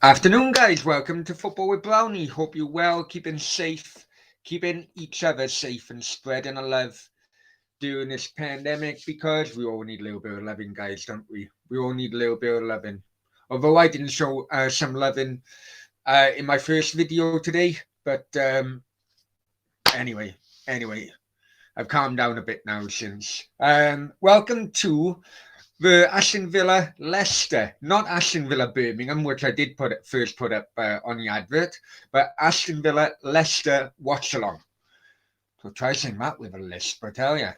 Afternoon, guys. Welcome to Football with Brownie. Hope you're well, keeping safe, keeping each other safe, and spreading a love during this pandemic because we all need a little bit of loving, guys, don't we? We all need a little bit of loving. Although I didn't show some loving in my first video today, but anyway, I've calmed down a bit now since. Welcome to the Aston Villa Leicester, not Aston Villa Birmingham, which I did first put up on the advert, but Aston Villa Leicester watchalong. So try saying that with a lisp, I tell you.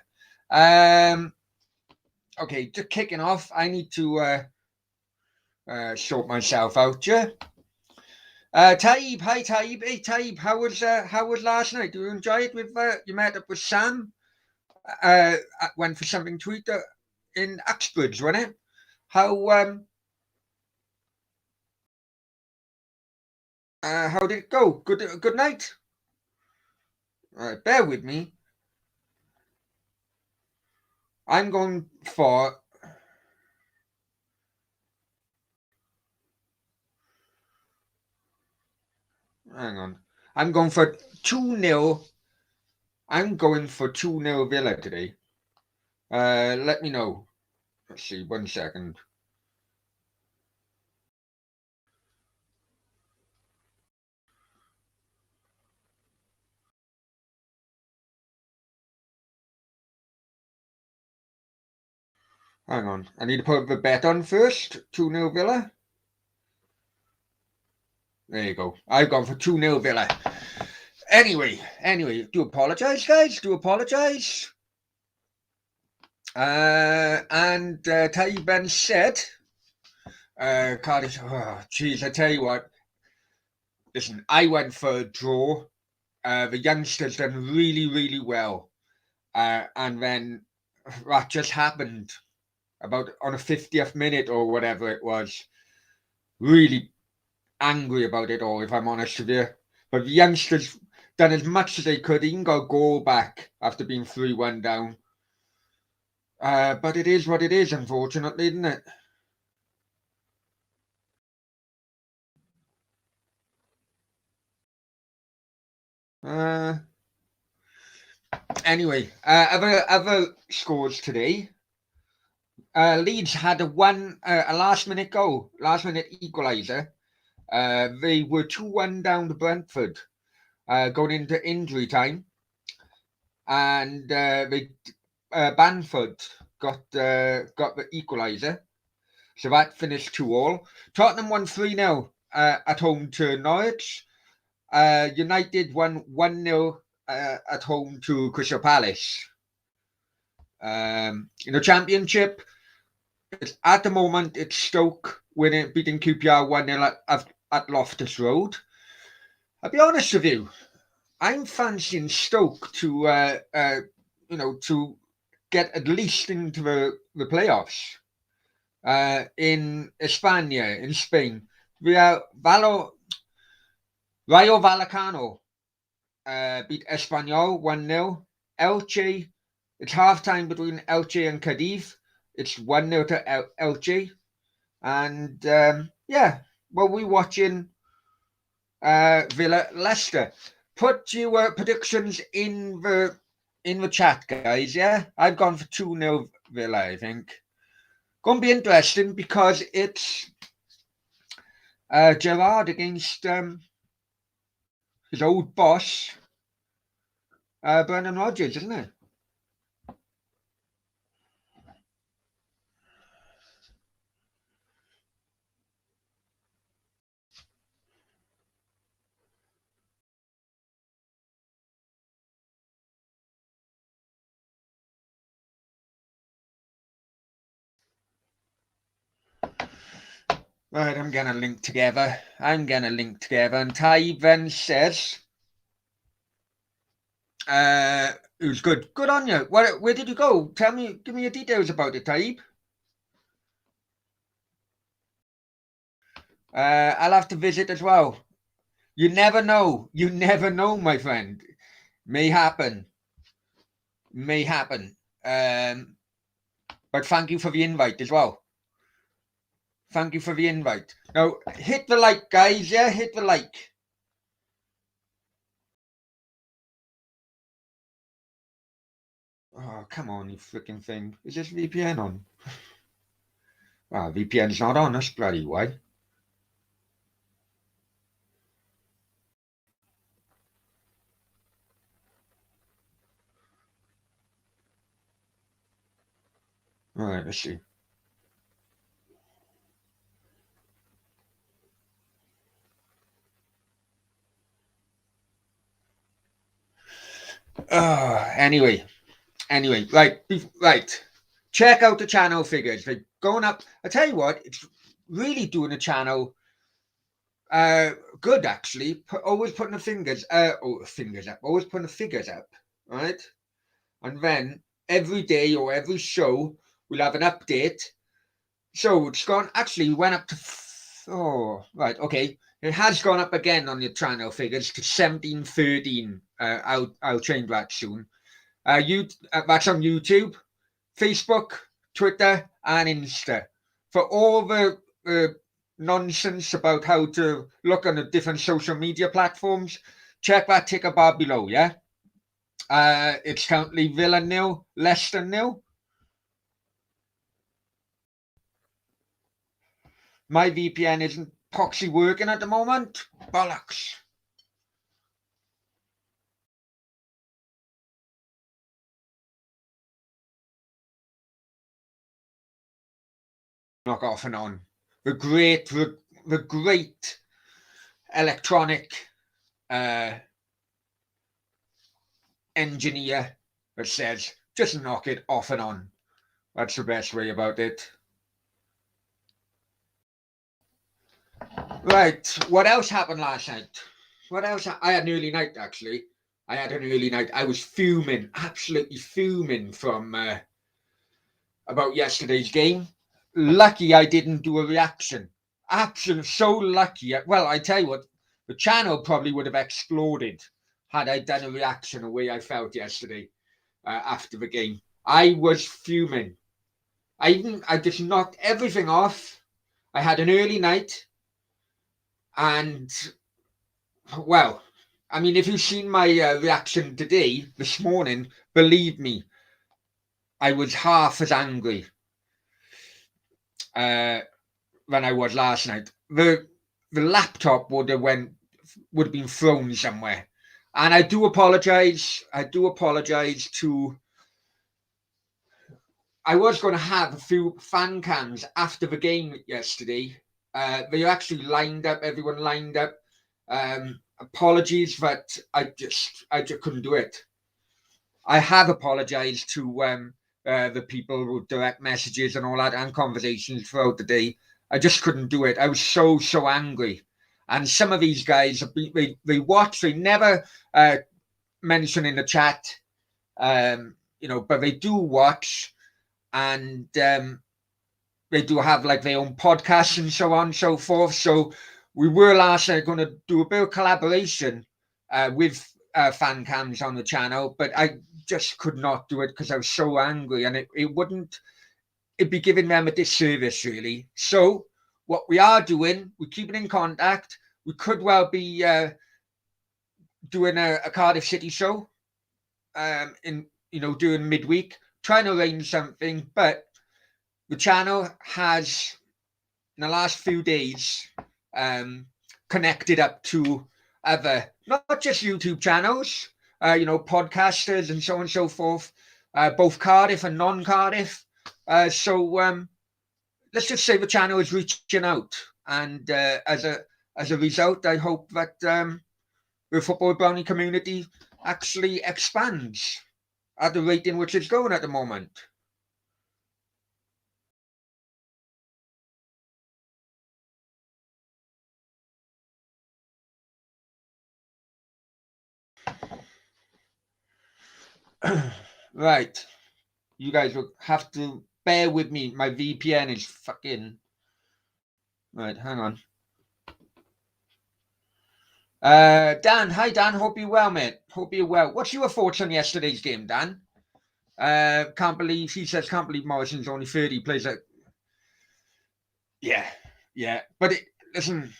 Okay, just kicking off, I need to sort myself out. Yeah. Taib, hi Taib. Hey Taib, how was last night? Did you enjoy it? With you met up with Sam. Went for something to eat in Uxbridge, wasn't it? How did it go? Good night. All right, bear with me. I'm going for. Hang on. I'm going for 2-0. I'm going for 2-0 Villa today. Let me know. Let's see, 1 second. Hang on. I need to put the bet on first. 2-0 Villa. There you go. I've gone for 2-0 Villa. Anyway, do apologise, guys. Do apologise. And Taliban said, Cardiff, oh, geez, I tell you what. Listen, I went for a draw. The youngsters done really well. And then that just happened about on a 50th minute or whatever it was. Really angry about it all, if I'm honest with you. But the youngsters done as much as they could, even got a goal back after being 3-1 down. But it is what it is, unfortunately, isn't it? Anyway, other scores today. Leeds had a last minute goal, last minute equaliser. They were 2-1 down to Brentford, going into injury time, and Bamford got the equaliser, so that finished 2-2. Tottenham won 3-0 at home to Norwich. United won 1-0 at home to Crystal Palace. In the Championship, at the moment it's Stoke beating QPR 1-0 at Loftus Road. I'll be honest with you, I'm fancying Stoke to to get at least into the playoffs. In España, in Spain, Rayo Vallecano beat Espanyol 1-0. Elche, it's half time between Elche and Cadiz. It's 1-0 to Elche. And we're watching Villa Leicester. Put your predictions in the chat, guys. Yeah, I've gone for 2-0 Villa. I think going to be interesting because it's Gerrard against his old boss, Brendan Rodgers, isn't it? Right, I'm gonna link together. And Ty then says, it was good. Good on you. Where did you go? Give me your details about it, Taib. I'll have to visit as well. You never know. You never know, my friend. May happen. But thank you for the invite as well. Thank you for the invite. Now, hit the like, guys. Yeah, hit the like. Oh, come on, you freaking thing. Is this VPN on? Ah, VPN's not on. That's bloody why. All right, let's see. Anyway, right. Check out the channel figures. They're going up. I tell you what, it's really doing the channel good actually. Always putting the fingers up. Always putting the figures up, right? And then every day or every show we'll have an update. So it's gone. Actually, went up to. Oh, right. Okay. It has gone up again on your channel figures to 1713. I'll change that soon. That's on YouTube, Facebook, Twitter, and Insta. For all the nonsense about how to look on the different social media platforms, check that ticker bar below, yeah? It's currently Villa 0, Leicester 0. My VPN isn't proxy working at the moment. Bollocks. Knock off and on. The great electronic engineer that says just knock it off and on. That's the best way about it. Right. What else happened last night? What else? I had an early night actually. I had an early night. I was fuming, absolutely fuming from about yesterday's game. Lucky I didn't do a reaction. Absolutely so lucky. Well, I tell you what, the channel probably would have exploded had I done a reaction the way I felt yesterday after the game. I was fuming. I just knocked everything off. I had an early night, and well, I mean, if you've seen my reaction today, this morning, believe me, I was half as angry than I was last night. The laptop would have been thrown somewhere, and I do apologize. I do apologize to. I was going to have a few fan cams after the game yesterday. They actually lined up. Everyone lined up. Apologies, but I just couldn't do it. I have apologized to the people with direct messages and all that and conversations throughout the day. I just couldn't do it. I was so angry. And some of these guys, they watch, they never mention in the chat, but they do watch, and they do have like their own podcasts and so on and so forth. So we were last night going to do a bit of collaboration with fan cams on the channel, but I just could not do it because I was so angry, and it'd be giving them a disservice really. So what we are doing, we're keeping in contact. We could well be doing a Cardiff City show during midweek, trying to arrange something, but the channel has in the last few days connected up to other, not just YouTube channels, podcasters and so on and so forth, both Cardiff and non-Cardiff. So let's just say the channel is reaching out, and as a result, I hope that the football brownie community actually expands at the rate in which it's going at the moment. Right. You guys will have to bear with me. My VPN is fucking... Right, hang on. Dan, hi Dan, hope you're well, mate. Hope you're well. What's your thoughts on yesterday's game, Dan? He says, can't believe Morrison's only 30, plays like... Yeah. But listen,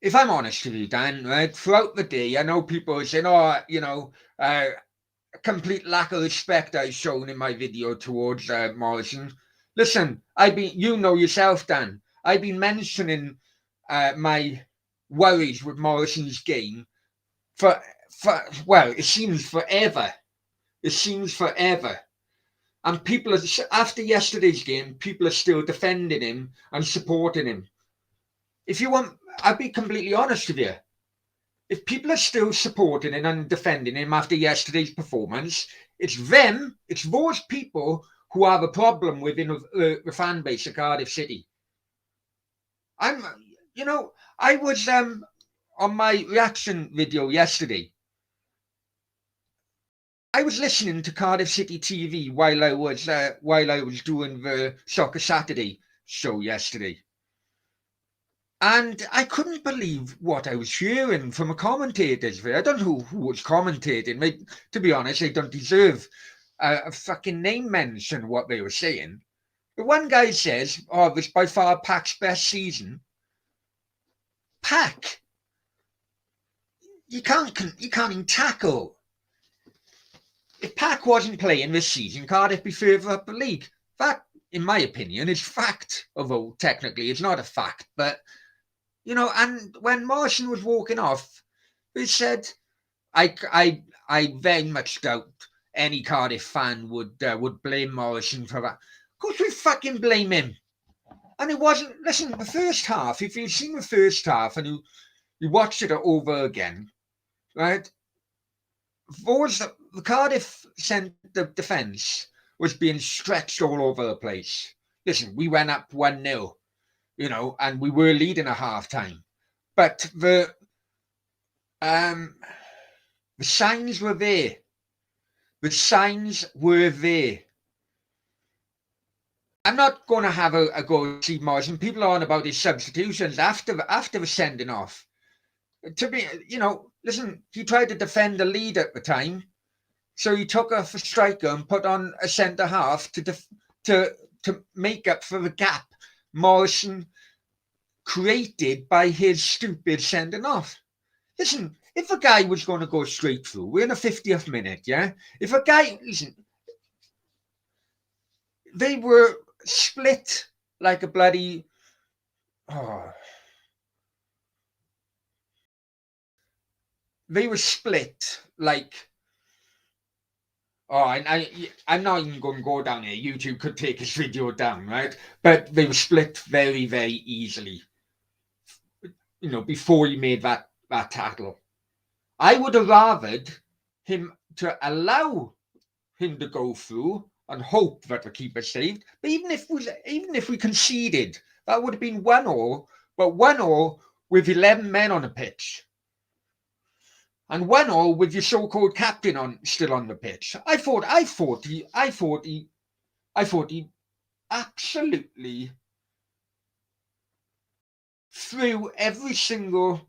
if I'm honest with you, Dan, right, throughout the day, I know people are saying, oh, complete lack of respect I've shown in my video towards Morrison. Listen, you know yourself, Dan, I've been mentioning my worries with Morrison's game for, well, it seems forever. It seems forever. And people are, after yesterday's game, people are still defending him and supporting him. If you want, I'll be completely honest with you. If people are still supporting him and defending him after yesterday's performance, it's those people who have a problem within the fan base of Cardiff City. I was on my reaction video yesterday. I was listening to Cardiff City TV while I was doing the Soccer Saturday show yesterday. And I couldn't believe what I was hearing from the commentators. I don't know who was commentating. To be honest, they don't deserve a fucking name mention what they were saying. The one guy says, oh, it was by far Pack's best season. Pack? You can't even tackle. If Pack wasn't playing this season, Cardiff be further up the league. That, in my opinion, is fact. Although technically it's not a fact, but and when Morrison was walking off, they said, I very much doubt any Cardiff fan would blame Morrison for that. Of course we fucking blame him. And it wasn't, listen, the first half, if you've seen the first half and you watched it over again, right? The Cardiff centre defence was being stretched all over the place. Listen, we went up 1-0. And we were leading at half time. But the signs were there. The signs were there. I'm not going to have a go at Steve Morrison. People are on about his substitutions after the sending off. To me, listen, he tried to defend the lead at the time. So he took off a striker and put on a centre half to make up for the gap Morrison created by his stupid sending off. Listen, if a guy was going to go straight through, we're in the 50th minute, yeah? If a guy, listen, they were split like a bloody, they were split like, I'm not even going to go down here. YouTube could take this video down, right? But they were split very, very easily. Before he made that tackle. I would have rathered him to allow him to go through and hope that the keeper saved. But even if we conceded, that would have been 1-1, but 1-1 with 11 men on the pitch. And 1-1 with your so-called captain still on the pitch. I thought he absolutely threw every single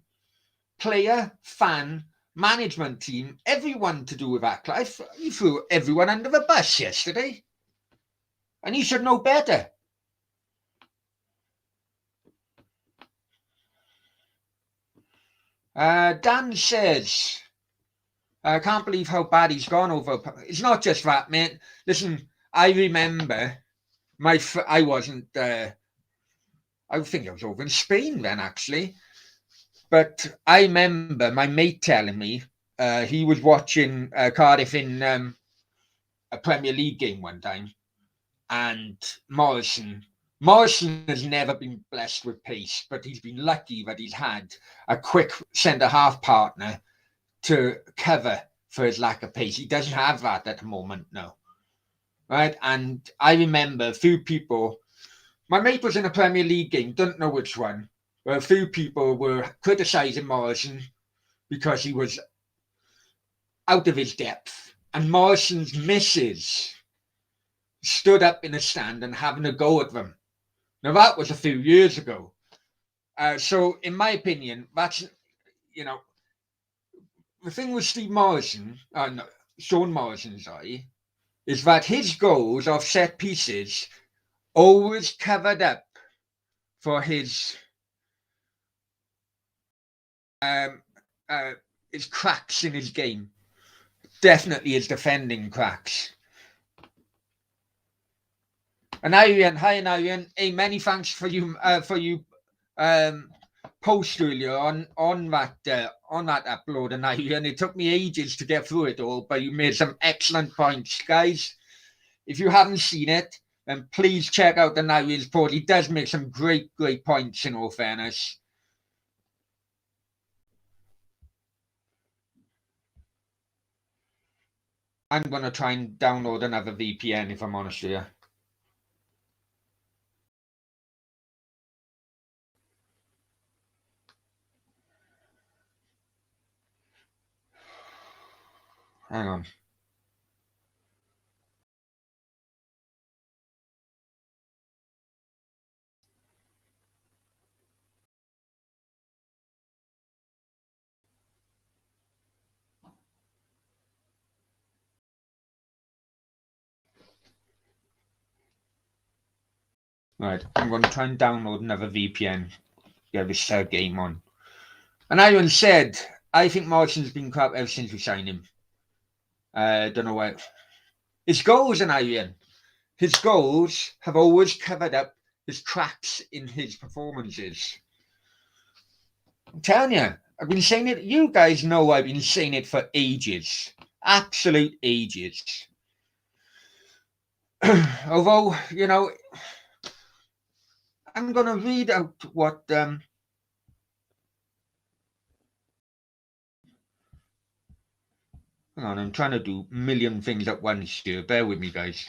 player, fan, management team, everyone to do with that. He threw everyone under the bus yesterday. And he should know better. Dan says, I can't believe how bad he's gone over. It's not just that, mate. Listen, I remember I wasn't, I think I was over in Spain then, actually. But I remember my mate telling me he was watching Cardiff in a Premier League game one time. And Morrison has never been blessed with pace, but he's been lucky that he's had a quick centre-half partner to cover for his lack of pace. He doesn't have that at the moment, no. Right? And I remember a few people, my mate was in a Premier League game, don't know which one, but a few people were criticising Morrison because he was out of his depth. And Morrison's misses stood up in a stand and having a go at them. Now, that was a few years ago. So, in my opinion, that's, the thing with Sean Morrison, sorry, is that his goals of set pieces always covered up for his cracks in his game. Definitely his defending cracks. And Arian, hi Arian. Hey, many thanks for you post earlier on that upload, and Arian. It took me ages to get through it all, but you made some excellent points, guys. If you haven't seen it, then please check out the Arian's post. He does make some great points. In all fairness. I'm going to try and download another VPN if I'm honest with you. Hang on. Right, I'm going to try and download another VPN. Get this game on. And Iron said, I think Morrison's been crap ever since we signed him. Don't know why. His goals, and Iron. His goals have always covered up his cracks in his performances. I'm telling you, I've been saying it. You guys know I've been saying it for ages. Absolute ages. Although, you know, I'm going to read out what... hang on, I'm trying to do a million things at once here. Bear with me, guys.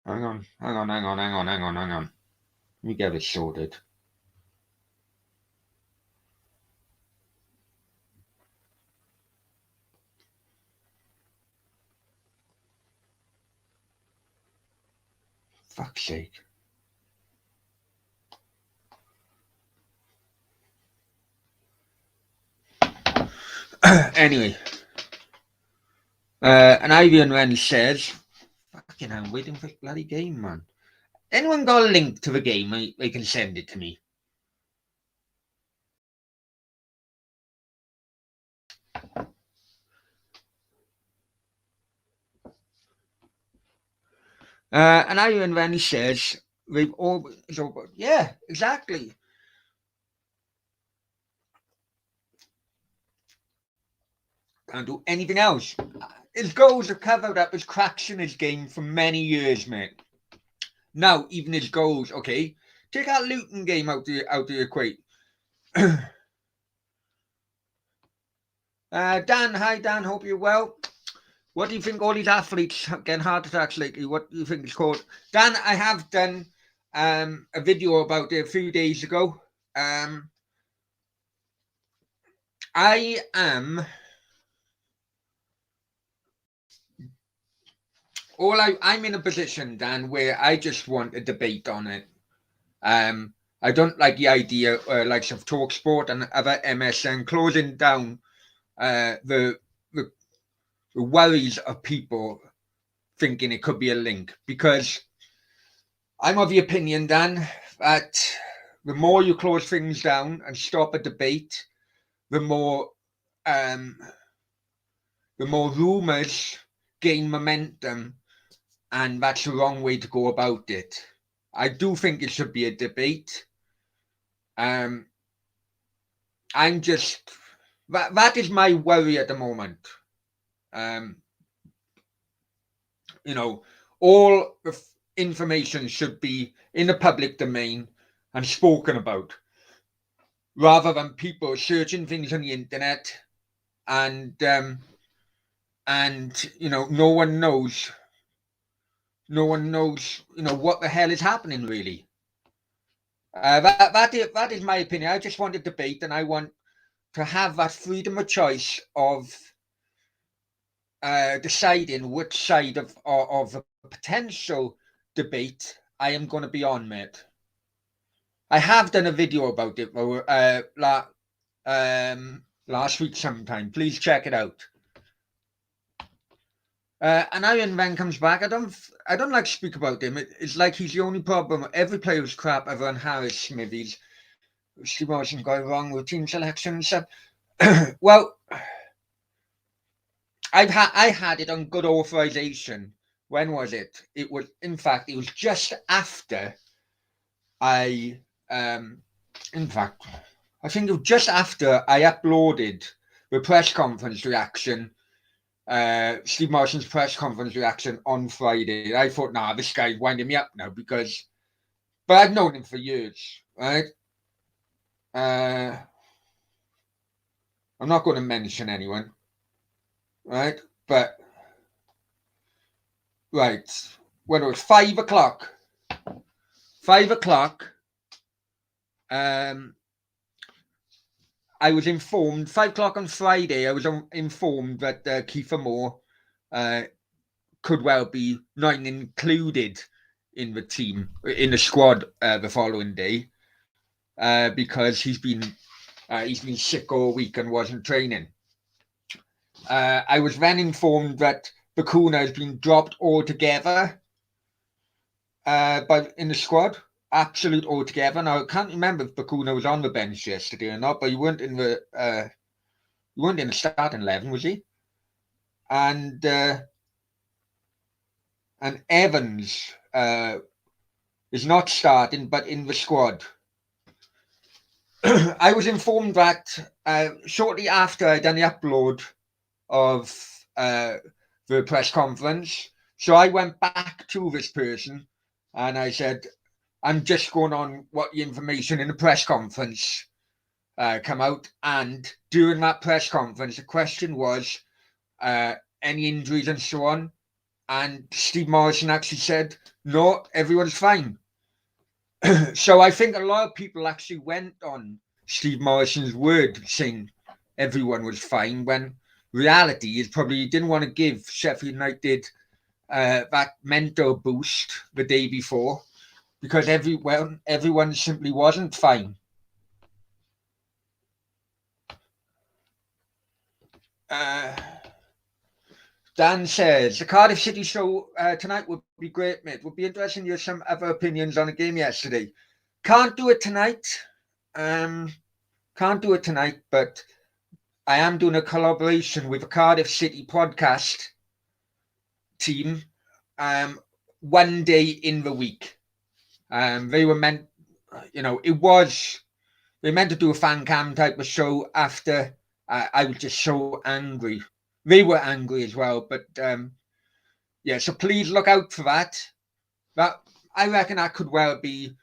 Hang on. Let me get it sorted. Fuck's sake. Anyway. And Ivan Wren says, fucking I'm waiting for this bloody game, man. Anyone got a link to the game? They can send it to me. And Ivan Wren says, they've all... So, yeah, exactly. Can't do anything else. His goals have covered up his cracks in his game for many years, mate. Now, even his goals, okay. Take that Luton game out the equate. Dan, hi Dan, hope you're well. What do you think all these athletes getting heart attacks lately? What do you think it's called? Dan, I have done a video about it a few days ago. I'm in a position, Dan, where I just want a debate on it. I don't like the idea, like of TalkSport and other MSN closing down the worries of people thinking it could be a link, because I'm of the opinion, Dan, that the more you close things down and stop a debate, the more rumours gain momentum, and that's the wrong way to go about it. I do think it should be a debate. I'm just that is my worry at the moment. You know, all the information should be in the public domain and spoken about, rather than people searching things on the internet and no one knows what the hell is happening, really. That is my opinion. I just want a debate, and I want to have that freedom of choice of deciding which side of a potential debate I am going to be on, mate. I have done a video about it last week sometime. Please check it out. And Iron Man comes back. I don't like to speak about him. It's like he's the only problem. Every player was crap. Everyone Harris, Smithies. Steve Morrison got wrong with team selection and stuff. Well, I had it on good authorization. When was it? It was just after I I think it was just after I uploaded the press conference reaction, Steve Morrison's press conference reaction on Friday. I thought, nah, this guy's winding me up now, but I've known him for years, right? I'm not going to mention anyone, right? But right, when it was 5 o'clock, I was informed, 5 o'clock on Friday, I was informed that Kiefer Moore could well be not included in the team, in the squad the following day, because he's been sick all week and wasn't training. I was then informed that Bakuna has been dropped altogether in the squad. Absolute altogether. Now I can't remember if Bakuna was on the bench yesterday or not, but he weren't in the starting 11, was he? And Evans is not starting, but in the squad. I was informed that shortly after I'd done the upload of the press conference, so I went back to this person and I said, I'm just going on what the information in the press conference come out. And during that press conference, the question was any injuries and so on. And Steve Morrison actually said, no, everyone's fine. So I think a lot of people actually went on Steve Morrison's word saying everyone was fine, when reality is probably he didn't want to give Sheffield United that mental boost the day before, because everyone simply wasn't fine. Dan says, the Cardiff City show tonight would be great, mate. Would be interesting to hear some other opinions on the game yesterday. Can't do it tonight. But I am doing a collaboration with the Cardiff City podcast team one day in the week. They were meant, they meant to do a fan cam type of show after I was just so angry. They were angry as well, but so please look out for that. That I reckon that could well be,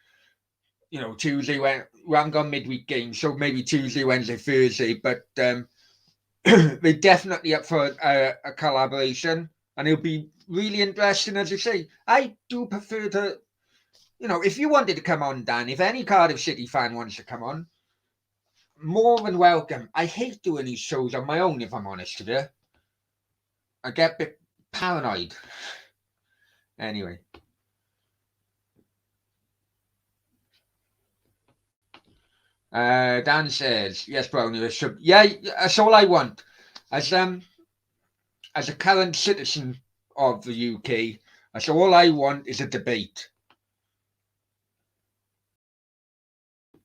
Tuesday, when we haven't got midweek games, so maybe Tuesday, Wednesday, Thursday, but they're definitely up for a collaboration, and it'll be really interesting. As I say, I do prefer to, if you wanted to come on, Dan, if any Cardiff City fan wants to come on, more than welcome. I hate doing these shows on my own, if I'm honest with you. I get a bit paranoid. Anyway. Dan says, yes, Brownie. Yeah, that's all I want. As a current citizen of the UK, that's all I want is a debate.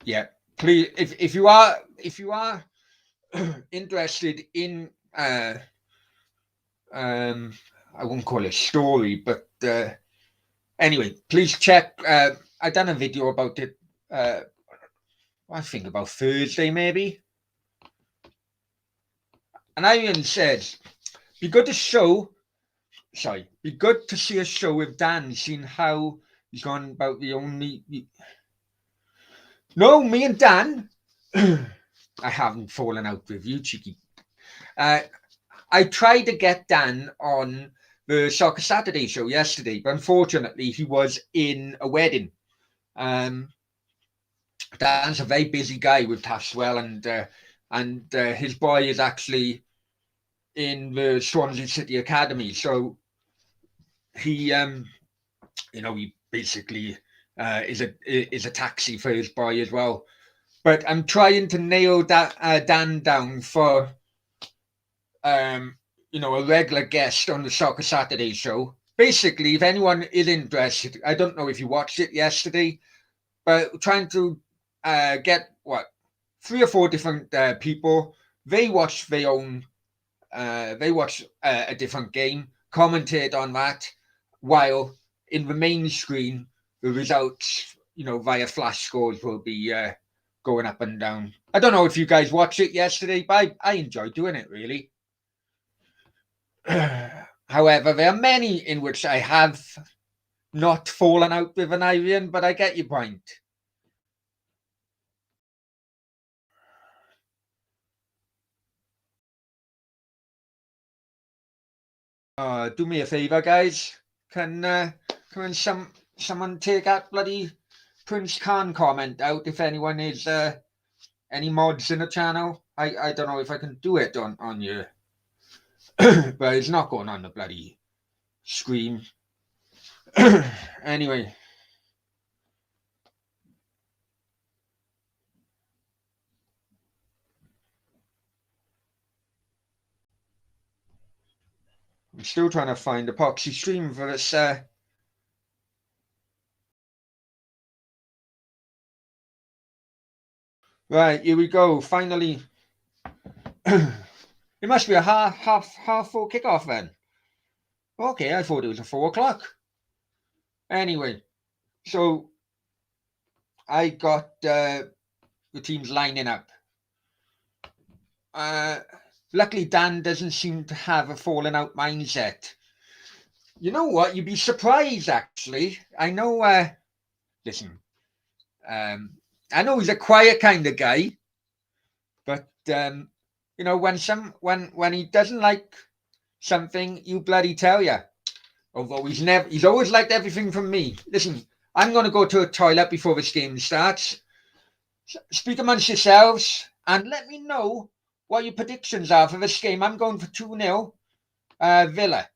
Yeah, please, if you are interested in I won't call it story, but anyway, please check. I done a video about it. I think about Thursday maybe, and Ian says, "Be good to show." Sorry, be good to see a show with Dan, seeing how he's gone about the only. No, me and Dan, I haven't fallen out with you, cheeky. I tried to get Dan on the Soccer Saturday show yesterday, but unfortunately he was in a wedding. Dan's a very busy guy with Taswell, and his boy is actually in the Swansea City Academy, so he he basically is a taxi for his boy as well. But I'm trying to nail that Dan down for a regular guest on the Soccer Saturday show. Basically, if anyone is interested, I don't know if you watched it yesterday, but trying to get 3 or 4 different people. They watch their own. They watch a different game, commentate on that, while in the main screen the results, via flash scores will be going up and down. I don't know if you guys watched it yesterday, but I enjoyed doing it really. However, there are many in which I have not fallen out with an Irian, but I get your point. Do me a favour, guys. Can someone take that bloody Prince Khan comment out if anyone is any mods in the channel? I don't know if I can do it on you, but it's not going on the bloody screen. Anyway. I'm still trying to find a proxy stream for this. Right, here we go. Finally, it must be a half full kickoff then. Okay, I thought it was a 4 o'clock. Anyway, so I got the teams lining up. Luckily, Dan doesn't seem to have a falling out mindset. You know what? You'd be surprised, actually. I know. Listen, I know he's a quiet kind of guy, but when he doesn't like something, you bloody tell you. Although he's always liked everything from me. Listen, I'm going to go to a toilet before this game starts. Speak amongst yourselves and let me know what your predictions are for this game. I'm going for 2-0 Villa.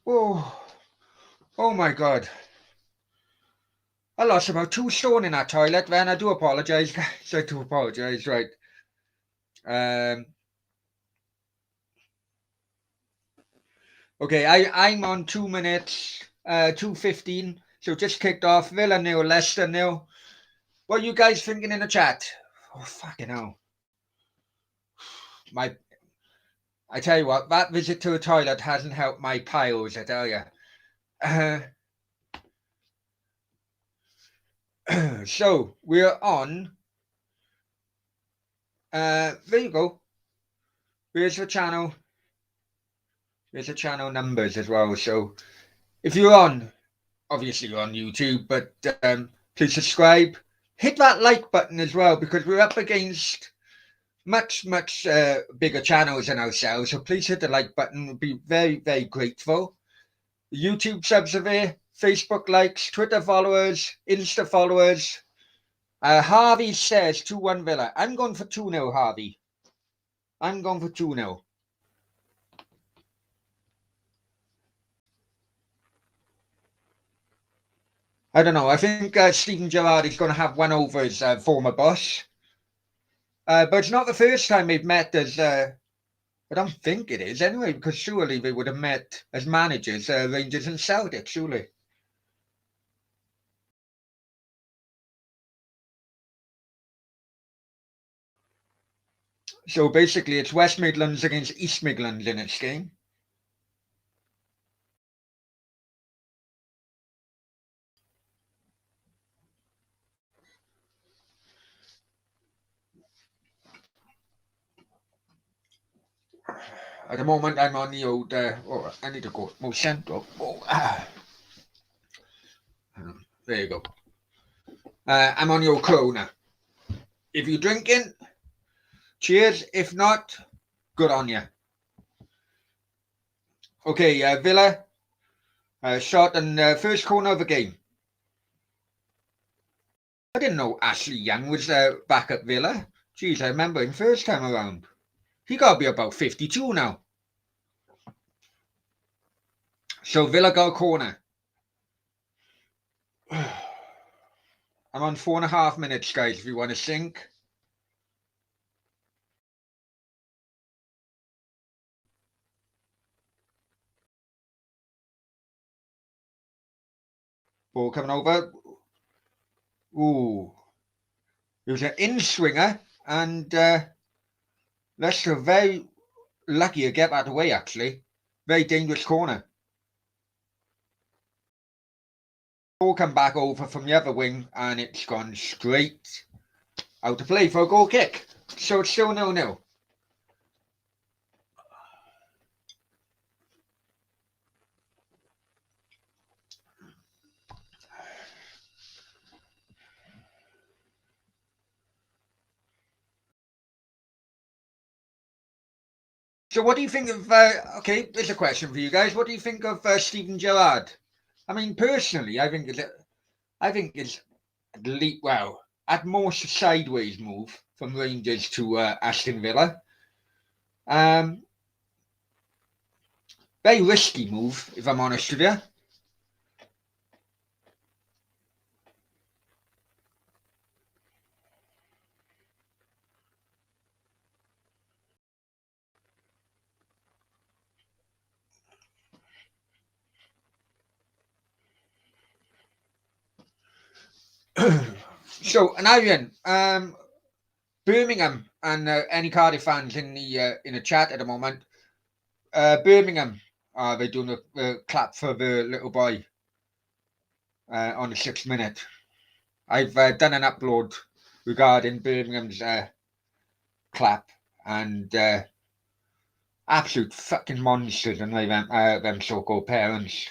Oh my God. I lost about 2 stone in that toilet, man. I do apologise, guys. I do apologise, right. Okay, I'm on 2 minutes, 2:15. So just kicked off. Villa nil, Leicester nil. What are you guys thinking in the chat? Oh, fucking hell. I tell you what, that visit to the toilet hasn't helped my piles, I tell you. So we're on. There you go. Here's the channel. There's the channel numbers as well. So if you're on, obviously you're on YouTube, but please subscribe. Hit that like button as well, because we're up against much bigger channels than ourselves. So please hit the like button. We'll be very grateful. YouTube subs are there, Facebook likes, Twitter followers, Insta followers. Harvey says 2-1 Villa. I'm going for 2-0, Harvey. I'm going for 2-0. I don't know. I think Steven Gerrard is going to have one over his former boss. But it's not the first time they've met as... I don't think it is anyway, because surely they would have met as managers, Rangers and Celtic, surely. So basically it's West Midlands against East Midlands in its game. At the moment, I'm on the old... I need to go more central. There you go. I'm on your Corona. If you're drinking, cheers. If not, good on you. Okay, Villa. Shot in the first corner of the game. I didn't know Ashley Young was back at Villa. Jeez, I remember him first time around. He got to be about 52 now. So Villa got a corner. I'm on 4.5 minutes, guys, if you want to sink. Ball coming over. Ooh. It was an in-swinger, and Leicester very lucky to get that away, actually. Very dangerous corner. Ball come back over from the other wing, and it's gone straight out to play for a goal kick. So it's still 0-0. So what do you think of, okay, there's a question for you guys. What do you think of Steven Gerrard? I mean, personally, I think it's well, at most a sideways move from Rangers to Aston Villa. Very risky move, if I'm honest with you. So, and Ivan, Birmingham and any Cardiff fans in the chat at the moment. Birmingham, they're doing a clap for the little boy on the 6th minute. I've done an upload regarding Birmingham's clap, and absolute fucking monsters, and them so-called parents.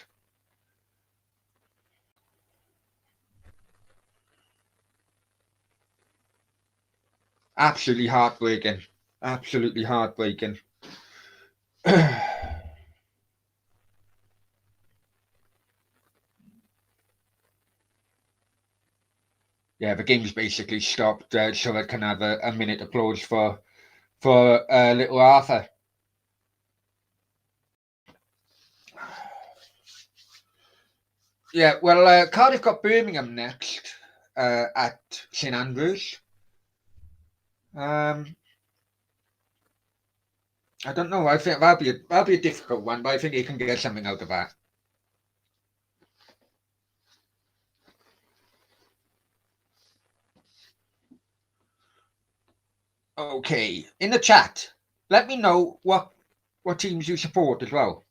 Absolutely heartbreaking. Absolutely heartbreaking. Yeah, the game's basically stopped so I can have a minute applause for little Arthur. Yeah, well, Cardiff got Birmingham next at St Andrews. Um, I don't know. I think that'll be a difficult one, but I think he can get something out of that. Okay, in the chat, let me know what teams you support as well,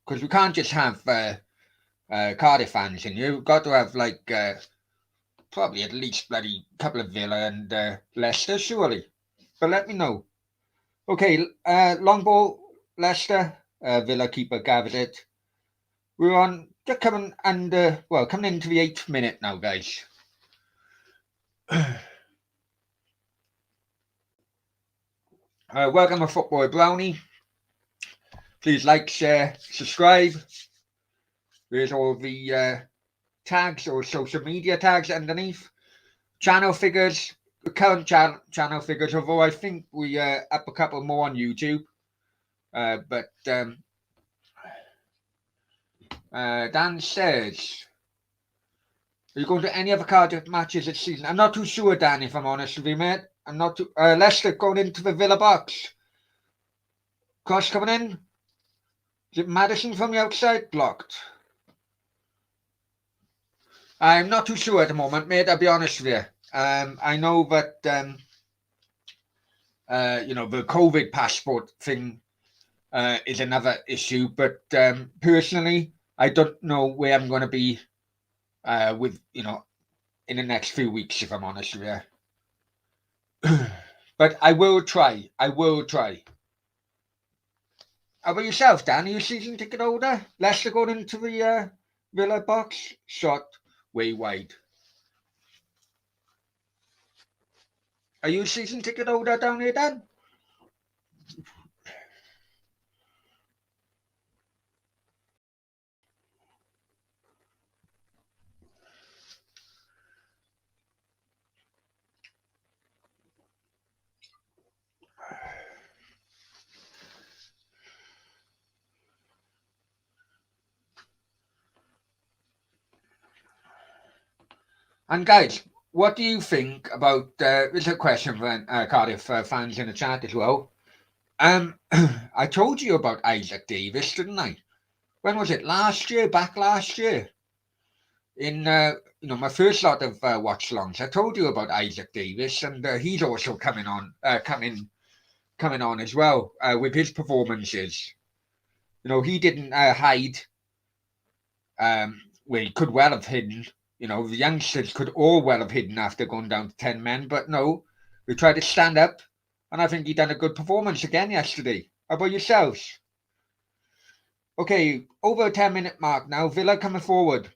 because we can't just have Cardiff fans in here. We've got to have like probably at least bloody couple of Villa and Leicester, surely. But let me know. Okay, long ball, Leicester, Villa keeper gathered it. We're on, just coming under, well, coming into the 8th minute now, guys. Welcome to Football Brownie. Please like, share, subscribe. There's all the tags or social media tags underneath. Channel figures, current channel figures, although I think we up a couple more on YouTube. But Dan says, are you going to any other Cardiff matches this season? I'm not too sure, Dan, if I'm honest with you, mate. I'm not too. Leicester going into the Villa box. Cross coming in. Is it Madison from the outside? Blocked. I'm not too sure at the moment, mate. I'll be honest with you. I know that the COVID passport thing is another issue, but personally, I don't know where I'm going to be with in the next few weeks, if I'm honest with you. But I will try. I will try. How about yourself, Dan? Are you a season ticket holder? Leicester going into the Villa box? Shot way wide. Are you a season ticket holder down here, Dan? And guys, what do you think about? This is a question for Cardiff fans in the chat as well. I told you about Isaac Davis, didn't I? When was it? Last year, back last year, in my first lot of watch-alongs. I told you about Isaac Davis, and he's also coming on as well with his performances. He didn't hide where he could well have hidden. The youngsters could all well have hidden after going down to 10 men, but no, we tried to stand up, and I think he done a good performance again yesterday. How about yourselves? Okay, over a 10-minute mark now. Villa coming forward.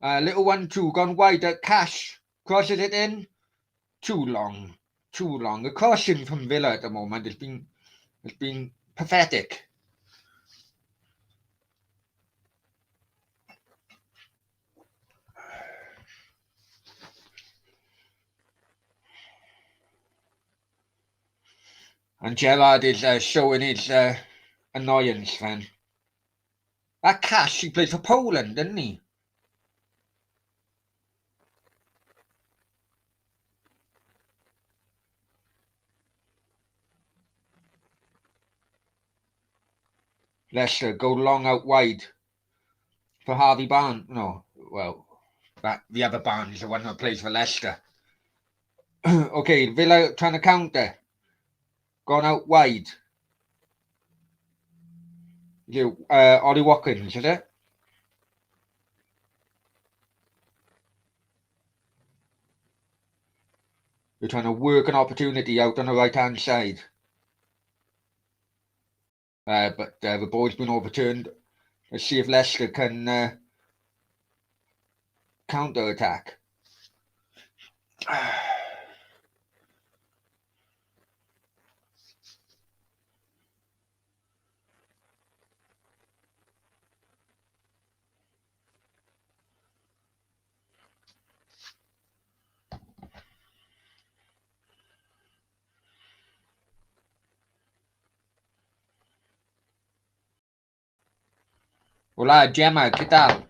Little 1-2 gone wide at Cash. Crosses it in. Too long. Too long. The crossing from Villa at the moment has been pathetic. And Gerrard is showing his annoyance then. That Cash, he played for Poland, didn't he? Leicester go long out wide for Harvey Barnes. No, well, the other Barnes is the one that plays for Leicester. Okay, Villa trying to counter. Gone out wide. Ollie Watkins, is it? They're trying to work an opportunity out on the right-hand side. But the ball's been overturned. Let's see if Leicester can counter-attack. Hola, Gemma, ¿qué tal?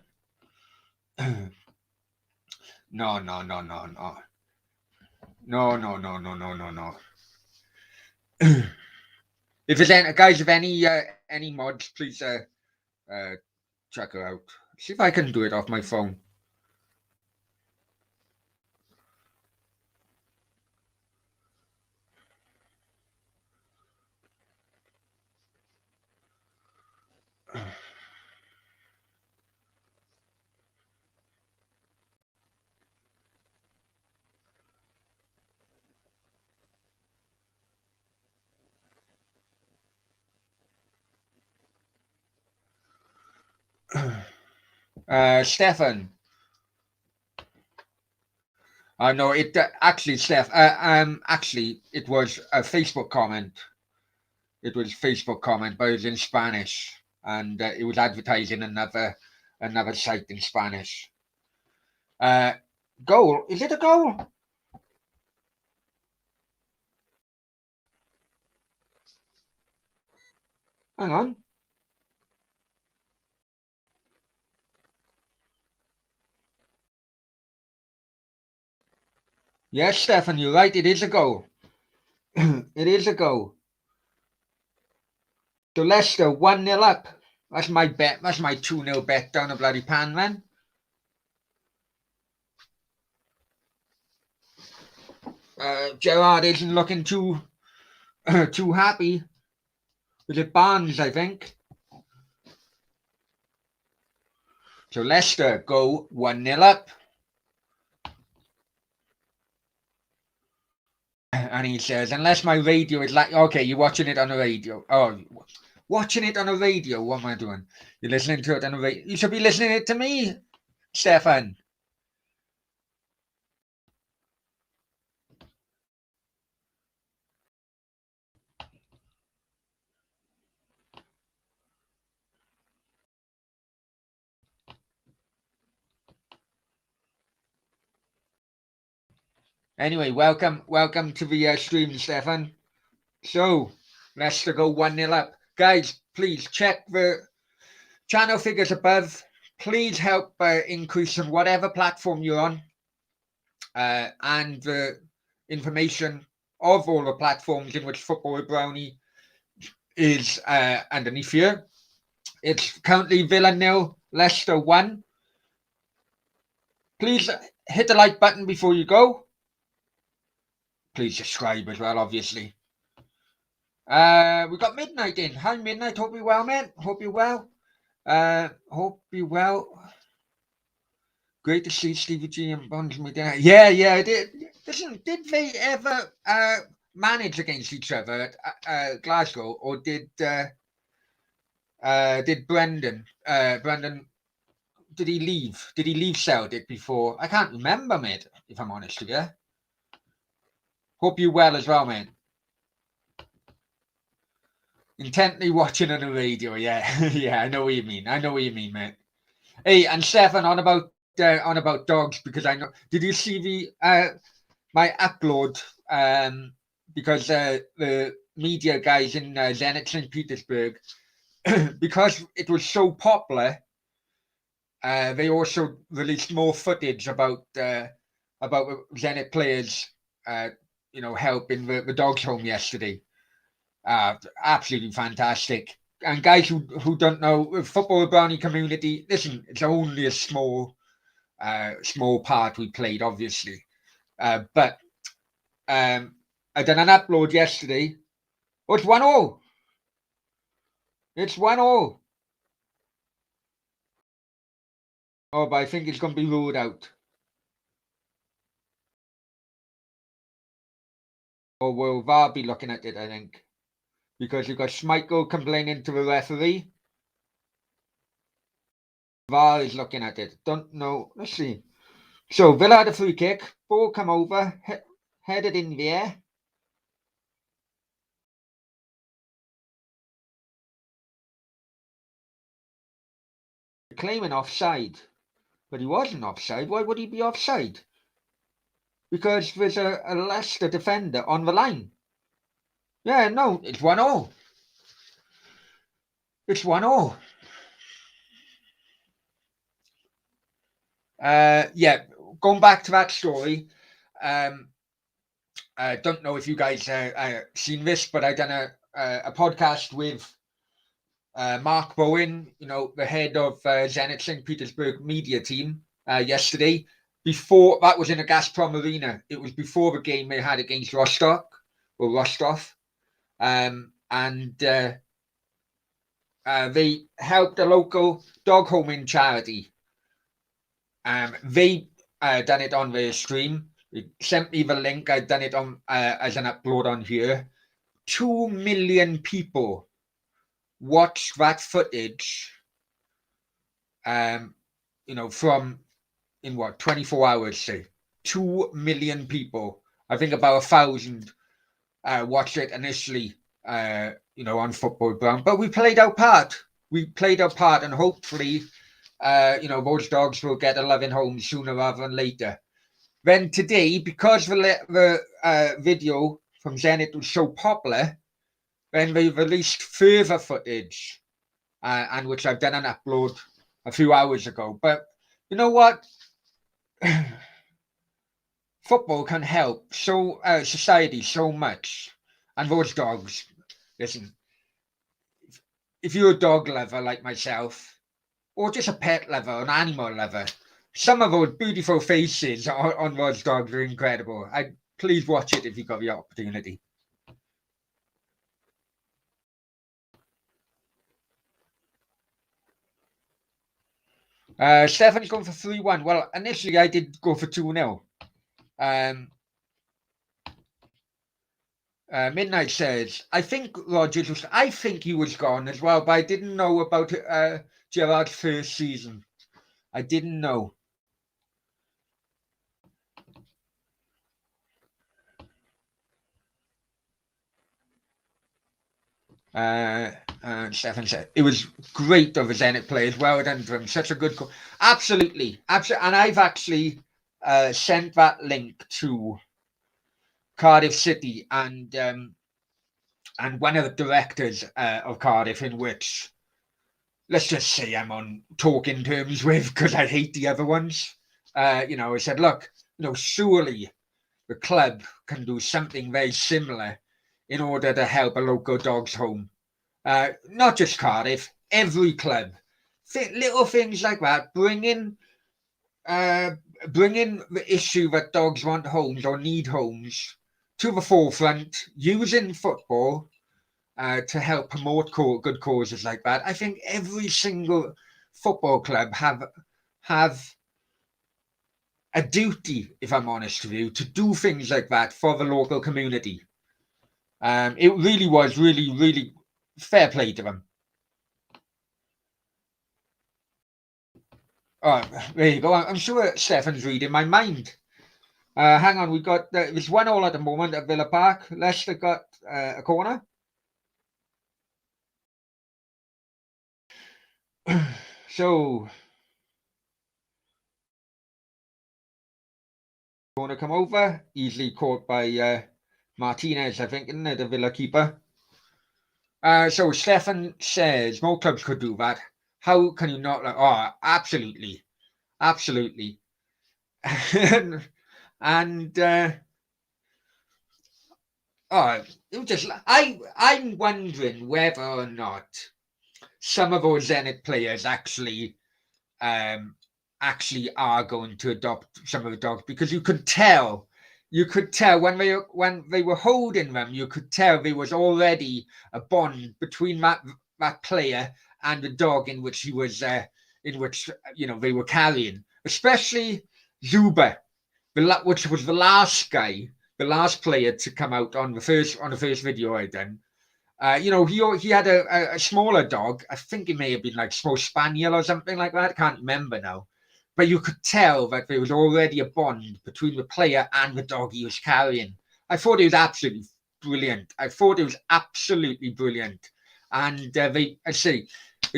No, no, no, no, no. No, no, no, no, no, no, no. If there's any, guys, if any mods, please check her out. See if I can do it off my phone. Stefan. No, it actually, Steph. Actually, it was a Facebook comment. It was Facebook comment, but it was in Spanish, and it was advertising another site in Spanish. Goal? Is it a goal? Hang on. Yes, Stefan, you're right. It is a goal. It is a goal. So Leicester 1-0 up. That's my bet. That's my 2-0 bet down the bloody pan, man. Gerard isn't looking too too happy. Was it Barnes, I think? So Leicester go 1-0 up. And he says, unless my radio is like, okay, you're watching it on the radio. Oh, watching it on the radio. What am I doing? You're listening to it on the radio. You should be listening it to me, Stefan. Anyway, welcome to the stream, Stefan. So, Leicester go 1-0 up. Guys, please check the channel figures above. Please help increase on whatever platform you're on. And the information of all the platforms in which Football with Brownie is underneath here. It's currently Villa 0, Leicester 1. Please hit the like button before you go. Please subscribe as well, obviously. We got Midnight in. Hi, Midnight. Hope you're well, man. Hope you're well. Hope you're well. Great to see Stevie G and Bonds. Yeah, I did. Listen, did they ever manage against each other at Glasgow, or did Brendan did he leave? Did he leave Celtic before? I can't remember, mate, if I'm honest with you. Hope you're well as well, mate. Intently watching on the radio, yeah. Yeah, I know what you mean. Mate. Hey, and Stefan, on about dogs, because I know. Did you see the my upload? Because the media guys in Zenit St. Petersburg, because it was so popular, they also released more footage about Zenit players, helping the dogs home yesterday. Absolutely fantastic. And guys who don't know, the Football Brownie community, listen, it's only a small part we played, obviously. But I done an upload yesterday. Oh, it's 1-0. It's 1-0. Oh, but I think it's going to be ruled out. Or will VAR be looking at it, I think. Because you've got Schmeichel complaining to the referee. VAR is looking at it. Don't know. Let's see. So Villa had a free kick. Ball come over. Headed in the air. Claiming offside. But he wasn't offside. Why would he be offside? Because there's a Leicester defender on the line. Yeah, no, it's 1-0. It's 1-0. Yeah, going back to that story. I don't know if you guys seen this, but I done a podcast with Mark Bowen, the head of Zenit St. Petersburg media team yesterday. Before that was in a Gazprom arena. It was before the game they had against Rostov, and they helped a local dog homing charity. They done it on their stream. They sent me the link. I've done it on as an upload on here. 2 million people watched that footage. From in 24 hours, say 2 million people. I think about 1,000 watched it initially, on Football Ground. But we played our part. And hopefully, those dogs will get a loving home sooner rather than later. Then today, because the video from Zenit was so popular, then they released further footage, and which I've done an upload a few hours ago. But you know what? Football can help society so much, and those dogs. Listen, if you're a dog lover like myself, or just a pet lover, an animal lover, some of those beautiful faces on those dogs are incredible. Please watch it if you got the opportunity. Stefan's going for 3-1. Well, initially I did go for 2-0. Midnight says, I think he was gone as well, but I didn't know about Gerard's first season. I didn't know. Stefan said, it was great of the Zenit players. Well done to him. Such a good goal. Absolutely. And I've actually sent that link to Cardiff City and one of the directors of Cardiff, in which, let's just say, I'm on talking terms with, because I hate the other ones. I said, look, surely the club can do something very similar in order to help a local dog's home. Not just Cardiff, every club. Little things like that, bringing the issue that dogs want homes or need homes to the forefront, using football to help promote good causes like that. I think every single football club have a duty, if I'm honest with you, to do things like that for the local community. It really was really, really fair play to them. Oh, there you go. I'm sure Stefan's reading my mind. Hang on, we got there's 1-1 at the moment at Villa Park. Leicester got a corner. So, corner come over, easily caught by Martinez, I think, isn't it, the Villa keeper? So Stefan says more clubs could do that. How can you not? Absolutely, absolutely. and it just I'm wondering whether or not some of those Zenit players actually are going to adopt some of the dogs, because you could tell when they were holding them, you could tell there was already a bond between that player and the dog in which he was they were carrying, especially Zuba, which was the last player to come out on the first video I done. He had a smaller dog. I think it may have been like small spaniel or something like that. I can't remember now. But you could tell that there was already a bond between the player and the dog he was carrying. I thought it was absolutely brilliant. And they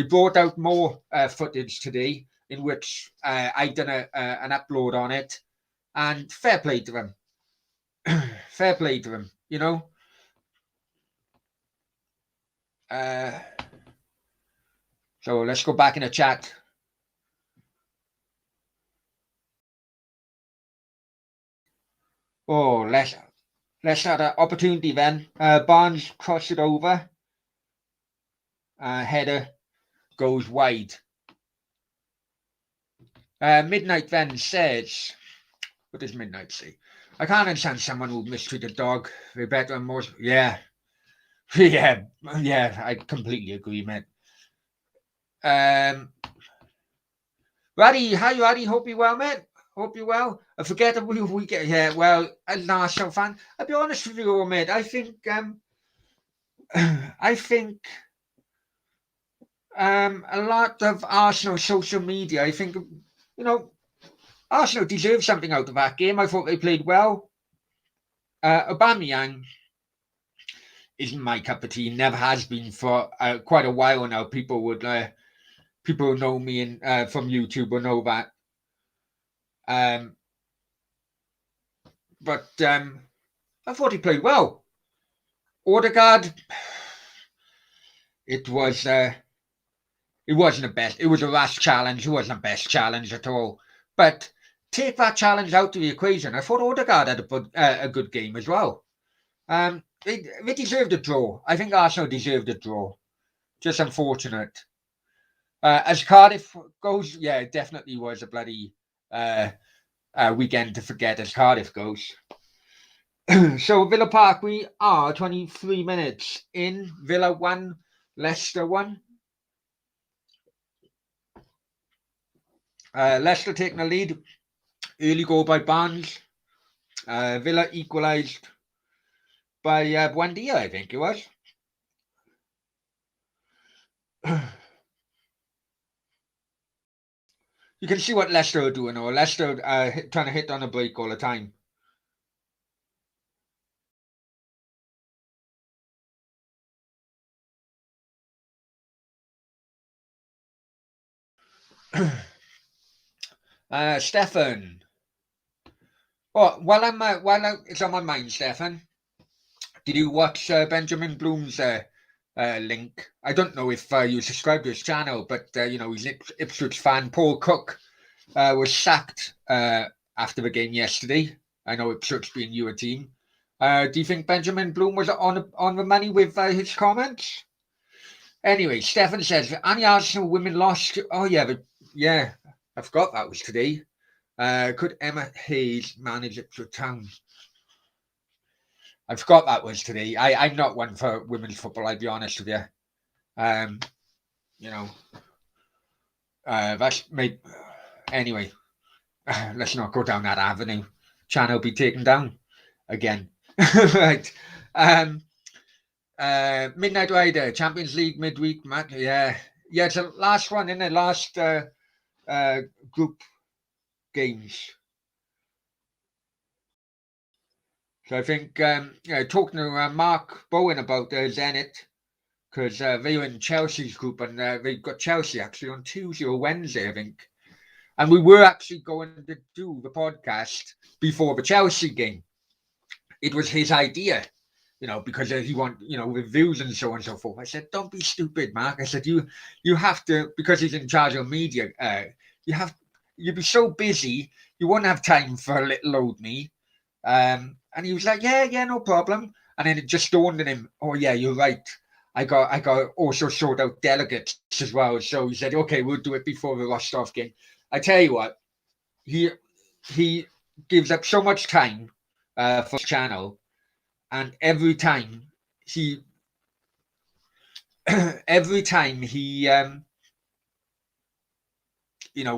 brought out more footage today, in which I've done an upload on it. And fair play to them. Fair play to them, So let's go back in the chat. Oh, Leicester had an opportunity then. Barnes crossed it over. Header goes wide. Midnight then says, what does Midnight say? I can't understand someone who mistreated a dog. They better and more. Yeah. Yeah. I completely agree, mate. Raddy, hi, Raddy. Hope you're well, mate. Hope you're well. I forget that we get. Yeah, well, as an Arsenal fan, I'll be honest with you, mate. I think a lot of Arsenal social media. I think Arsenal deserve something out of that game. I thought they played well. Aubameyang isn't my cup of tea. Never has been for quite a while now. People who know me from YouTube will know that. But I thought he played well. Odegaard, it wasn't the best. It was a rash challenge. It wasn't the best challenge at all. But take that challenge out of the equation. I thought Odegaard had a good game as well. They deserved a draw. I think Arsenal deserved a draw. Just unfortunate. As Cardiff goes, yeah, it definitely was a bloody weekend to forget as Cardiff goes. So Villa Park, we are 23 minutes in. Villa 1, Leicester 1. Leicester taking the lead. Early goal by Barnes. Villa equalised by Buendia, I think it was. You can see what Leicester are doing, or Leicester trying to hit on a break all the time. Stefan. Oh, while it's on my mind, Stefan, did you watch Benjamin Bloom's link? I don't know if you subscribe to his channel, but he's an Ipswich fan. Paul Cook was sacked after the game yesterday. I know Ipswich being your team. Do you think Benjamin Bloom was on the money with his comments? Anyway, Stefan says, any Arsenal women lost? Oh, yeah, I forgot that was today. Could Emma Hayes manage Ipswich Town? I forgot that was today. I'm not one for women's football, I'll be honest with you. That's made. Anyway, let's not go down that avenue. Channel be taken down again. Right. Midnight Rider, Champions League midweek match. Yeah, it's the last one in the last group games. So I think talking to Mark Bowen about Zenit, because they were in Chelsea's group, and they've got Chelsea actually on Tuesday or Wednesday, I think. And we were actually going to do the podcast before the Chelsea game. It was his idea, because he wanted, reviews and so on and so forth. I said, don't be stupid, Mark. I said, you have to, because he's in charge of media, you'd be so busy, you won't have time for a little old me. And he was like, yeah, no problem. And then it just dawned on him, oh yeah, you're right. I got also sort out delegates as well. So he said, okay, we'll do it before the Rostov game. I tell you what, he gives up so much time for his channel, and every time he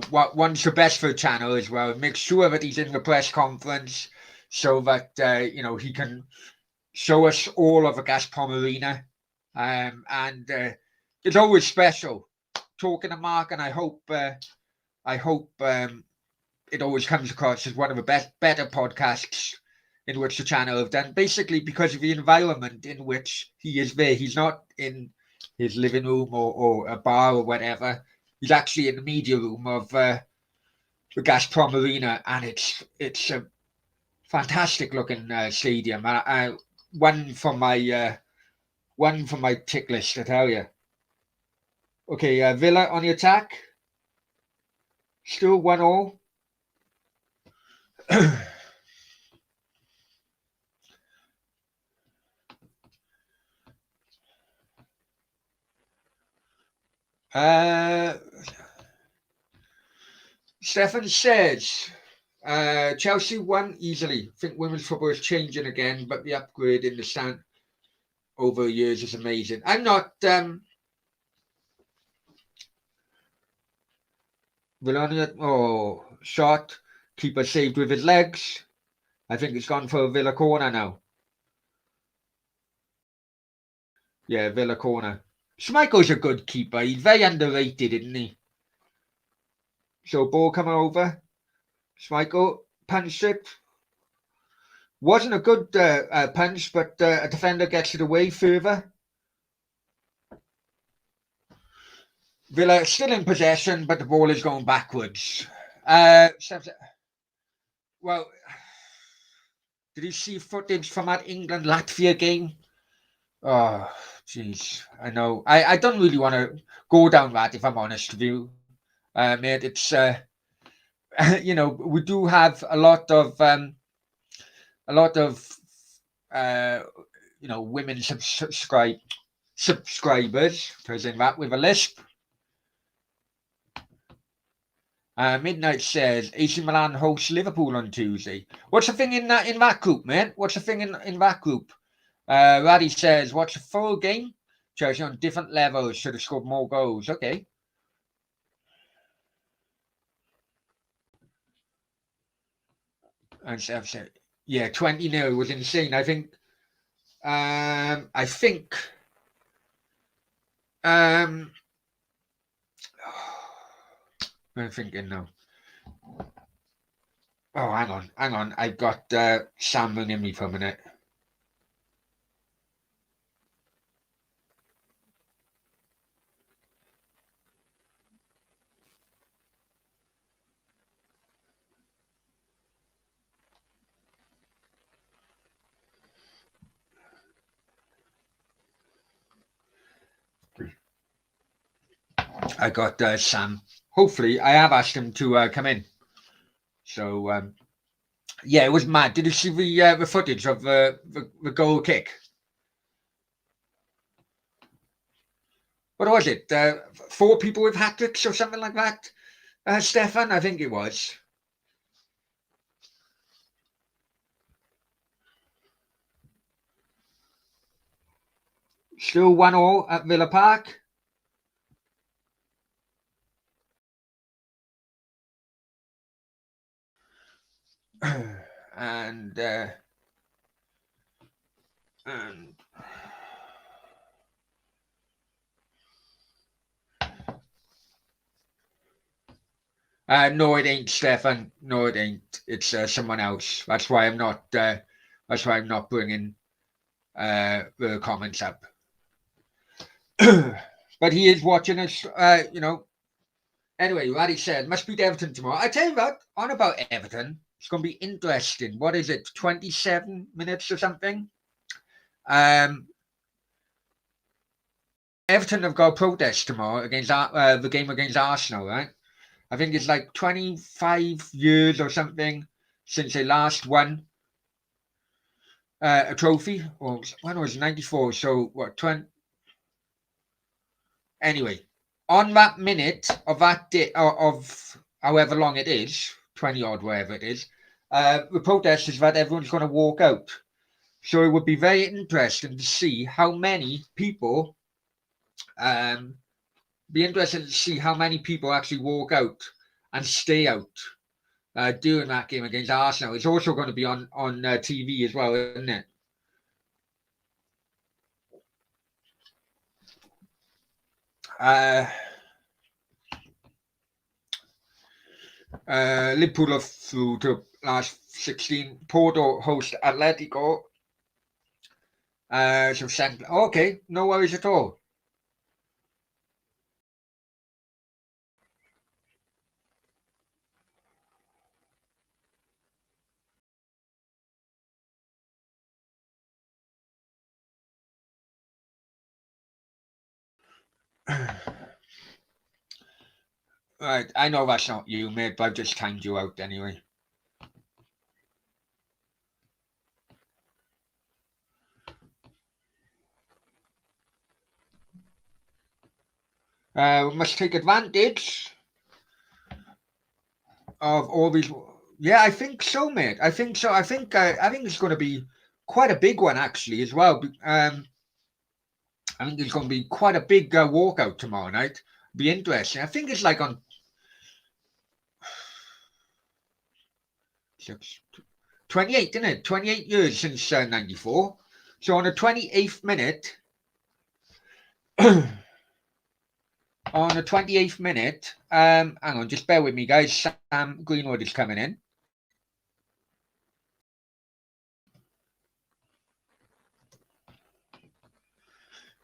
what wants the best for the channel as well. Make sure that he's in the press conference so that he can show us all of the Gazprom Arena. And it's always special talking to Mark, and I hope it always comes across as one of the better podcasts in which the channel have done, basically because of the environment in which he is there. He's not in his living room or a bar or whatever. He's actually in the media room of the Gazprom Arena, and it's a fantastic looking stadium. One for my tick list, I tell you. Okay, Villa on the attack. Still 1-1. Uh, Stefan says Chelsea won easily. I think women's football is changing again, but the upgrade in the stand over years is amazing. I'm not. Villarreal, shot. Keeper saved with his legs. I think it's gone for a Villa corner now. Yeah, Villa corner. Schmeichel's a good keeper. He's very underrated, isn't he? So ball coming over. Schmeichel punched it. Wasn't a good punch, but a defender gets it away further. Villa still in possession, but the ball is going backwards. Well, did you see footage from that England-Latvia game? Oh, jeez. I know. I don't really want to go down that, if I'm honest with you. Mate, it's, we do have a lot of women subscribers, saying that with a lisp. Midnight says AC Milan hosts Liverpool on Tuesday. What's the thing in that group, man? What's the thing in that group? Raddy says, watch a full game. Chelsea on different levels should have scored more goals. Okay. And Steph said, yeah, 20-0 was insane. I think I'm thinking now. Oh, hang on. I've got Sam ringing me for a minute. I got Sam. Hopefully, I have asked him to come in. So, yeah, it was mad. Did you see the footage of the goal kick? What was it? 4 people with hat-tricks or something like that? Stefan, I think it was. Still 1-1 at Villa Park. and no, it ain't Stefan. No, it ain't. It's someone else. That's why I'm not. That's why I'm not bringing the comments up. But he is watching us. Anyway, Raddy said, must beat Everton tomorrow. I tell you what, on about Everton, it's going to be interesting. What is it, 27 minutes or something? Everton have got a protest tomorrow against the game against Arsenal, right? I think it's like 25 years or something since they last won a trophy. Or when was it? 94? So what? 20? Anyway, on that minute of that day, of however long it is, 20 odd, wherever it is, the protest is that everyone's going to walk out. So it would be very interesting to see how many people, actually walk out and stay out during that game against Arsenal. It's also going to be on TV as well, isn't it? Liverpool are through to last 16. Porto host Atletico. Okay, no worries at all. Right, I know that's not you, mate, but I've just timed you out anyway. We must take advantage of all these. Yeah, I think so, mate. I think so. I think it's going to be quite a big one actually as well. I think there's going to be quite a big walkout tomorrow night. Be interesting. I think it's like on 28, isn't it? 28 years since 94. So on the 28th minute, on the 28th minute, hang on, just bear with me, guys. Sam Greenwood is coming in.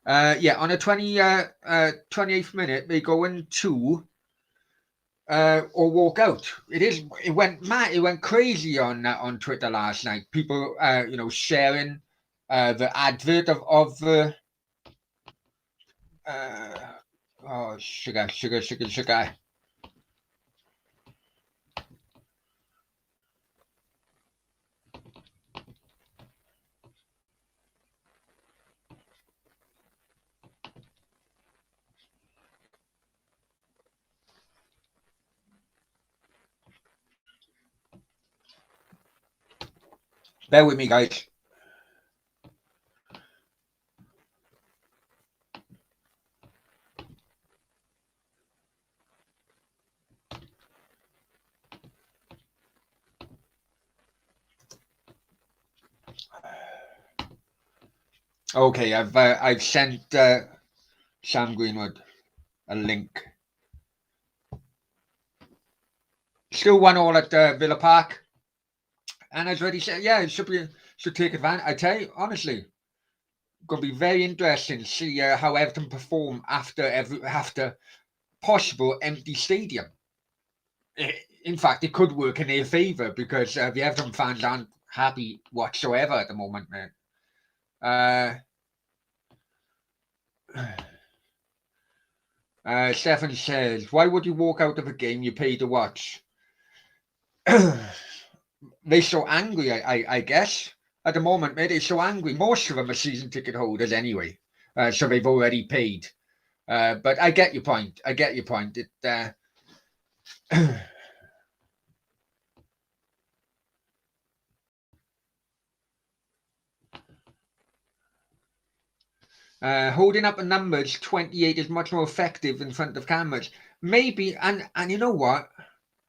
Yeah, on the 28th minute, they go into or walk out. It went mad. It went crazy on Twitter last night. People, sharing the advert of the sugar. Bear with me, guys. Okay, I've sent Sam Greenwood a link. Still 1-1 at Villa Park, and as already said, yeah, it should take advantage. I tell you honestly, going to be very interesting to see how Everton perform after possible empty stadium. In fact, it could work in their favour because the Everton fans aren't happy whatsoever at the moment, man. Stefan says, why would you walk out of a game you paid to watch? They're so angry, I guess. At the moment, mate, they're so angry. Most of them are season ticket holders anyway, so they've already paid. But I get your point. It, holding up the numbers, 28 is much more effective in front of cameras. Maybe, and you know what?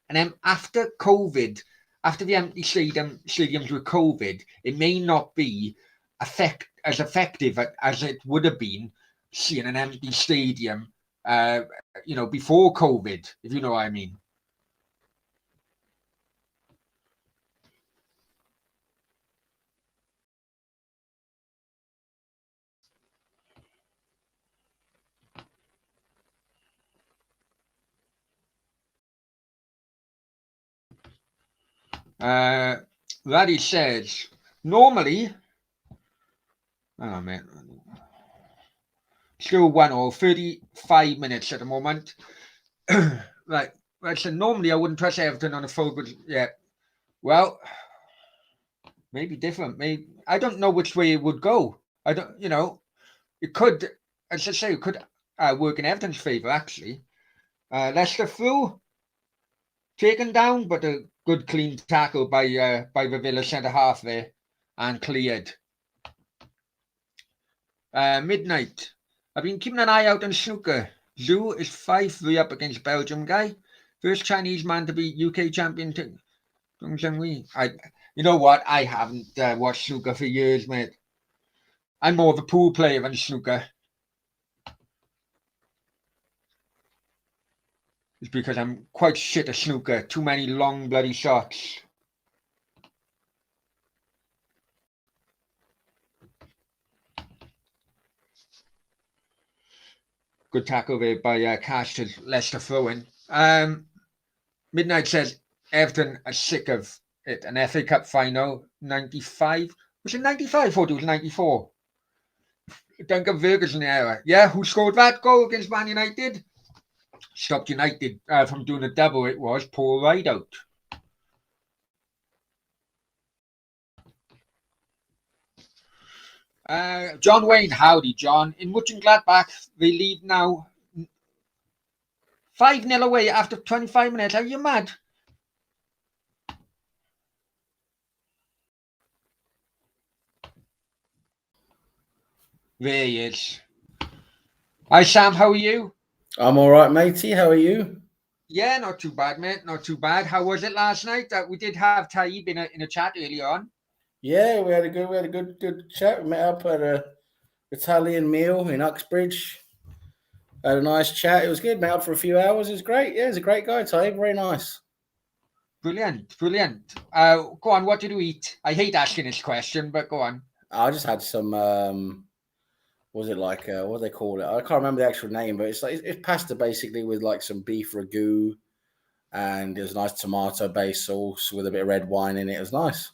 And then after COVID, after the empty stadiums with COVID, it may not be as effective as it would have been seeing an empty stadium, before COVID, if you know what I mean. Laddie says, normally, oh man, still 1-0, 35 minutes at the moment. Right, so normally I wouldn't trust Everton on a full good. Yeah, well, maybe different. Maybe I don't know which way it would go. I don't, it could, as I say, it could work in Everton's favour actually. Leicester through, taken down, but a good clean tackle by the Villa centre half there, and cleared. Midnight. I've been keeping an eye out on snooker. Zhu is 5-3 up against Belgium guy. First Chinese man to be UK champion. You know what? I haven't watched snooker for years, mate. I'm more of a pool player than snooker. It's because I'm quite shit at snooker. Too many long bloody shots. Good tackle there by Cash to Leicester throwing. Midnight says Everton are sick of it. An FA Cup final, 95. Was it 95? I thought it was 94. Duncan Ferguson era. Yeah, who scored that goal against Man United? Stopped United from doing a double. It was Paul Rideout. John Wayne, howdy, John. In Mönchengladbach, they lead now 5-0 away after 25 minutes. Are you mad? There he is. Hi, Sam. How are you? I'm all right, matey. How are you? Yeah, not too bad, mate. Not too bad. How was it last night? We did have Taib in a chat earlier on. Yeah, we had a good chat. We met up at a Italian meal in Uxbridge. Had a nice chat. It was good. Met up for a few hours. It was great. Yeah, he's a great guy, Ty. Very nice. Brilliant, brilliant. Go on. What did you eat? I hate asking this question, but go on. I just had some. Was it like what do they call it? I can't remember the actual name, but it's like it's pasta basically with like some beef ragu, and it was a nice tomato-based sauce with a bit of red wine in it. It was nice.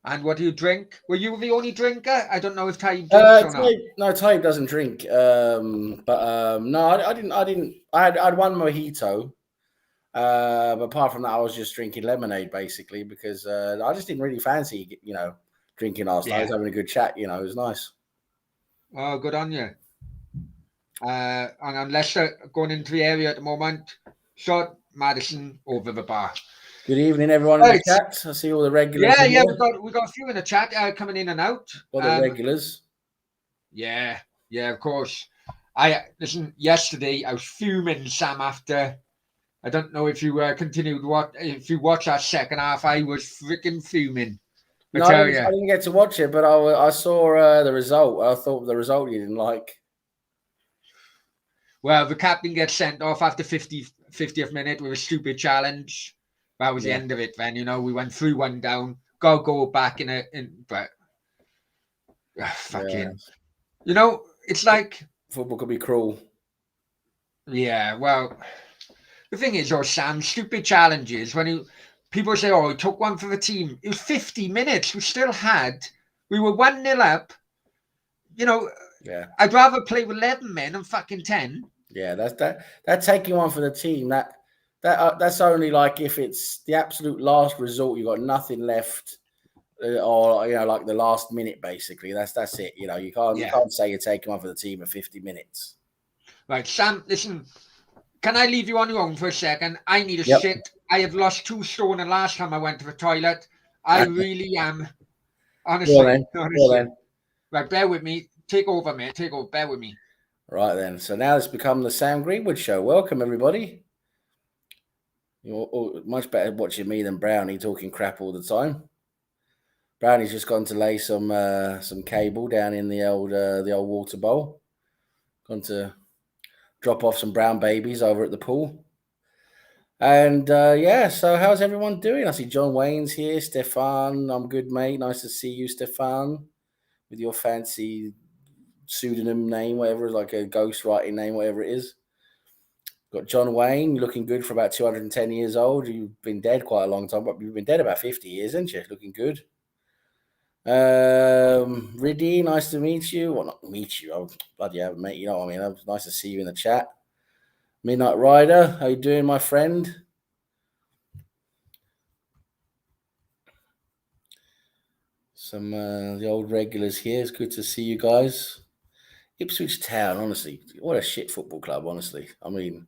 And what do you drink? Were you the only drinker? I don't know if Taib drinks or not. No, Ty doesn't drink. No, I didn't. I had one mojito. But apart from that, I was just drinking lemonade basically because I just didn't really fancy, drinking last night. I was having a good chat. It was nice. Oh, good on you. And Leicester going into the area at the moment. Shot Madison over the bar. Good evening, everyone in the chat. I see all the regulars. Yeah, we got a few in the chat coming in and out. All the regulars. Yeah, of course. Listen. Yesterday, I was fuming, Sam. After I don't know if you continued if you watched that second half. I was freaking fuming. No, I didn't get to watch it, but I saw the result. I thought the result you didn't like. Well, the captain gets sent off after 50th minute with a stupid challenge. That was the end of it. Then we went 3-1 down. Go back but fucking. It's like football could be cruel. Yeah, well, the thing is, Sam, stupid challenges. People say, "Oh, he took one for the team." It was 50 minutes. We were 1-0 up. I'd rather play with 11 men than fucking 10. Yeah, that's taking one for the team. That's only like if it's the absolute last resort. You got nothing left, or like the last minute. Basically, that's it. You can't say you're taking one for the team at 50 minutes. Right, Sam. Listen, can I leave you on your own for a second? I need a shit. I have lost 2 stone the last time I went to the toilet. I really am. Honestly. Right, bear with me. Take over, mate. Take over. Bear with me. Right then. So now it's become the Sam Greenwood Show. Welcome, everybody. You're much better watching me than Brownie talking crap all the time. Brownie's just gone to lay some cable down in the old water bowl. Gone to drop off some brown babies over at the pool. And so how's everyone doing? I see John Wayne's here. Stefan, I'm good, mate. Nice to see you, Stefan, with your fancy pseudonym name, whatever, like a ghostwriting name, whatever it is. Got John Wayne, looking good for about 210 years old. You've been dead quite a long time, but you've been dead about 50 years, haven't you? Looking good. Riddy, nice to meet you. Well, not meet you. Oh, bloody hell, mate. You know what I mean? It was nice to see you in the chat. Midnight Rider, how you doing, my friend? Some the old regulars here. It's good to see you guys. Ipswich Town, honestly, what a shit football club. Honestly, I mean,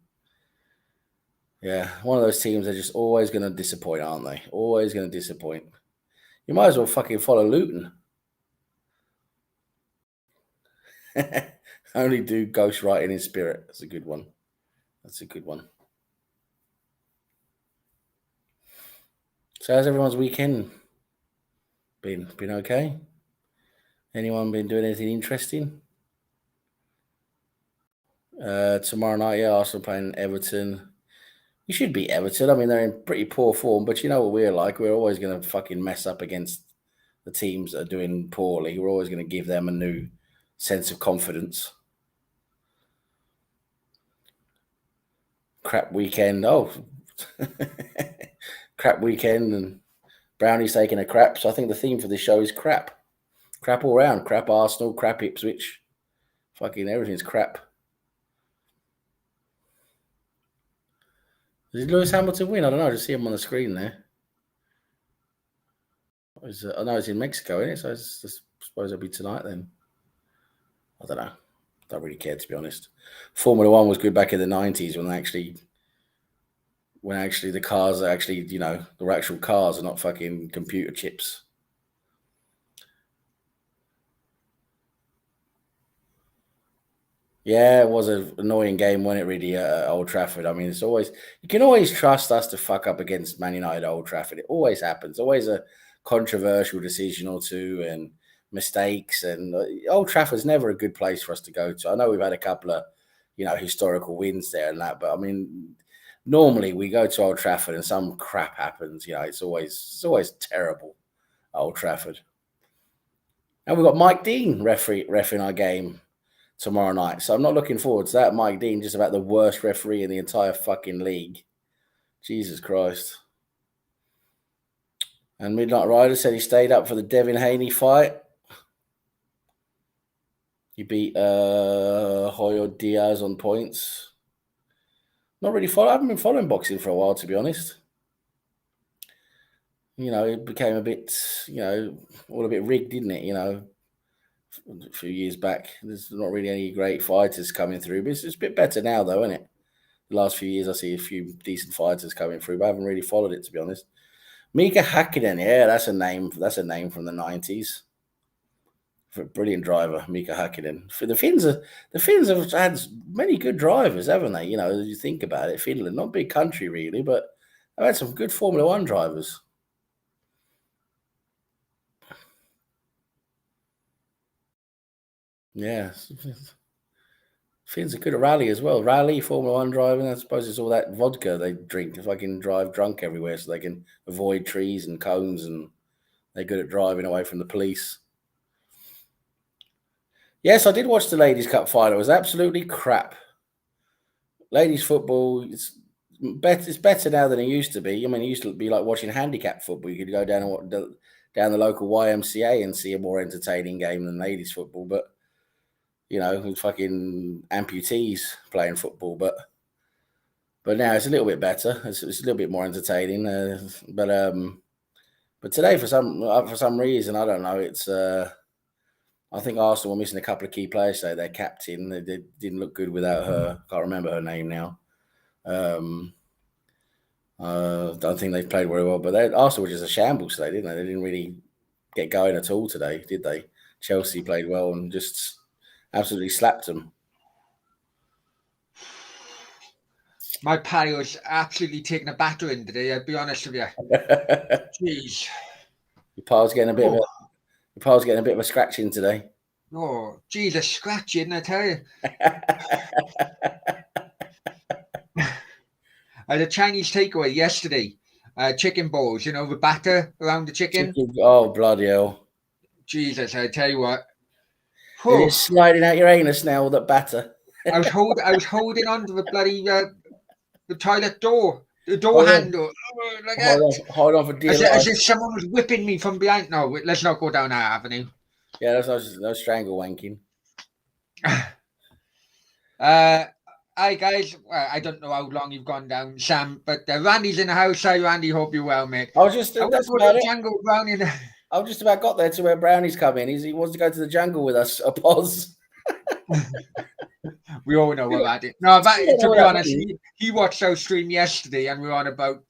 yeah, one of those teams are just always going to disappoint, aren't they? Always going to disappoint. You might as well fucking follow Luton. Only do ghostwriting in spirit. That's a good one. So how's everyone's weekend been? Been okay? Anyone been doing anything interesting? Tomorrow night, Arsenal playing Everton. You should beat Everton. I mean, they're in pretty poor form, but you know what we're like. We're always going to fucking mess up against the teams that are doing poorly. We're always going to give them a new sense of confidence. Crap weekend. Oh, crap weekend, and Brownie's taking a crap. So I think the theme for this show is crap. Crap all around. Crap Arsenal, crap Ipswich. Fucking everything's crap. Did Lewis Hamilton win? I don't know. I just see him on the screen there. I know it's in Mexico, isn't it? So I suppose it'll be tonight then. I don't know. Don't really care, to be honest. Formula One was good back in the 90s when actually the cars are actually, they're actual cars and not fucking computer chips. Yeah, it was an annoying game, wasn't it, really, at Old Trafford? I mean, you can always trust us to fuck up against Man United at Old Trafford. It always happens. Always a controversial decision or two and mistakes. And Old Trafford's never a good place for us to go to. I know we've had a couple of, historical wins there and that, but I mean, normally we go to Old Trafford and some crap happens. It's always terrible at Old Trafford. And we've got Mike Dean refereeing our game tomorrow night. So I'm not looking forward to that. Mike Dean, just about the worst referee in the entire fucking league. Jesus Christ. And Midnight Rider said he stayed up for the Devin Haney fight. He beat Hoyo Diaz on points. Not really I haven't been following boxing for a while, to be honest. It became a bit, all a bit rigged, didn't it? A few years back. There's not really any great fighters coming through, but it's a bit better now, though, isn't it? The last few years, I see a few decent fighters coming through, but I haven't really followed it, to be honest. Mika Hakkinen, yeah, that's a name. That's a name from the 90s. For a brilliant driver, Mika Hakkinen. For the Finns have had many good drivers, haven't they? As you think about it, Finland, not a big country really, but they've had some good Formula One drivers. Yeah. Finns are good at rally as well. Rally, Formula One driving. I suppose it's all that vodka they drink. If I can drive drunk everywhere so they can avoid trees and cones, and they're good at driving away from the police. Yes, I did watch the Ladies' Cup final. It was absolutely crap. Ladies' football, it's better now than it used to be. I mean, it used to be like watching handicap football. You could go down the local YMCA and see a more entertaining game than ladies' football. But fucking amputees playing football. But now it's a little bit better. It's a little bit more entertaining. But today, for some reason, I don't know. It's I think Arsenal were missing a couple of key players today. Their captain, they didn't look good without her. Can't remember her name now. Don't think they played very well. But Arsenal were just a shambles today, didn't they? They didn't really get going at all today, did they? Chelsea played well and just absolutely slapped them. My palio's absolutely taking a battering today, I'll be honest with you. Jeez. Your pal's getting a bit of a scratching today. Oh, Jesus, scratching, I tell you. I had a Chinese takeaway yesterday. Chicken balls, the batter around the chicken. Oh, bloody hell. Jesus, I tell you what. It's sliding out your anus now, all that batter. I was holding on to the bloody the toilet door, the door handle. Like hold on for dear life. As if someone was whipping me from behind. No, let's not go down that avenue. Yeah, that's no strangle wanking. Hi guys, I don't know how long you've gone down, Sam, but Randy's in the house. Hi Randy, hope you're well, mate. I just that's about it. Jungle Brownie. I've just about got there to where Brownie's come in. He wants to go to the jungle with us. A pause. We all know about it. No, to be honest, he watched our stream yesterday, and we were on about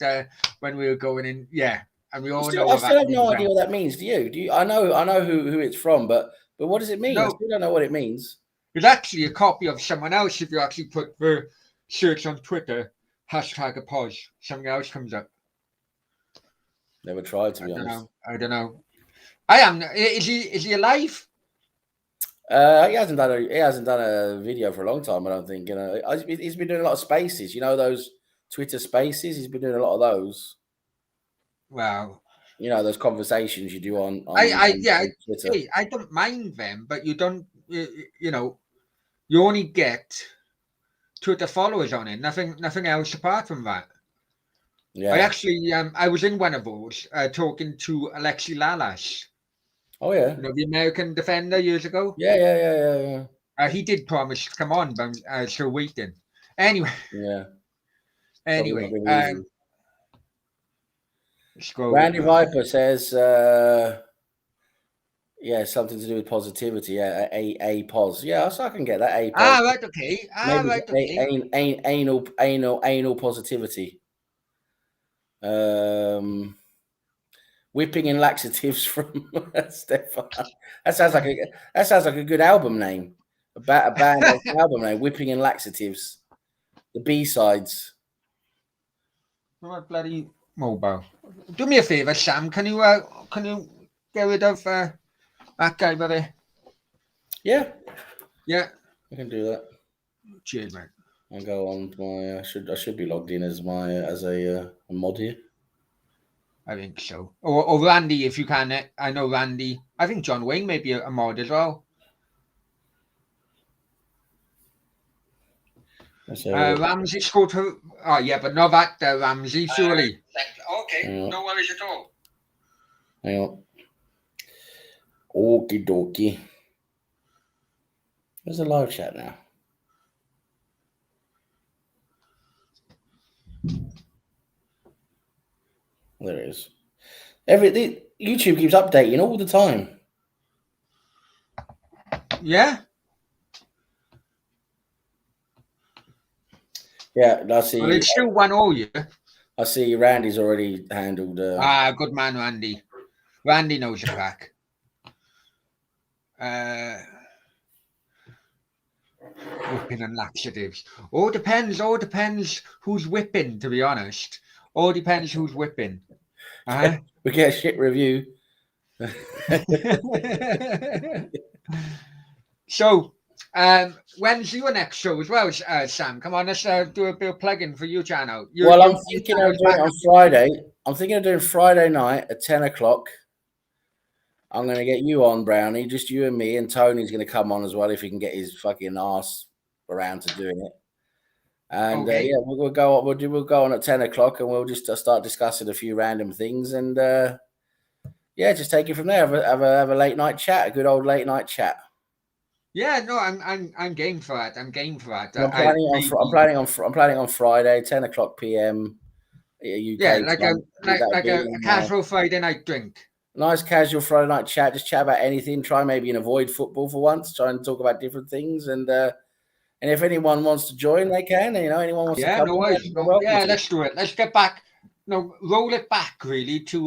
when we were going in. Yeah, and we all know. I still have no idea what that means. Do you? I know who it's from, but what does it mean? No. I still don't know what it means. It's actually a copy of someone else. If you actually put the search on Twitter, # a pause, something else comes up. Never tried, to be honest. I don't know. I am. Is he alive? He hasn't done a video for a long time. I don't think. He's been doing a lot of spaces. Those Twitter spaces. He's been doing a lot of those. Wow. Those conversations you do on Twitter. Hey, I don't mind them, but you don't. You only get Twitter followers on it. Nothing else apart from that. Yeah. I actually I was in one of those talking to Alexi Lalas. Oh yeah. The American defender years ago. Yeah. He did promise to come on, but I'm still waiting. Anyway. Yeah. Anyway. Randy Viper says Yeah, something to do with positivity. Yeah, a pos. Yeah, so I can get that a pos. Ah, right, okay. Ah, Maybe right, okay. anal positivity. Whipping and laxatives from Stefan. That sounds like a good album name. A band album name. Whipping and laxatives. The B sides. My bloody mobile. Do me a favour, Sam. Can you get rid of that guy by there? Yeah, Yeah. I can do that. Cheers, mate. I go on my. I should be logged in as a mod here. I think so. Or Randy, if you can. I know Randy. I think John Wayne may be a mod as well. Ramsey scored her. Oh, yeah, but not that Ramsey, surely. Okay, no worries at all. Hang on. Okie dokie. There's a live chat now. There it is. YouTube keeps updating all the time. Yeah? Yeah, I see. Well, it's still 1-0, yeah? I see Randy's already handled. Good man, Randy. Randy knows the crack. Whipping and laxatives. All depends who's whipping, to be honest. All depends who's whipping. We get a shit review. So, when's your next show as well, Sam? Come on, let's do a bit of plugging for your channel. I'm thinking of doing it on Friday. I'm thinking of doing Friday night at 10 o'clock. I'm going to get you on, Brownie, just you and me, and Tony's going to come on as well if he can get his fucking ass around to doing it. And okay. Yeah, we'll go on at 10 o'clock, and we'll just start discussing a few random things, and yeah, just take it from there. Have a late night chat, a good old late night chat. Yeah, no, I'm game for that. I'm game for that. I'm planning on Friday, 10 o'clock PM. UK yeah, like time. a casual Friday night drink. Nice casual Friday night chat. Just chat about anything. Try maybe and avoid football for once. Try and talk about different things. And if anyone wants to join, they can. Anyone wants to come. No worries. Yeah, let's do it. Let's get back. Roll it back really to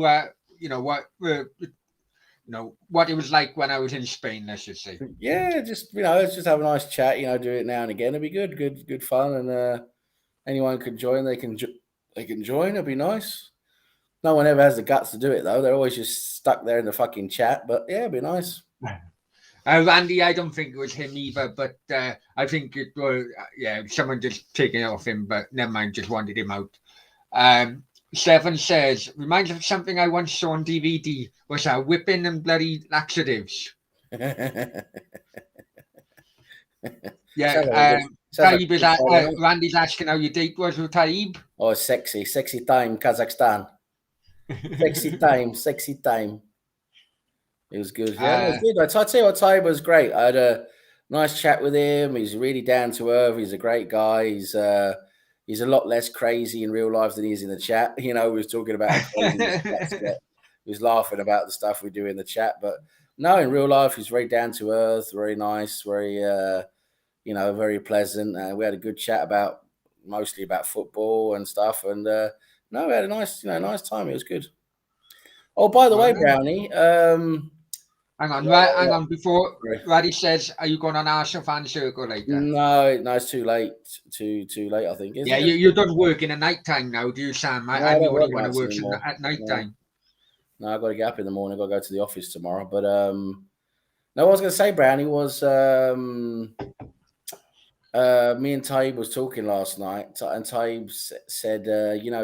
what it was like when I was in Spain. Let's just say. Yeah, let's just have a nice chat. Do it now and again. It'll be good fun. And anyone can join. They can join. It'll be nice. No one ever has the guts to do it though. They're always just stuck there in the fucking chat. But yeah, it'd be nice. Randy, I don't think it was him either, but I think it was someone just taking it off him. But never mind, just wanted him out. Seven says, reminds of something I once saw on DVD. Was whipping and bloody laxatives. Yeah. Taib is Randy's asking how your date was with Taib. Oh, sexy time, Kazakhstan. Sexy time. It was good. Yeah, it was good. I tell you what, Taib was great. I had a nice chat with him. He's really down to earth. He's a great guy. He's a lot less crazy in real life than he is in the chat. We was talking about he was laughing about the stuff we do in the chat, but no, in real life, he's very down to earth, very nice, very very pleasant. We had a good chat mostly about football and stuff, and no, we had a nice time. It was good. Oh, by the way, Brownie. Hang on. Before Raddy says, "Are you going on Arsenal fan circle later?" No, it's too late. Too late, I think. Yeah, you're done working at night time now, do you, Sam? I'm the only one who works at night time. No, I've got to get up in the morning. I've got to go to the office tomorrow. But no, what I was going to say, Brownie, was me and Taib was talking last night, and Taib said,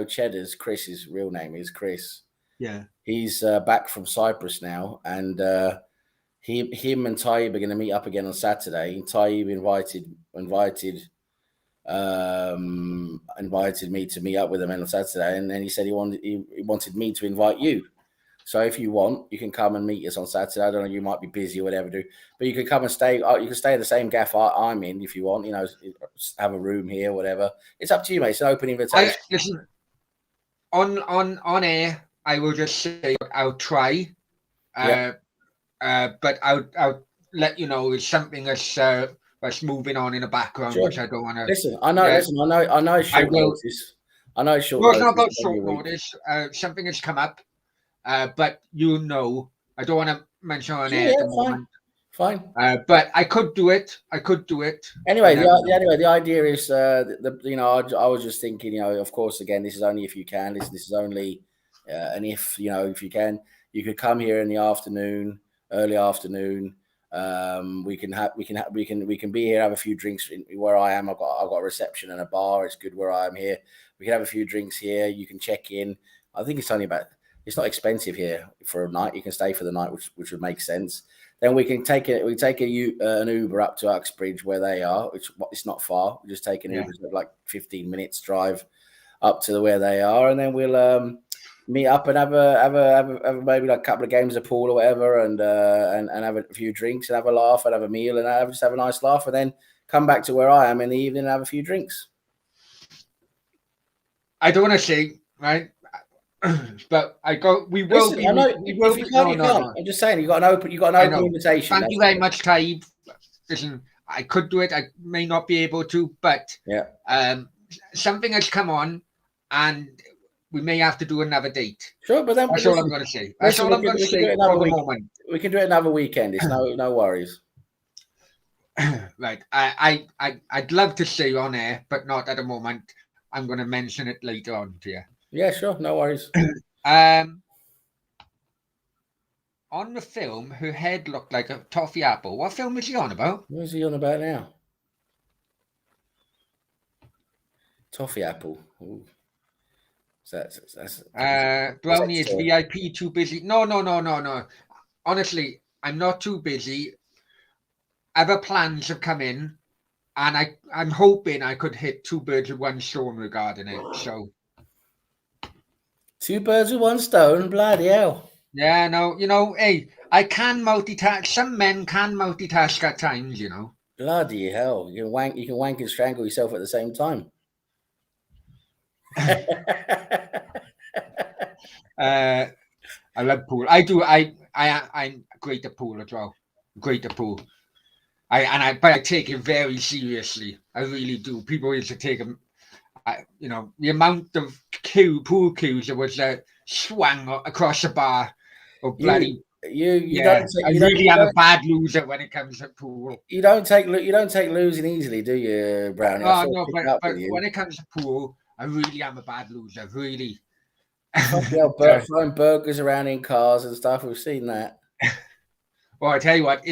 Cheddar's, Chris's real name is Chris. Yeah. He's back from Cyprus now, and him and Taib are going to meet up again on Saturday. Taib invited me to meet up with him on Saturday, and then he said he wanted me to invite you. So if you want, you can come and meet us on Saturday. I don't know, you might be busy or whatever, but you can come and stay. You can stay in the same gaff I'm in if you want. Have a room here, whatever. It's up to you, mate. It's an open invitation. Listen, on air, I will just say I'll try. but I'll let you know it's something that's moving on in the background, Sure. which I don't want to. Listen, I know. Yeah, Listen, I know it's I short will. notice. I know it's short No, it's notice. not about Only short a week. notice. Something has come up, but you know, I don't want to mention on Sure, air at yeah, the fine, moment. fine. But I could do it. I could do it. You Anyway, never know. the idea is I was just thinking, of course, again, this is only if you can. This is only and if if you can, you could come here in the afternoon, early afternoon. We can be here, have a few drinks where I am. I've got a reception and a bar. It's good where I am here. We can have a few drinks here. You can check in. I think it's only about. It's not expensive here for a night. You can stay for the night, which would make sense. Then we can take it. We take an Uber up to Uxbridge where they are, which it's not far. We just take an Yeah. Uber, like 15 minutes drive up to where they are, and then we'll meet up and have maybe like a couple of games of pool or whatever, and have a few drinks and have a laugh and have a meal and just have a nice laugh, and then come back to where I am in the evening and have a few drinks. I don't want to say right, but we will Listen, be. I know We will if you be. can't, No, you no, can't. no. I'm just saying you got an I open know. invitation. Thank you very much, Taib. Listen, I could do it. I may not be able to, but Yeah. something has come on, and we may have to do another date. Sure, but then That's all I'm going to say. That's listen, all I'm going to we can do say it for another the week. moment. We can do it another weekend. It's no worries. Right. I'd love to say on air, but not at the moment. I'm going to mention it later on to you. Yeah, sure, no worries. On the film, her head looked like a toffee apple. What film is he on about? What is he on about now? Toffee apple. Ooh. That's Brownie is VIP too busy. No. Honestly, I'm not too busy. Other plans have come in, and I'm hoping I could hit two birds with one stone regarding it. So two birds with one stone. Bloody hell! yeah, no, hey, I can multitask. Some men can multitask at times, Bloody hell! You can wank and strangle yourself at the same time. I love pool. I do. I'm great at pool as well. Great at pool. But I take it very seriously. I really do. People used to take them. The amount of pool cues that was swung across the bar. Oh bloody! You Yeah, don't take, I really am a bad loser when it comes to pool. you don't take losing easily, do you, Brownie? I Oh sort of no, pick up but with you. when it comes to pool, I really am a bad loser. Really. Fucking hell, throwing burgers around in cars and stuff. We've seen that. Well, I tell you what,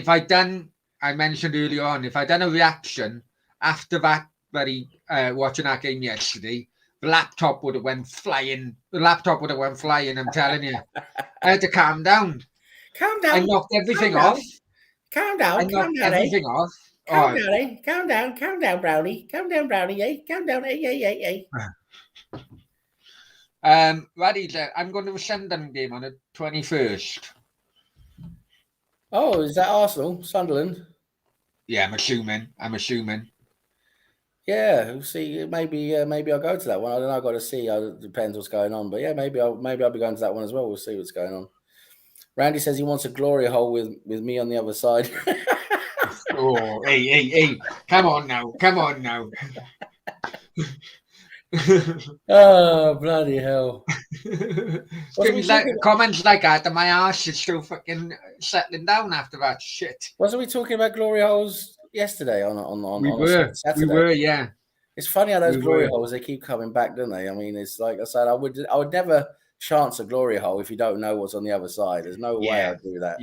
I mentioned earlier on, if I'd done a reaction after that bloody watching that game yesterday, the laptop would have went flying. The laptop would have went flying, I'm telling you. I had to calm down. Calm down. I knocked everything off. Calm down. I knocked everything off. Calm down, eh? Calm down, Brownie. Calm down, Brownie, eh? Calm down, eh? Raddy, I'm going to a Sunderland game on the 21st. Oh, is that Arsenal, Sunderland? Yeah, I'm assuming. Yeah, we'll see. Maybe I'll go to that one. I don't know. I've got to see. It depends what's going on. But yeah, maybe I'll be going to that one as well. We'll see what's going on. Randy says he wants a glory hole with me on the other side. Oh, hey! Come on now! Oh, bloody hell! Comments like that, and my ass is still fucking settling down after that shit. Wasn't we talking about glory holes yesterday on Saturday? We were, yeah. It's funny how those glory holes, they keep coming back, don't they? I mean, it's like I said, I would never chance a glory hole if you don't know what's on the other side. There's no way I'd do that.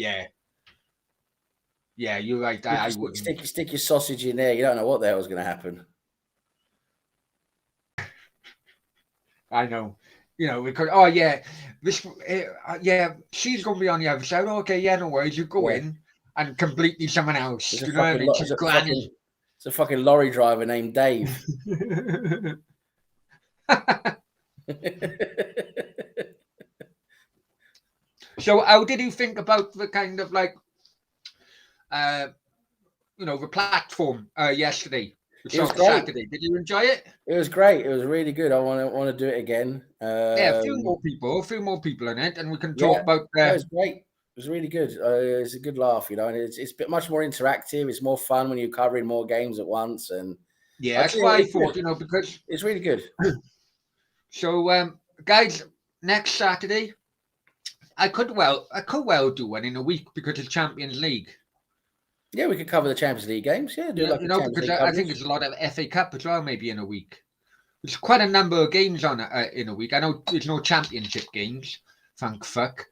Yeah, you're right. I would stick your sausage in there. You don't know what the hell's going to happen. I know. We could. Oh yeah, she's going to be on the other side. Okay, yeah, no worries. You go in and completely someone else. It's a fucking lorry driver named Dave. So, how did you think about the kind of like, the platform yesterday? It was great. Saturday. Did you enjoy it? It was great. It was really good. I want to do it again. A few more people in it, and we can talk about. It was great. was really good. It's a good laugh, you know, and it's a bit much more interactive. It's more fun when you're covering more games at once, and Yeah, I that's think what I it's thought, good. because It's really good. so guys, next Saturday I could well do one in a week because it's Champions League. Yeah, we could cover the Champions League games. Yeah, do Yeah, like a Champions because League I think coverage. there's a lot of FA Cup as well, maybe in a week. There's quite a number of games on in a week. I know there's no championship games, thank fuck.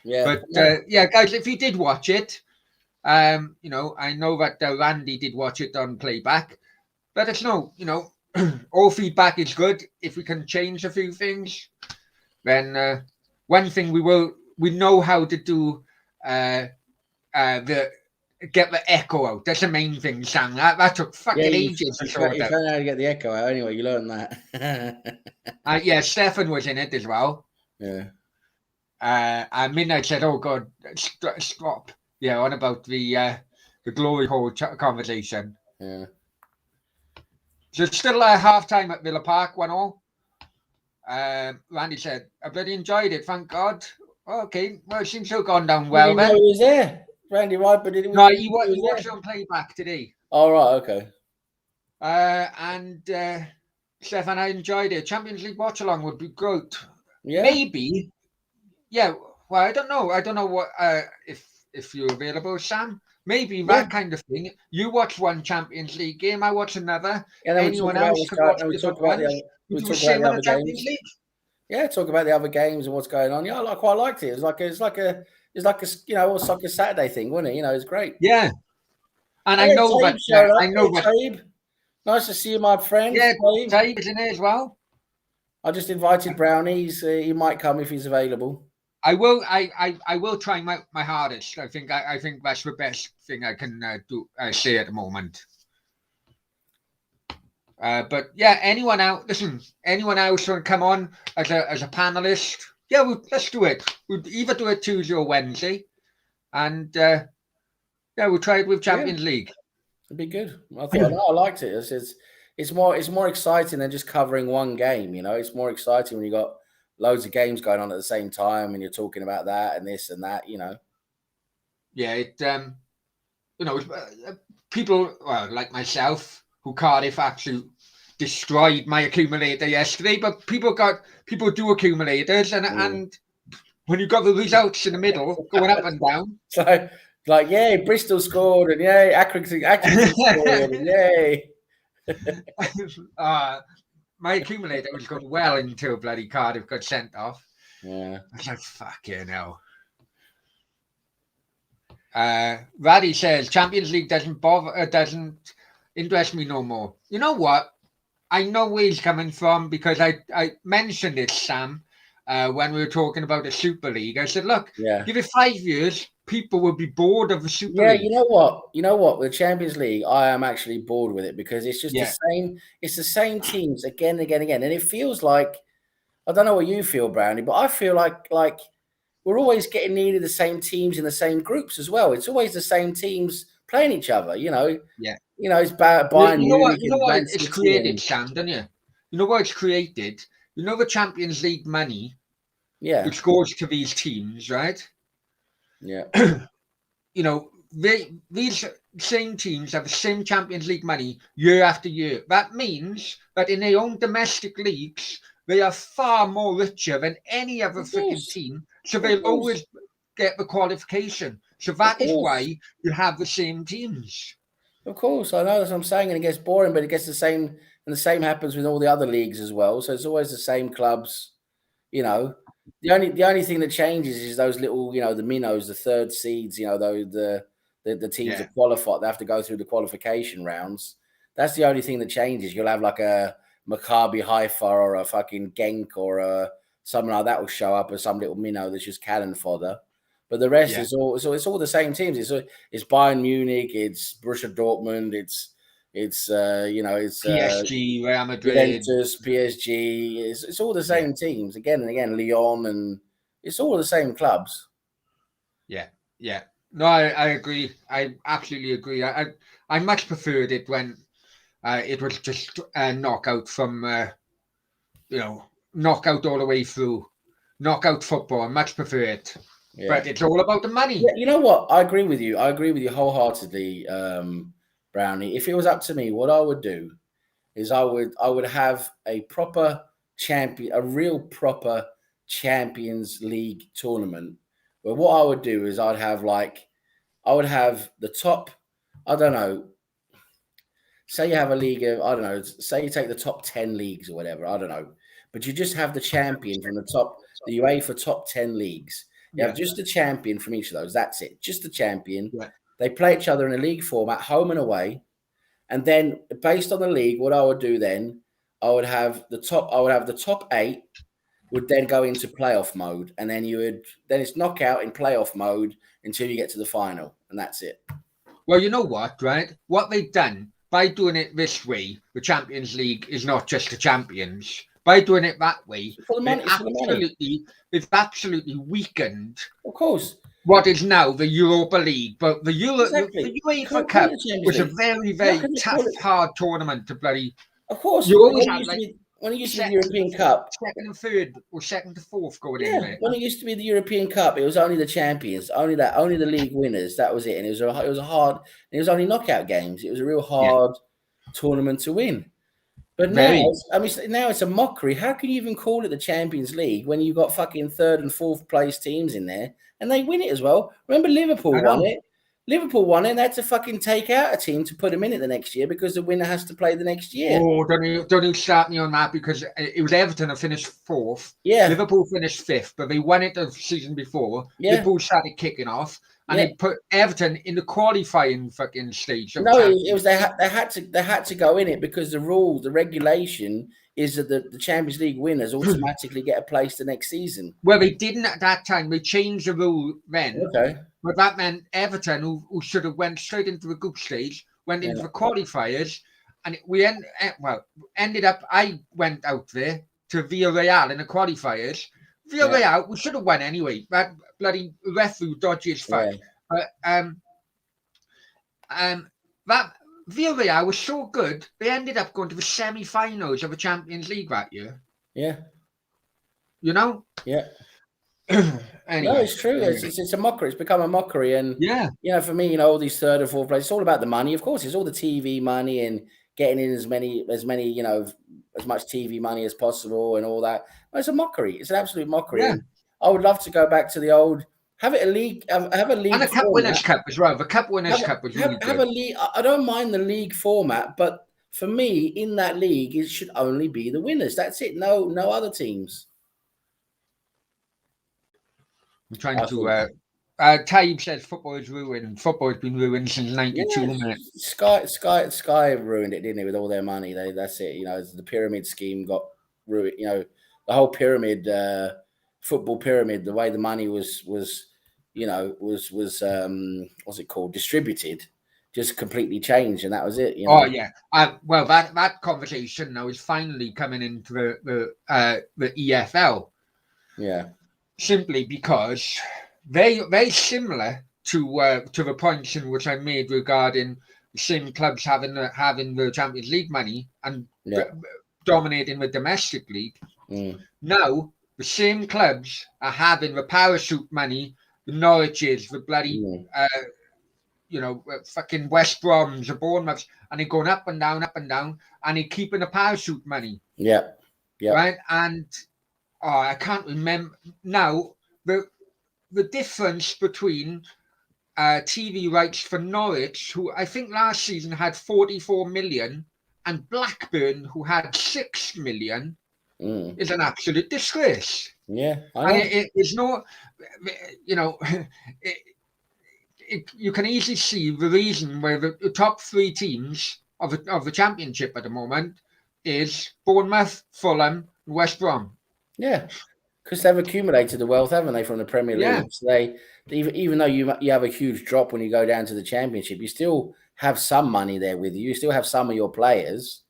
Yeah, But yeah, guys, if you did watch it, I know that Randy did watch it on playback. Let us know. All feedback is good. If we can change a few things, then one thing we know how to do the get the echo out. That's the main thing, Sam. That took yeah. fucking ages to sort You out. found out how to get the echo out. Anyway, you learned that. Yeah, Stefan was in it as well. Yeah. And Midnight said, "Oh God, stop." Yeah, on about the glory hole conversation. Yeah. So it's still half time at Villa Park, 1-1. Randy said, "I bloody enjoyed it, thank God." Okay, well, it seems to have gone down We well didn't know then. he was there. Randy Wright, but did we No, know he he was watched there? on playback today. Oh, right, okay. And Stefan, I enjoyed it. Champions League watch along would be good. Yeah. Maybe, yeah. Well, I don't know. I don't know what if you're available, Sam. Maybe Yeah. that kind of thing. You watch one Champions League game, I watch another. And then we talk Anyone about else what's can going watch on. We talk different about the ones. other, We we do the talk about same the in the other Champions games. League. Yeah, talk about the other games and what's going on. Yeah, I quite liked it. It's like a it's like a Saturday thing, wasn't it? It's great. Yeah, and I Hey, know Tabe that. showed up. I know Hey, that. Tabe. Nice to see you, my friend. Yeah, Tabe. Tabe is in there as well. I just invited Brownies. He might come if he's available. I will. I will try my hardest. I think that's the best thing I can do. Say at the moment. But yeah, anyone out? Listen, anyone else want to come on as a panelist? Yeah, let's do it. We'll either do it Tuesday or Wednesday, and yeah, we'll try it with Champions League. It'd be good. I liked it. It's more exciting than just covering one game. It's more exciting when you got loads of games going on at the same time and you're talking about that and this and that. Yeah, people like myself who Cardiff actually destroyed my accumulator yesterday, but people do accumulators, and when you got the results in the middle going up and down. So, like, yay, Bristol scored, and yay, Accrington scored, and yay. My accumulator was going well until bloody Cardiff got sent off. Yeah. I was like, fucking hell. Raddy says Champions League doesn't interest me no more. You know what? I know where he's coming from because I mentioned it, Sam, when we were talking about the Super League. I said, look, give it 5 years, people will be bored of the Super League. You know what? With the Champions League, I am actually bored with it because it's just the same. It's the same teams again and again and again, and it feels like, I don't know what you feel, Brownie, but I feel like we're always getting nearly the same teams in the same groups as well. It's always the same teams playing each other. Yeah. It's Bayern Munich. You know what it's created, Sam, don't you? You know what it's created? You know the Champions League money, which goes to these teams, right? Yeah. These same teams have the same Champions League money year after year. That means that in their own domestic leagues, they are far more richer than any other freaking team. So they'll always get the qualification. So that is why you have the same teams. Of course, I know that's what I'm saying, and it gets boring, but it gets the same, and the same happens with all the other leagues as well. So it's always the same clubs. The only thing that changes is those little, the minnows, the third seeds. The teams that qualify, they have to go through the qualification rounds. That's the only thing that changes. You'll have like a Maccabi Haifa or a fucking Genk or something like that will show up as some little minnow that's just cannon fodder. But the rest is all. So it's all the same teams. It's Bayern Munich. It's Borussia Dortmund. It's PSG, Real Madrid, Juventus, PSG. It's all the same teams again and again. Lyon, and it's all the same clubs. Yeah. No, I agree. I absolutely agree. I much preferred it when it was just knockout from knockout all the way through. knockout football. I much prefer it. Yeah. But it's all about the money. Yeah, you know what? I agree with you. I agree with you wholeheartedly, Brownie. If it was up to me, what I would do is I would have a proper champion, a real proper Champions League tournament. Where what I would do is I would have the top. I don't know. Say you have a league of, I don't know. Say you take the top 10 leagues or whatever. I don't know, but you just have the champion from the UEFA top 10 leagues. You have Yeah. just a champion from each of those. That's it. Just the champion. Yeah. They play each other in a league format, home and away. And then based on the league, what I would do then, I would have the top 8 would then go into playoff mode. And then then it's knockout in playoff mode until you get to the final. And that's it. Well, you know what, right? What they've done by doing it this way, the Champions League is not just the champions. By doing it that way, For the money, it's for the money. they've absolutely weakened Of course. what is now the Europa League. But the Exactly. UEFA Can't call Cup it the Champions was a League. very, How very can you tough, call it- hard tournament to bloody. Of course. You always When had it like used to be the European Cup. second and third, or second to fourth going in Yeah, there. when it used to be the European Cup, it was only the champions, only the league winners. That was it, and it was a hard. It was only knockout games. It was a real hard tournament to win. But Very. now it's a mockery. How can you even call it the Champions League when you got fucking third and fourth place teams in there and they win it as well? Remember Liverpool I know. won it. Liverpool won it, and they had to fucking take out a team to put them in it the next year because the winner has to play the next year. Oh, don't you start me on that, because it was Everton that finished fourth. Yeah, Liverpool finished fifth, but they won it the season before. Yeah. Liverpool started kicking off, and they put Everton in the qualifying fucking stage. No, it was they had to go in it because the regulation is that the Champions League winners automatically get a place the next season. Well, they didn't at that time. They changed the rule then. Okay. But that meant Everton, who should have went straight into the group stage, went into the qualifiers, and ended up. I went out there to Villarreal in the qualifiers. Villarreal, we should have won anyway. That bloody referee dodgy as fuck. But that Villarreal was so good, they ended up going to the semi-finals of the Champions League that year. Yeah. You know? Yeah. Anyway, no, it's true. It's a mockery. It's become a mockery, and for me, all these third and fourth places, it's all about the money. Of course, it's all the TV money and getting in as many, as much TV money as possible and all that. But it's a mockery. It's an absolute mockery. Yeah. I would love to go back to the old. Have a league, and a Cup Winners' Cup as well. The Cup Winners' Cup was really good. Have a league. I don't mind the league format, but for me, in that league, it should only be the winners. That's it. No other teams. I'm trying to. Taib says football is ruined. Football has been ruined since '92. Sky ruined it, didn't it? With all their money, that's it. The pyramid scheme got ruined. The whole pyramid, football pyramid, the way the money was what's it called, distributed, just completely changed, and that was it. Oh yeah. Well, that conversation now is finally coming into the EFL. Yeah. Simply because very similar to the points in which I made regarding the same clubs having the Champions League money and dominating the domestic league. Now the same clubs are having the parachute money, the Norwiches, the bloody fucking West Broms, the Bournemouths, and they're going up and down, and they're keeping the parachute money. Yeah. Right, and I can't remember now the difference between TV rights for Norwich, who I think last season had 44 million, and Blackburn, who had 6 million, is an absolute disgrace. Yeah, I know. And it's not, you can easily see the reason where the top 3 teams of the championship at the moment is Bournemouth, Fulham, and West Brom. Yeah, because they've accumulated the wealth, haven't they, from the Premier League? Yeah. So even though you have a huge drop when you go down to the Championship, you still have some money there with you. You still have some of your players.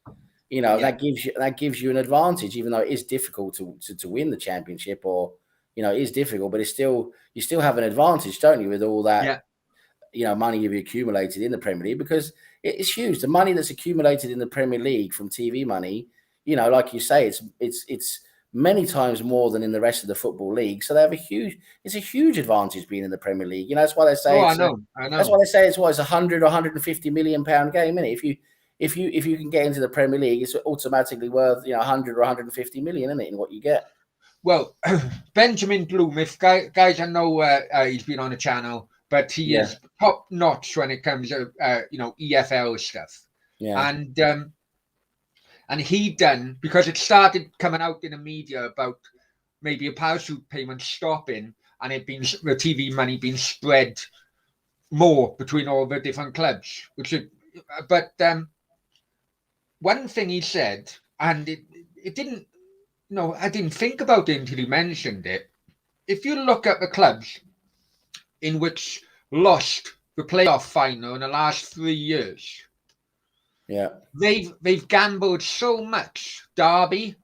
That gives you an advantage, even though it is difficult to win the Championship, or it is difficult, but you still have an advantage, don't you, with all that money you've accumulated in the Premier League, because it's huge. The money that's accumulated in the Premier League from TV money, like you say, it's many times more than in the rest of the football league. So they have it's a huge advantage being in the Premier League. That's why they say I know. That's why they say it's 100 or 150 million pound game, isn't it? If you can get into the Premier League, it's automatically worth 100 or 150 million, isn't it, in what you get? Well, Benjamin Bloom, if guys, I know he's been on the channel, but he is top notch when it comes to EFL stuff. Yeah. And he done, because it started coming out in the media about maybe a parachute payment stopping, and the TV money being spread more between all the different clubs. But one thing he said, and it didn't. No, I didn't think about it until he mentioned it. If you look at the clubs in which lost the playoff final in the last 3 years, they've gambled so much. Derby,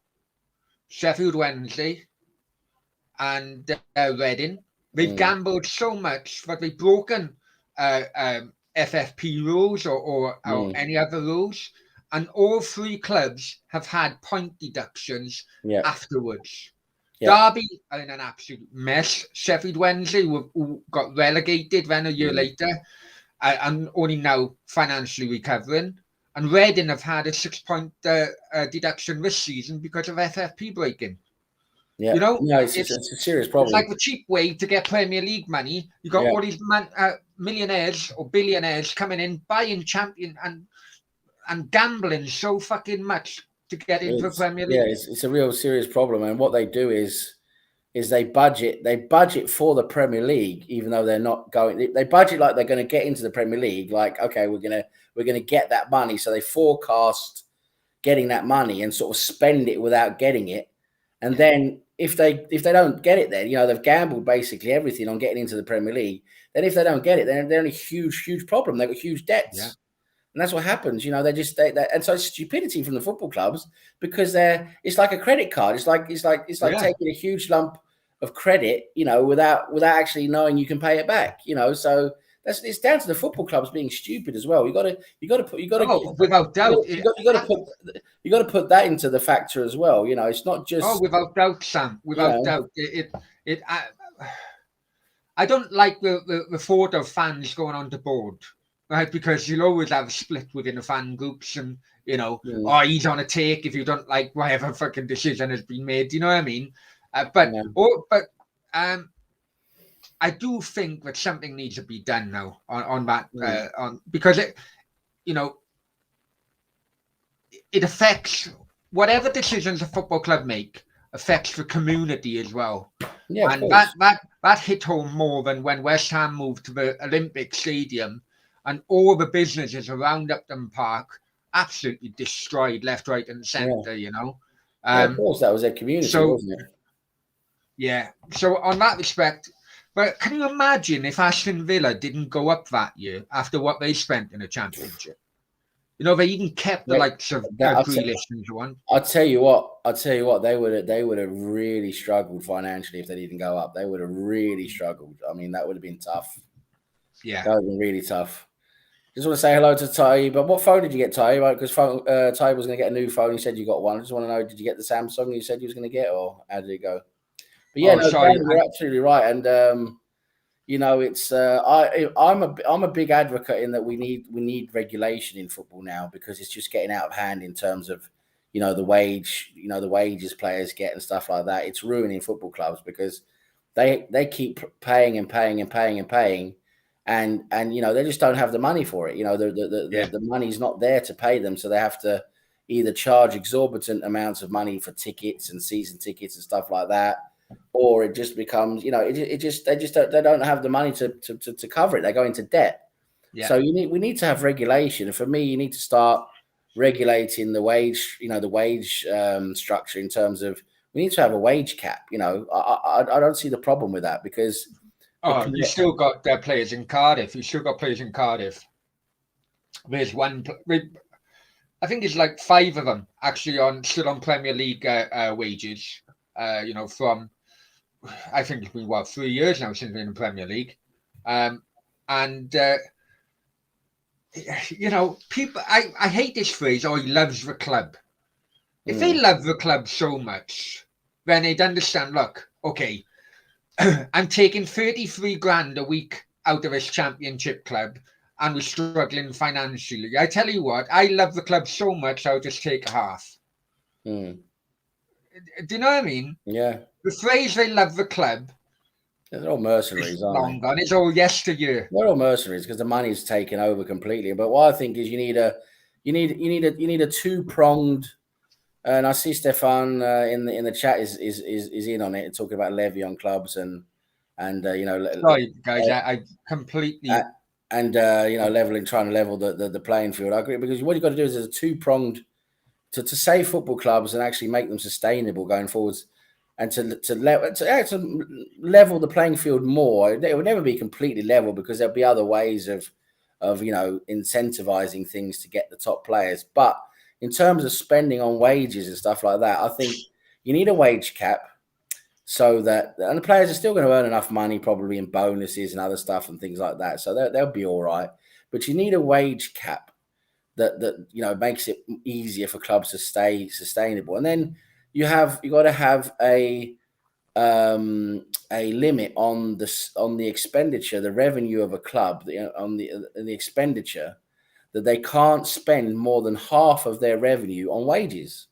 Sheffield Wednesday, and Reading. They've gambled so much that they've broken FFP rules or any other rules, and all 3 clubs have had point deductions afterwards. Derby are in an absolute mess. Sheffield Wednesday who got relegated then a year later, and only now financially recovering. And Reading have had a 6-point deduction this season because of FFP breaking. Yeah, it's a serious problem. It's like the cheap way to get Premier League money. You got all these millionaires or billionaires coming in, buying champion and gambling so fucking much to get into the Premier League. Yeah, it's a real serious problem. And what they do is they budget for the Premier League, even though they're not going. They budget like they're going to get into the Premier League. Like, okay, we're gonna get that money. So they forecast getting that money and sort of spend it without getting it. And then if they don't get it, then they've gambled basically everything on getting into the Premier League. Then if they don't get it, then they're in a huge problem. They've got huge debts. Yeah. And that's what happens, and so it's stupidity from the football clubs, because it's like a credit card. It's like taking a huge lump of credit, without actually knowing you can pay it back. So it's down to the football clubs being stupid as well. Without doubt, you got to put that into the factor as well. It's not just without doubt, Sam. Without doubt, I don't like the thought of fans going on the board. Right, because you'll always have a split within the fan groups, and he's on a take if you don't like whatever fucking decision has been made. You know what I mean? But I do think that something needs to be done now on that, because it affects whatever decisions a football club make affects the community as well. Yeah, and that hit home more than when West Ham moved to the Olympic Stadium. And all the businesses around Upton Park absolutely destroyed left, right, and centre. Of course, that was their community, wasn't it? Yeah. So on that respect, but can you imagine if Aston Villa didn't go up that year after what they spent in the Championship? They even kept the likes of Grealish and so on. I'll tell you what, they would have really struggled financially if they didn't go up. They would have really struggled. I mean, that would have been tough. Yeah, that would have been really tough. Just want to say hello to Ty. But what phone did you get, Ty? Right, because Ty was going to get a new phone. He said you got one. I just want to know, did you get the Samsung you said you was going to get, or how did it go? But yeah, you're absolutely right. And it's I'm a big advocate in that we need regulation in football now, because it's just getting out of hand in terms of the wages players get and stuff like that. It's ruining football clubs because they keep paying and paying and paying and paying. And they just don't have the money for it. The money's not there to pay them, so they have to either charge exorbitant amounts of money for tickets and season tickets and stuff like that, or it just becomes, they don't have the money to cover it. They go into debt. Yeah. So we need to have regulation. And for me, you need to start regulating the wage, structure in terms of, we need to have a wage cap. I don't see the problem with that, because. Oh, you still got players in Cardiff. There's one. I think it's like 5 of them actually still on Premier League wages. From, I think it's been 3 years now since being in the Premier League, people. I hate this phrase. Oh, he loves the club. If they love the club so much, then they'd understand, look, okay, I'm taking 33 grand a week out of this championship club and we're struggling financially. I tell you what, I love the club so much, I'll just take half. Mm. Do you know what I mean? Yeah. The phrase they love the club They're all is mercenaries, aren't long they? gone. It's all yesteryear. They're all mercenaries because the money's taken over completely. But what I think is you need a two-pronged. And I see Stefan in the chat is in on it, talking about levy on clubs and Sorry, guys, I completely. trying to level the playing field. I agree, because what you've got to do is a two-pronged to save football clubs and actually make them sustainable going forwards, and to level the playing field more. It will never be completely level because there'll be other ways of incentivizing things to get the top players. But in terms of spending on wages and stuff like that, I think you need a wage cap so that, and the players are still going to earn enough money probably in bonuses and other stuff and things like that. So they'll be all right. But you need a wage cap that makes it easier for clubs to stay sustainable. And then you got to have a limit on the expenditure, the revenue of a club, on the expenditure, that they can't spend more than half of their revenue on wages.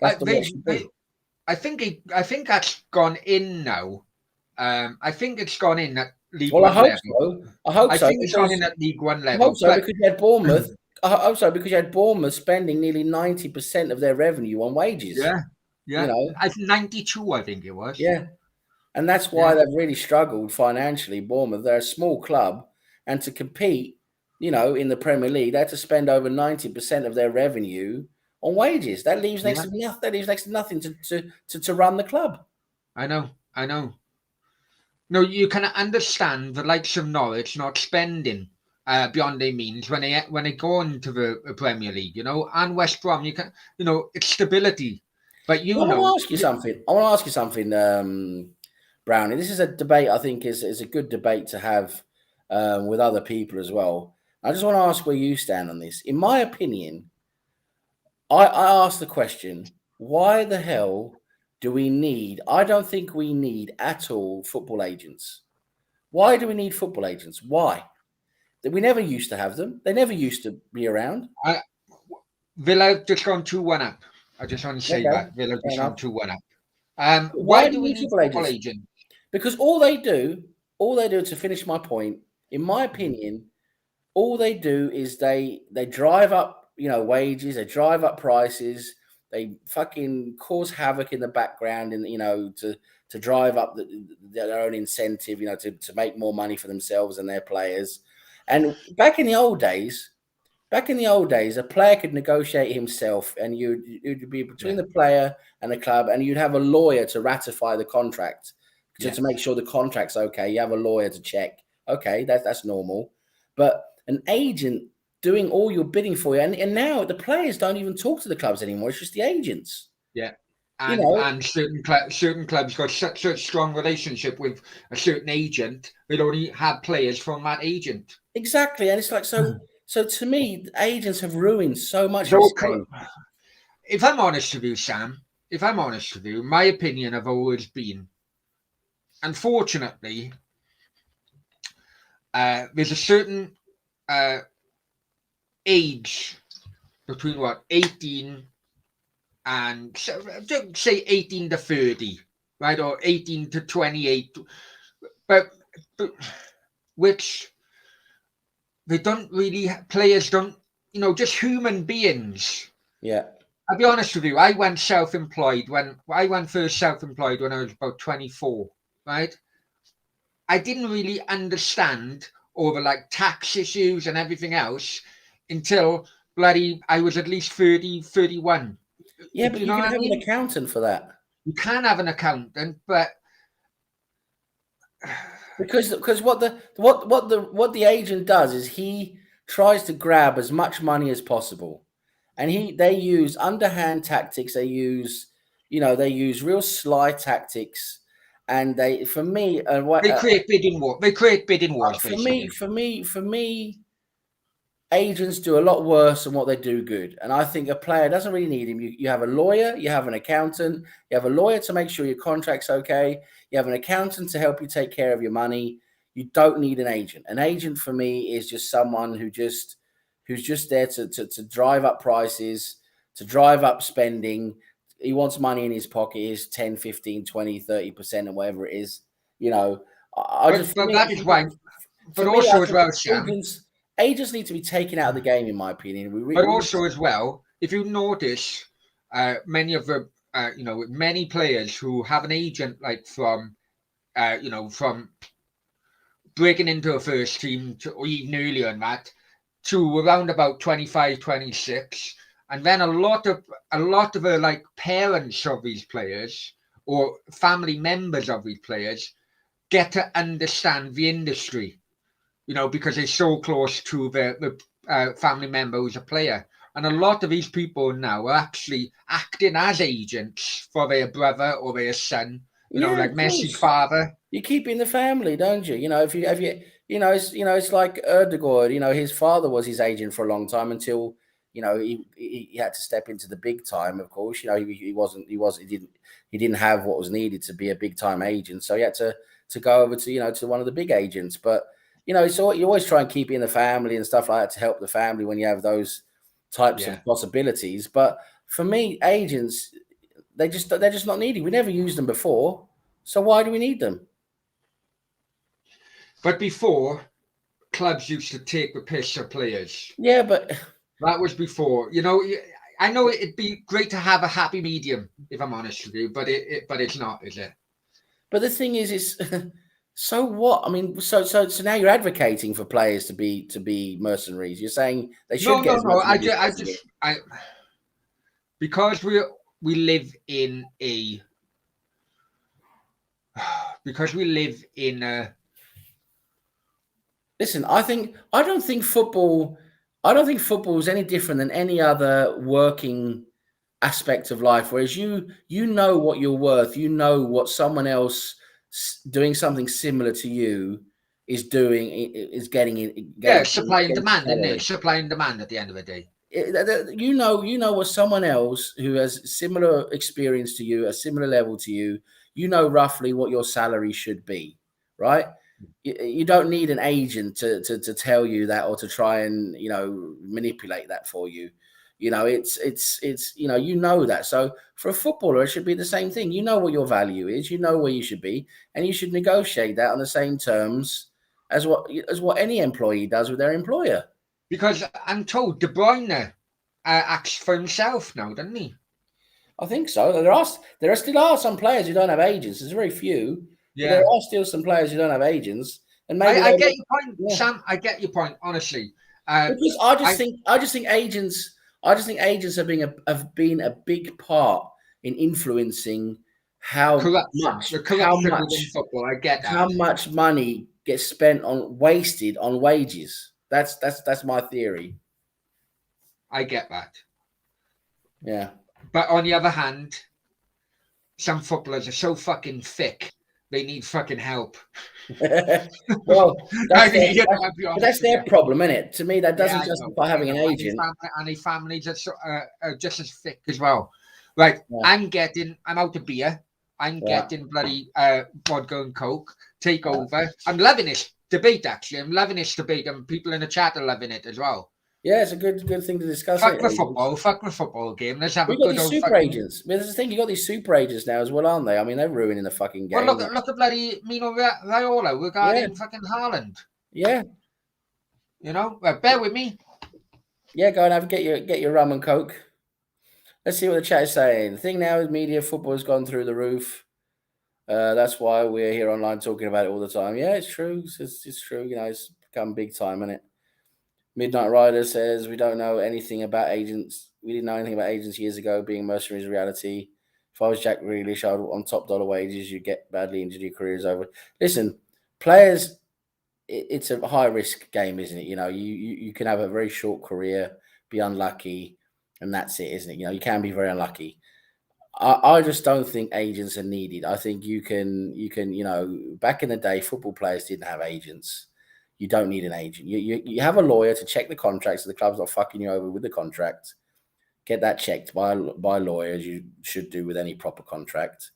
That's the way it should be. I think that's gone in now. I think it's gone in at League Well, One level. I hope I so. think it's gone in at League One I level. hope so because you had Bournemouth. I hope so because you had Bournemouth spending nearly 90% of their revenue on wages. Yeah. I think 92, I think it was. Yeah. And that's why they've really struggled financially, Bournemouth. They're a small club, and to compete, in the Premier League, they had to spend over 90% of their revenue on wages. That leaves next to nothing. That leaves next to nothing to run the club. I know. No, you can understand the likes of Norwich not spending beyond their means when they go into the Premier League, and West Brom. You can, it's stability. But I want to ask you something, Brownie. This is a debate I think is a good debate to have with other people as well. I just want to ask where you stand on this. In my opinion, I asked the question, why the hell do we need? I don't think we need at all football agents. Why do we need football agents? Why? We never used to have them. They never used to be around. Villa just gone 2-1 up. I just want to say that. Villa just gone 2-1 up. Why do we need football agents? Because all they do, to finish my point, in my opinion, all they do is they drive up, wages, they drive up prices, they fucking cause havoc in the background, and to drive up their own incentive, to make more money for themselves and their players. And back in the old days, a player could negotiate himself, and you'd be between the player and the club, and you'd have a lawyer to ratify the contract, to make sure the contract's okay. You have a lawyer to check. Okay, that's normal. But an agent doing all your bidding for you, and now the players don't even talk to the clubs anymore. It's just the agents. Yeah. And certain clubs got such a strong relationship with a certain agent, they'd only have players from that agent. Exactly, and it's like so to me, agents have ruined so much. If I'm honest with you, Sam, my opinion have always been, unfortunately, there's a certain age between 18 and say 18 to 30, right, or 18 to 28, but which they don't really, players don't, just human beings. Yeah. I'll be honest with you, I went self-employed when I was about 24, right? I didn't really understand over like tax issues and everything else until I was at least 30, 31. Yeah, but you can have an accountant for that. You can have an accountant, but because what the agent does is he tries to grab as much money as possible, and they use underhand tactics. They use real sly tactics, and they create bidding wars. For me, agents do a lot worse than what they do good. And I think a player doesn't really need him. You have a lawyer, you have an accountant, you have a lawyer to make sure your contract's okay, you have an accountant to help you take care of your money. You don't need an agent. An agent for me is just someone who's just there to drive up prices, to drive up spending. He wants money in his pocket, is 10, 15, 20, 30%, and whatever it is. You know, I But just, but that is why. for But me, I also as think well, Sam. agents need to be taken out of the game, in my opinion. But also as well, if you notice, many of the many players who have an agent like from from breaking into a first team to, or even earlier than that to around about 25, 26, and then a lot of the like parents of these players or family members of these players get to understand the industry, because they're so close to the family member who's a player. And a lot of these people now are actually acting as agents for their brother or their son, Yeah, like of Messi's course. father. You keep it in the family, don't you? If you have it's like Erdogan. His father was his agent for a long time until he had to step into the big time. Of course, he didn't have what was needed to be a big time agent, so he had to go over to one of the big agents. But so you always try and keep it in the family and stuff like that to help the family when you have those types Yeah. of possibilities. But for me, agents they're just not needed. We never used them before, so why do we need them? But before, clubs used to take the piss of players. Yeah, but That was before. I know it'd be great to have a happy medium, if I'm honest with you, but it's not, is it? the thing is, it's so what? I mean, so now you're advocating for players to be mercenaries. You're saying they No, should get no, as no. much money as possible. Because we live in a because we live in a Listen, I don't think football is any different than any other working aspect of life. Whereas you know what you're worth, you know what someone else doing something similar to you is doing is yeah, supply and getting demand, isn't it? salary. Supply and demand at the end of the day. You know what someone else who has similar experience to you, a similar level to you, you know roughly what your salary should be, right? You don't need an agent to tell you that or to try and manipulate that for you. It's that. So for a footballer, it should be the same thing. You know what your value is, you know where you should be, and you should negotiate that on the same terms as what any employee does with their employer. Because I'm told De Bruyne acts for himself now, doesn't he? I think so. There still are some players who don't have agents. There's very few, but there Yeah. are still some players who don't have agents, and maybe I they get will. your point, Yeah, Sam. I get your point, honestly. Uh, because I just I think I just think agents have been a big part in influencing how corruption, much the how corruption within much football. I get how that. much money gets spent on wasted on wages. That's my theory. I get that. Yeah. But on the other hand, some footballers are so fucking thick, they need fucking help. Well, I that's their mean, that's, I'll be but honest that's with you. their problem, isn't it? To me, that Yeah, doesn't justify I having an know. agent. And his families are just as thick as well. Right, Yeah, I'm out of beer. I'm yeah. getting bloody vodka and coke. Take over. I'm loving this debate, actually. I'm loving this debate, and people in the chat are loving it as well. Yeah, it's a good thing to discuss, isn't Fuck it? the Agents. football. Fuck the football game. Let's have a We got good these old super fucking. agents. But there's the thing, you got these super agents now as well, aren't they? I mean, they're ruining the fucking Well, game. look at bloody Mino Raiola Yeah, regarding fucking Haaland. yeah, Bear with me. yeah. Go and get your rum and coke. Let's see what the chat is saying. The thing now is media football has gone through the roof. That's why we're here online talking about it all the time. Yeah, it's true. It's true. It's become big time, isn't it? Midnight Rider says we don't know anything about agents. We didn't know anything about agents years ago. Being mercenaries reality. If I was Jack Grealish, I'd on top dollar wages. You get badly injured, your career is over. Listen, players, it's a high risk game, isn't it? You can have a very short career, be unlucky, and that's it, isn't it? You can be very unlucky. I just don't think agents are needed. I think you can back in the day, football players didn't have agents. You don't need an agent. You have a lawyer to check the contracts so the club's not fucking you over with the contract. Get that checked by a lawyer, as you should do with any proper contract.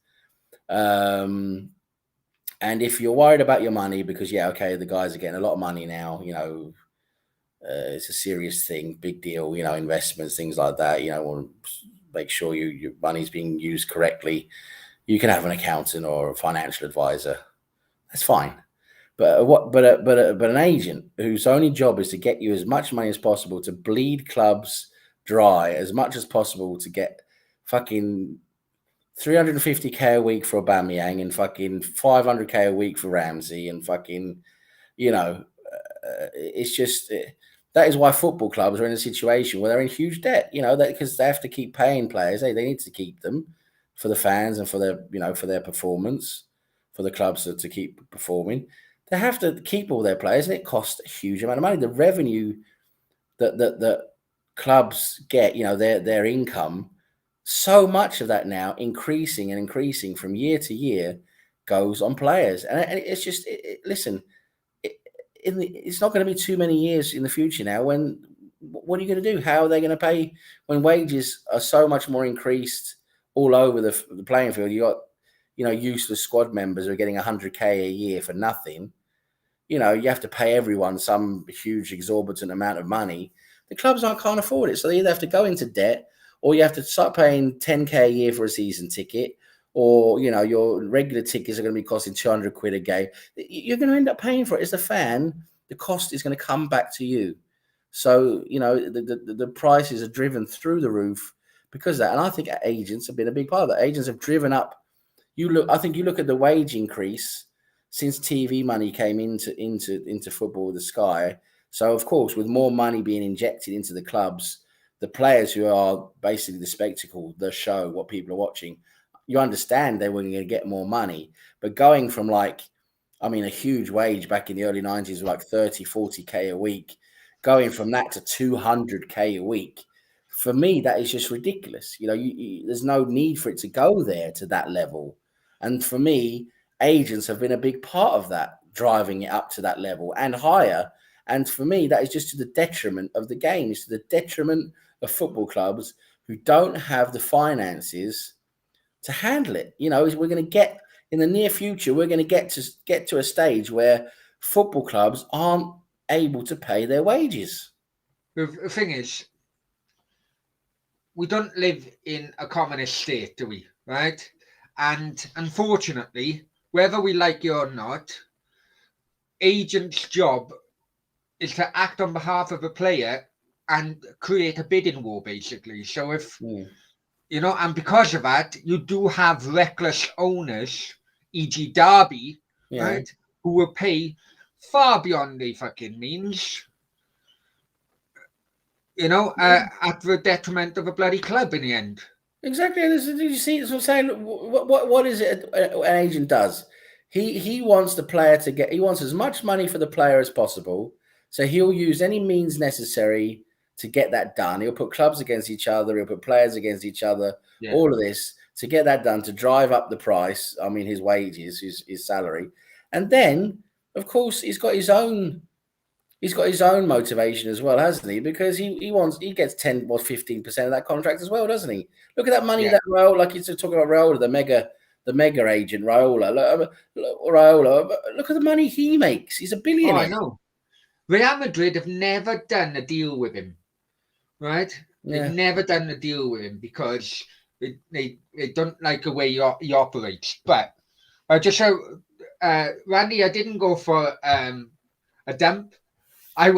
And if you're worried about your money, because the guys are getting a lot of money now, it's a serious thing, big deal, investments, things like that. Want to make sure your money's being used correctly. You can have an accountant or a financial advisor. That's fine. But an agent whose only job is to get you as much money as possible, to bleed clubs dry as much as possible, to get fucking 350k a week for Aubameyang and fucking 500k a week for Ramsey and fucking, it's just that is why football clubs are in a situation where they're in huge debt. Because they have to keep paying players. They need to keep them for the fans and for their for their performance, for the clubs to keep performing. They have to keep all their players, and it costs a huge amount of money. The revenue that clubs get, their income, so much of that now increasing and increasing from year to year goes on players, and it's just listen. It's not going to be too many years in the future now when what are you going to do? How are they going to pay when wages are so much more increased all over the playing field? You got useless squad members who are getting 100k a year for nothing. You have to pay everyone some huge exorbitant amount of money. The clubs can't afford it, so they either have to go into debt, or you have to start paying 10k a year for a season ticket, or your regular tickets are going to be costing 200 quid a game. You're going to end up paying for it as a fan. The cost is going to come back to you. So the prices are driven through the roof because of that. And I think agents have been a big part of that. Agents have driven up. I think you look at the wage increase since TV money came into football with the Sky. So of course, with more money being injected into the clubs, the players who are basically the spectacle, the show, what people are watching, you understand they were going to get more money. But going from a huge wage back in the early 90s was like 30, 40k a week, going from that to 200k a week, for me, that is just ridiculous. There's no need for it to go there to that level. And for me, agents have been a big part of that, driving it up to that level and higher. And for me, that is just to the detriment of the game. It's to the detriment of football clubs who don't have the finances to handle it. We're going to get in the near future, we're going to get to a stage where football clubs aren't able to pay their wages. The thing is, we don't live in a communist state, do we? Right? And unfortunately, whether we like it or not, agent's job is to act on behalf of a player and create a bidding war, basically. So if and because of that, you do have reckless owners, e.g. Derby, right, who will pay far beyond their fucking means, at the detriment of a bloody club in the end. Exactly. Did you see? That's what I'm saying. What is it an agent does? He wants the player to get. He wants as much money for the player as possible. So he'll use any means necessary to get that done. He'll put clubs against each other. He'll put players against each other. Yeah. All of this to get that done, to drive up the price. I mean, his wages, his salary, and then of course he's got his own motivation as well, hasn't he? Because he gets 10 or 15% of that contract as well, doesn't he? Look at that money that Raiola, like you're talking about Raiola, the mega agent Raiola. Look at the money he makes. He's a billionaire. Oh, I know. Real Madrid have never done a deal with him, right? Yeah. They've never done a deal with him because they don't like the way he operates. But just so, Randy, I didn't go for a dump. I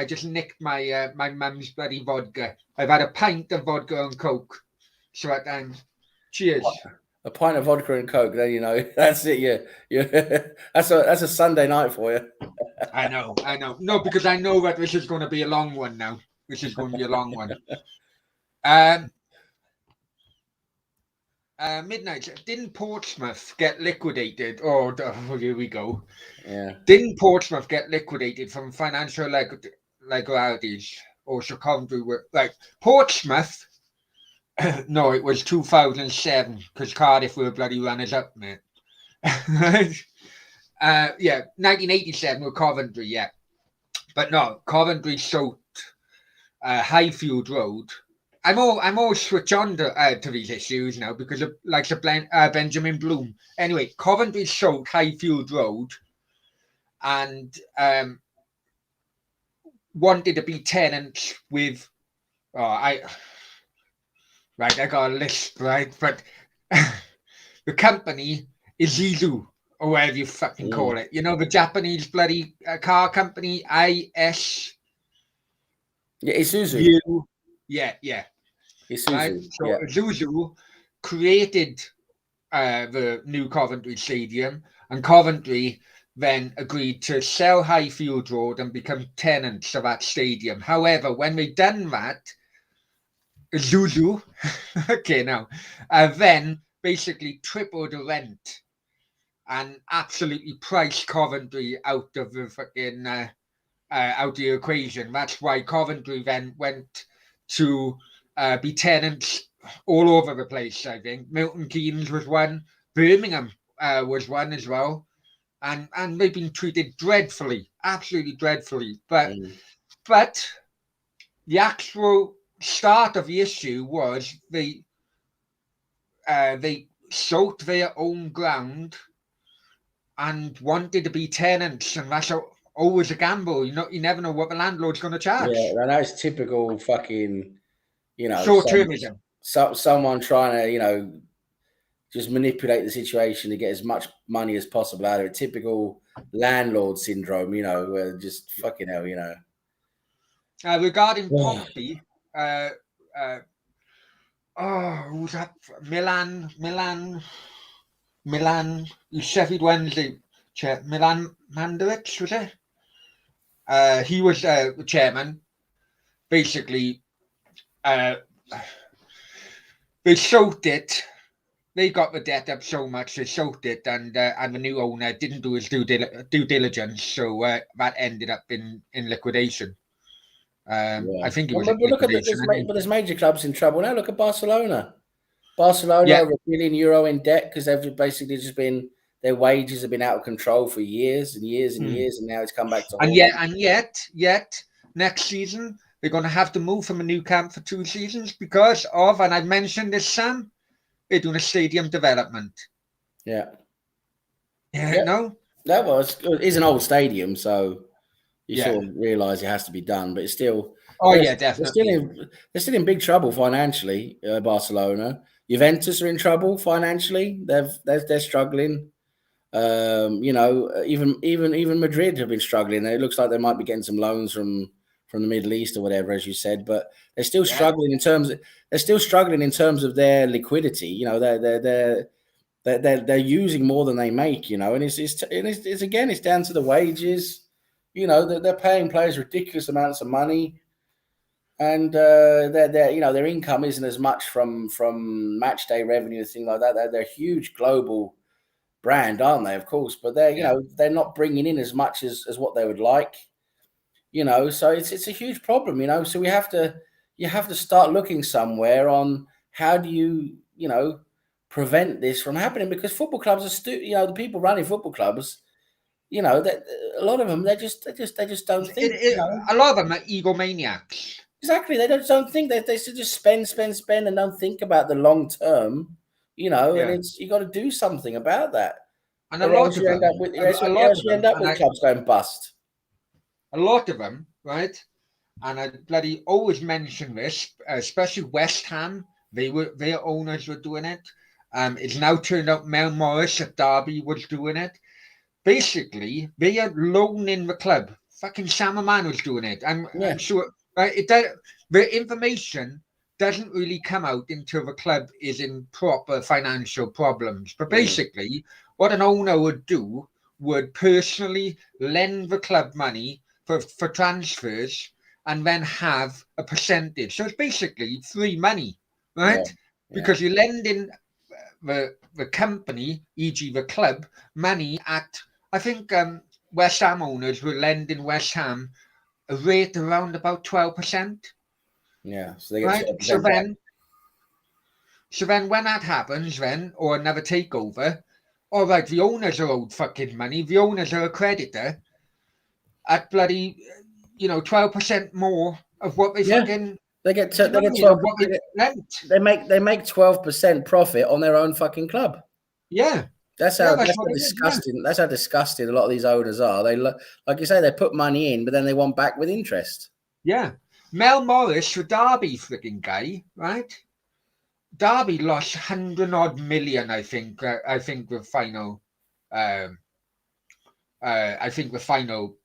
just nicked my my mum's bloody vodka. I've had a pint of vodka and Coke. So cheers. A pint of vodka and Coke, then that's it. Yeah. That's a Sunday night for you. I know. No, because I know that this is going to be a long one now. This is going to be a long one. Midnight. Didn't Portsmouth get liquidated? Oh, here we go. Yeah. Didn't Portsmouth get liquidated from financial legalities? Or Chicago were like Portsmouth? No, it was 2007 because Cardiff were bloody runners up, mate. Yeah, 1987 with Coventry, yeah. But no, Coventry sold Highfield Road. I'm all switch on to these issues now because of like the Benjamin Bloom. Anyway, Coventry sold Highfield Road and wanted to be tenants with. Oh, I got a list, right? But the company is Izu, or whatever you fucking call it. You know, the Japanese bloody car company, IS. Yeah, Isuzu. You, yeah, right. Isuzu. So Yeah. Zuzu created the new Coventry Stadium, and Coventry then agreed to sell Highfield Road and become tenants of that stadium. However, when they done that, Zuzu, okay, now, then basically tripled the rent and absolutely priced Coventry out of the fucking out of the equation. That's why Coventry then went to be tenants all over the place. I think Milton Keynes was one, Birmingham was one as well, and they've been treated dreadfully, absolutely dreadfully. But the actual start of the issue was they sold their own ground and wanted to be tenants, and that's always a gamble. You never know what the landlord's going to Yeah, charge. I know it's typical fucking, Short termism. someone trying to, just manipulate the situation to get as much money as possible out of it. Typical landlord syndrome, where just fucking hell. Regarding Oh, Pompey, uh, uh, who's that? Milan, Sheffield Wednesday chair, Milan Mandaric, was it? He was the chairman. Basically, uh, they sold it. They got the debt up so much they sold it, and the new owner didn't do his due diligence, so that ended up in liquidation. I yeah. think it was But in look at liquidation. there's major clubs in trouble now. Look at Barcelona. Barcelona Yeah, over €1 billion in debt because they've basically just been their wages have been out of control for years and years and mm. years, and now it's come back to and haunt yet, them. and yet, next season they're going to have to move from a new camp for 2 seasons because of, and I've mentioned this, Sam. They're doing a stadium development. Yeah, Yeah, yeah. no, That is an old stadium, so you yeah. sort of realise it has to be done. But it's still Oh they're, yeah, they're still definitely. in big trouble financially. Barcelona, Juventus are in trouble financially. They're struggling. Even Madrid have been struggling. It looks like they might be getting some loans from the Middle East or whatever, as you said, but they're still Yeah, struggling in terms of their liquidity. They're using more than they make. And it's again, it's down to the wages. They're paying players ridiculous amounts of money, and their income isn't as much from match day revenue and things like that. They're huge global brand, aren't they? Of course, but yeah. they're not bringing in as much as what they would like. So it's a huge problem. So you have to start looking somewhere on how do you prevent this from happening, because football clubs are the people running football clubs. That a lot of them they just don't think. A lot of them are egomaniacs, Exactly, they don't think they should just spend and don't think about the long term. And yeah. it's you got to do something about that. And Or else you end up with clubs going bust. a lot of them, right? And I bloody always mention this, especially West Ham. Their owners were doing it. It's now turned out Mel Morris at Derby was doing it. Basically, they are loaning the club. Fucking Sam Man was doing it. I'm Yeah. sure, right? The information doesn't really come out until the club is in proper financial problems. But Mm, basically, what an owner would do would personally lend the club money for transfers and then have a percentage. So it's basically free money, yeah. right? Yeah. Because you're lending the company, e.g., the club, money at, I think West Ham owners were lending West Ham a rate around about 12%, Yeah. So they get right? 12% back. So then when that happens, then or another takeover, all right, the owners are owed fucking money. The owners are a creditor at bloody, 12% more of what they Yeah, fucking, they get do you know they what I get mean, of 12. what they lent. They make 12% profit on their own fucking club. Yeah, That's yeah, how that's what it is. Yeah, disgusting. That's how disgusting a lot of these owners are. Like you say, they put money in, but then they want back with interest. yeah. Mel Morris, the Derby freaking guy, right? Derby lost 100 odd million, I think. The final, um, I think the final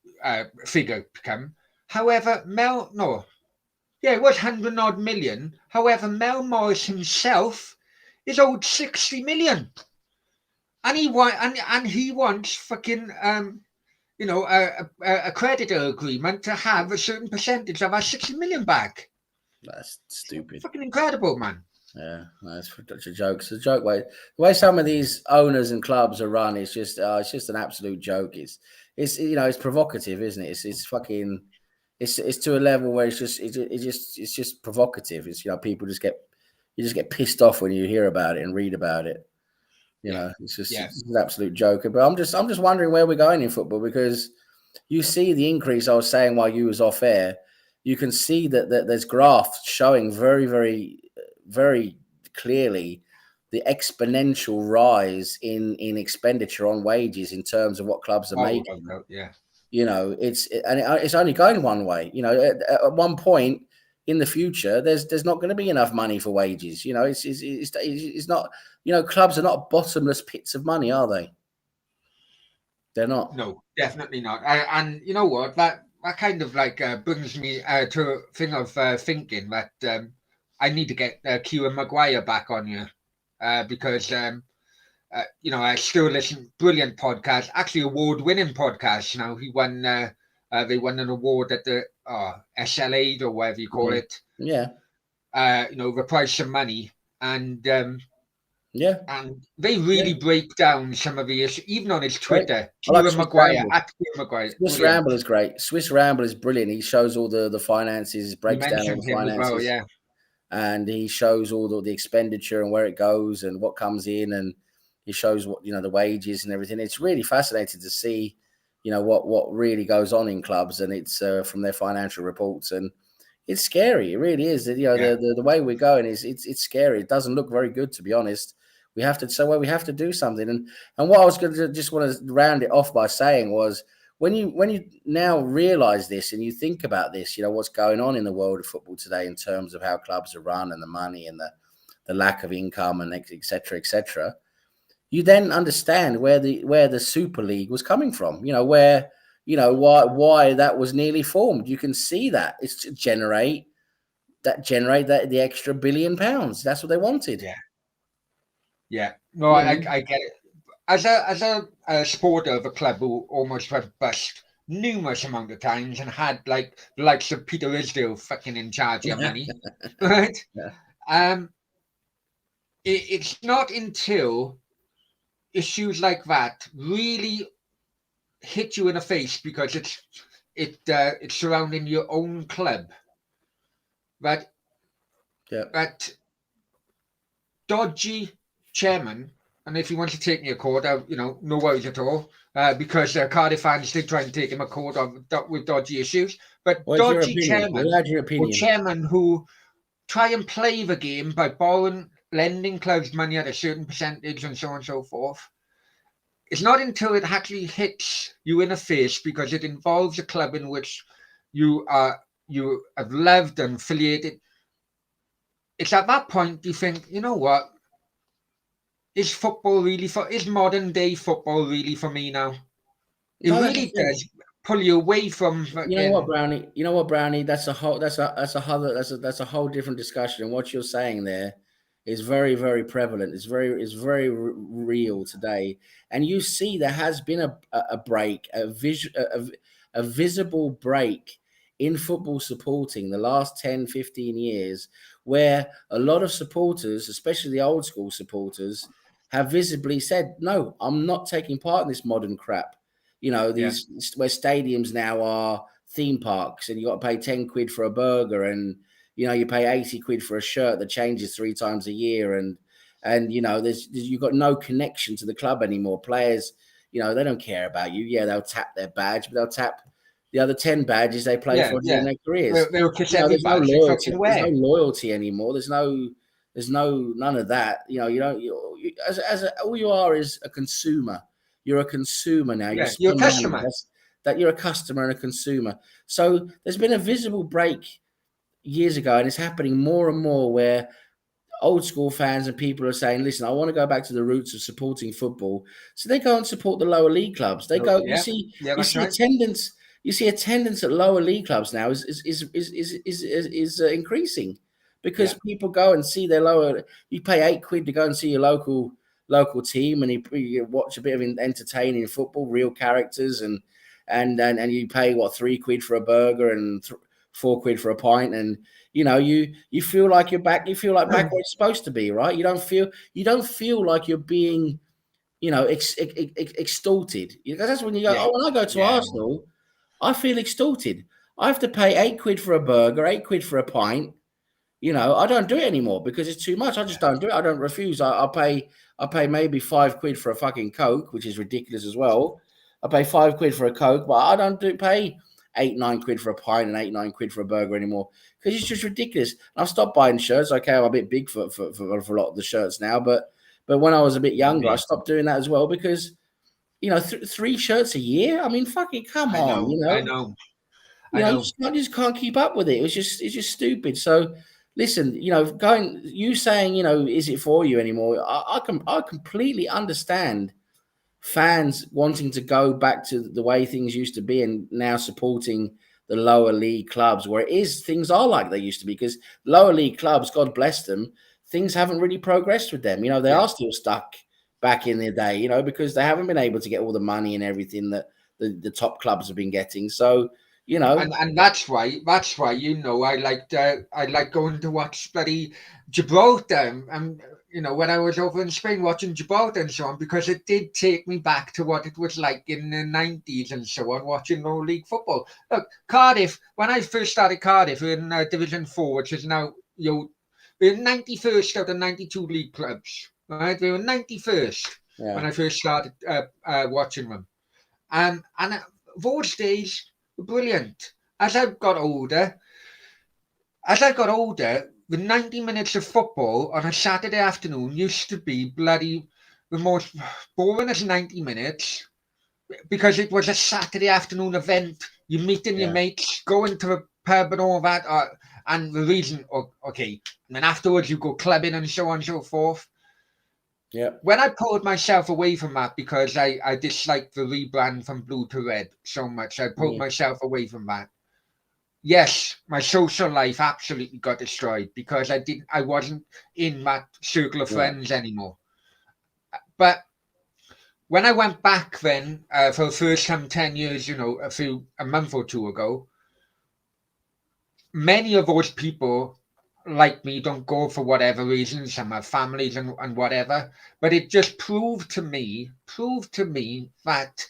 figure become. However, it was 100 odd million. However, Mel Morris himself is owed 60 million, and he wants fucking a creditor agreement to have a certain percentage of our 60 million back. That's stupid. Fucking incredible, man. Yeah, that's such a joke. It's a joke way. The way some of these owners and clubs are run is it's just an absolute joke. It's it's provocative, isn't it? It's fucking it's to a level where it's just provocative. It's people just get pissed off when you hear about it and read about it. Yeah, yeah, It's an absolute joke. But I'm just wondering where we're going in football, because you see the increase. I was saying while you was off air, you can see that there's graphs showing very clearly the exponential rise in expenditure on wages in terms of what clubs are oh, making. no, yeah, It's only going one way. At one point in the future, there's not going to be enough money for wages. It's not. Clubs are not bottomless pits of money, are they? They're not. no, definitely not. And you know what? That kind of like brings me to a thing of thinking that I need to get Kieran Maguire back on here because I still listen. Brilliant podcast, actually award-winning podcast. He won. They won an award at the SLA or whatever you call it. Yeah. The price of money, and Yeah. they Yeah. really break down some of the issues, even on his Great. Twitter. I like Kieran Swiss Maguire Ramble. at Kieran Maguire. Swiss Brilliant. Ramble is great. Swiss Ramble is brilliant. He shows all the finances, You breaks down all mentioned the him as well, finances, yeah. and he shows all the expenditure and where it goes and what comes in, and he shows what the wages and everything. It's really fascinating to see what really goes on in clubs, and it's from their financial reports, and it's scary. It really is. Yeah. The way we're going is it's scary. It doesn't look very good, to be honest. We have to do something. And what I was going to just want to round it off by saying was, when you now realize this and you think about this, what's going on in the world of football today in terms of how clubs are run and the money and the lack of income and etc., you then understand where the Super League was coming from. Why that was nearly formed. You can see that it's to generate the extra £1 billion. That's what they wanted. Yeah. Yeah. No, I get it. As a supporter of a club who almost went bust numerous amount of times and had like the likes of Peter Isdale fucking in charge of your money, right? Yeah. It's not until issues like that really hit you in the face because it's surrounding your own club that Yeah. that dodgy chairman. And if he wants to take me a court, no worries at all, because Cardiff fans did try and take him a court with dodgy issues. But What's your dodgy opinion? chairman What's your or opinion? chairman who try and play the game by lending clubs money at a certain percentage and so on and so forth. It's not until it actually hits you in the face because it involves a club in which you have loved and affiliated. It's at that point you think, you know what? Is modern day football really for me now? It No, that's the really thing. does pull you away from You know what, fucking Brownie? That's a whole different discussion. And what you're saying there is very, very prevalent. It's very real today. And you see, there has been a break, a visible break in football supporting the last 10, 15 years, where a lot of supporters, especially the old school supporters, have visibly said, "No, I'm not taking part in this modern crap." yeah, These where stadiums now are theme parks, and you got to pay 10 quid for a burger, and you pay 80 quid for a shirt that changes 3 times a year, and you've got no connection to the club anymore. Players, they don't care about you. Yeah, they'll tap their badge, but they'll tap the other 10 badges they played Yeah, for during yeah. their careers. They'll kiss every There's no badge they loyalty. fucking There's no wear. loyalty anymore. There's none of that. You don't. All you are is a consumer. You're a consumer now. You Yeah, you're a spend money. customer. That you're a customer and a consumer. So there's been a visible break years ago, and it's happening more and more where old school fans and people are saying, listen, I want to go back to the roots of supporting football. So they go and support the lower league clubs. They Oh, go, yeah, yeah, you that's see right. attendance, at lower league clubs now is increasing because Yeah, people go and see their lower. You pay £8 to go and see your local team, and you watch a bit of entertaining football, real characters, and you pay what £3 for a burger and £4 for a pint, and you feel like you're back. You feel like back where it's supposed to be, right? You don't feel like you're being, extorted. Because that's when you go. yeah, Oh, when I go to yeah, Arsenal, I feel extorted. I have to pay £8 for a burger, £8 for a pint. I don't do it anymore because it's too much. I just yeah, don't do it. I don't refuse. I pay maybe £5 for a fucking Coke, which is ridiculous as well. I pay £5 for a Coke, but I don't pay 8-9 quid for a pint and 8-9 quid for a burger anymore because it's just ridiculous. I've stopped buying shirts. Okay, I'm a bit big for a lot of the shirts now, but when I was a bit younger, I me. stopped doing that as well because three shirts a year. I mean, fucking come I on, know, I know, I know. I just can't keep up with it. It's just stupid. So listen, you saying, is it for you anymore? I completely understand fans wanting to go back to the way things used to be and now supporting the lower league clubs where things are like they used to be because lower league clubs, God bless them, things haven't really progressed with them. They Yeah. are still stuck back in the day, because they haven't been able to get all the money and everything that the top clubs have been getting. So, And that's why I like going to watch bloody Gibraltar and when I was over in Spain watching Gibraltar and so on because it did take me back to what it was like in the 90s and so on watching low league football. Look, Cardiff, when I first started Cardiff in Division 4, which is now we're 91st out of 92 league clubs, right? We were 91st when yeah, I first started watching them. And those days were brilliant. As I got older, the 90 minutes of football on a Saturday afternoon used to be bloody the most boring as 90 minutes because it was a Saturday afternoon event. You meeting your yeah, mates, going to a pub and all that, and the reason, okay, and then afterwards you go clubbing and so on and so forth. yeah, When I pulled myself away from that because I disliked the rebrand from blue to red so much, I pulled mm, myself away from that. Yes, my social life absolutely got destroyed because I wasn't in that circle of yeah, friends anymore. But when I went back then for the first time 10 years, a month or two ago, many of those people like me don't go for whatever reasons, some have families and whatever, but it just proved to me that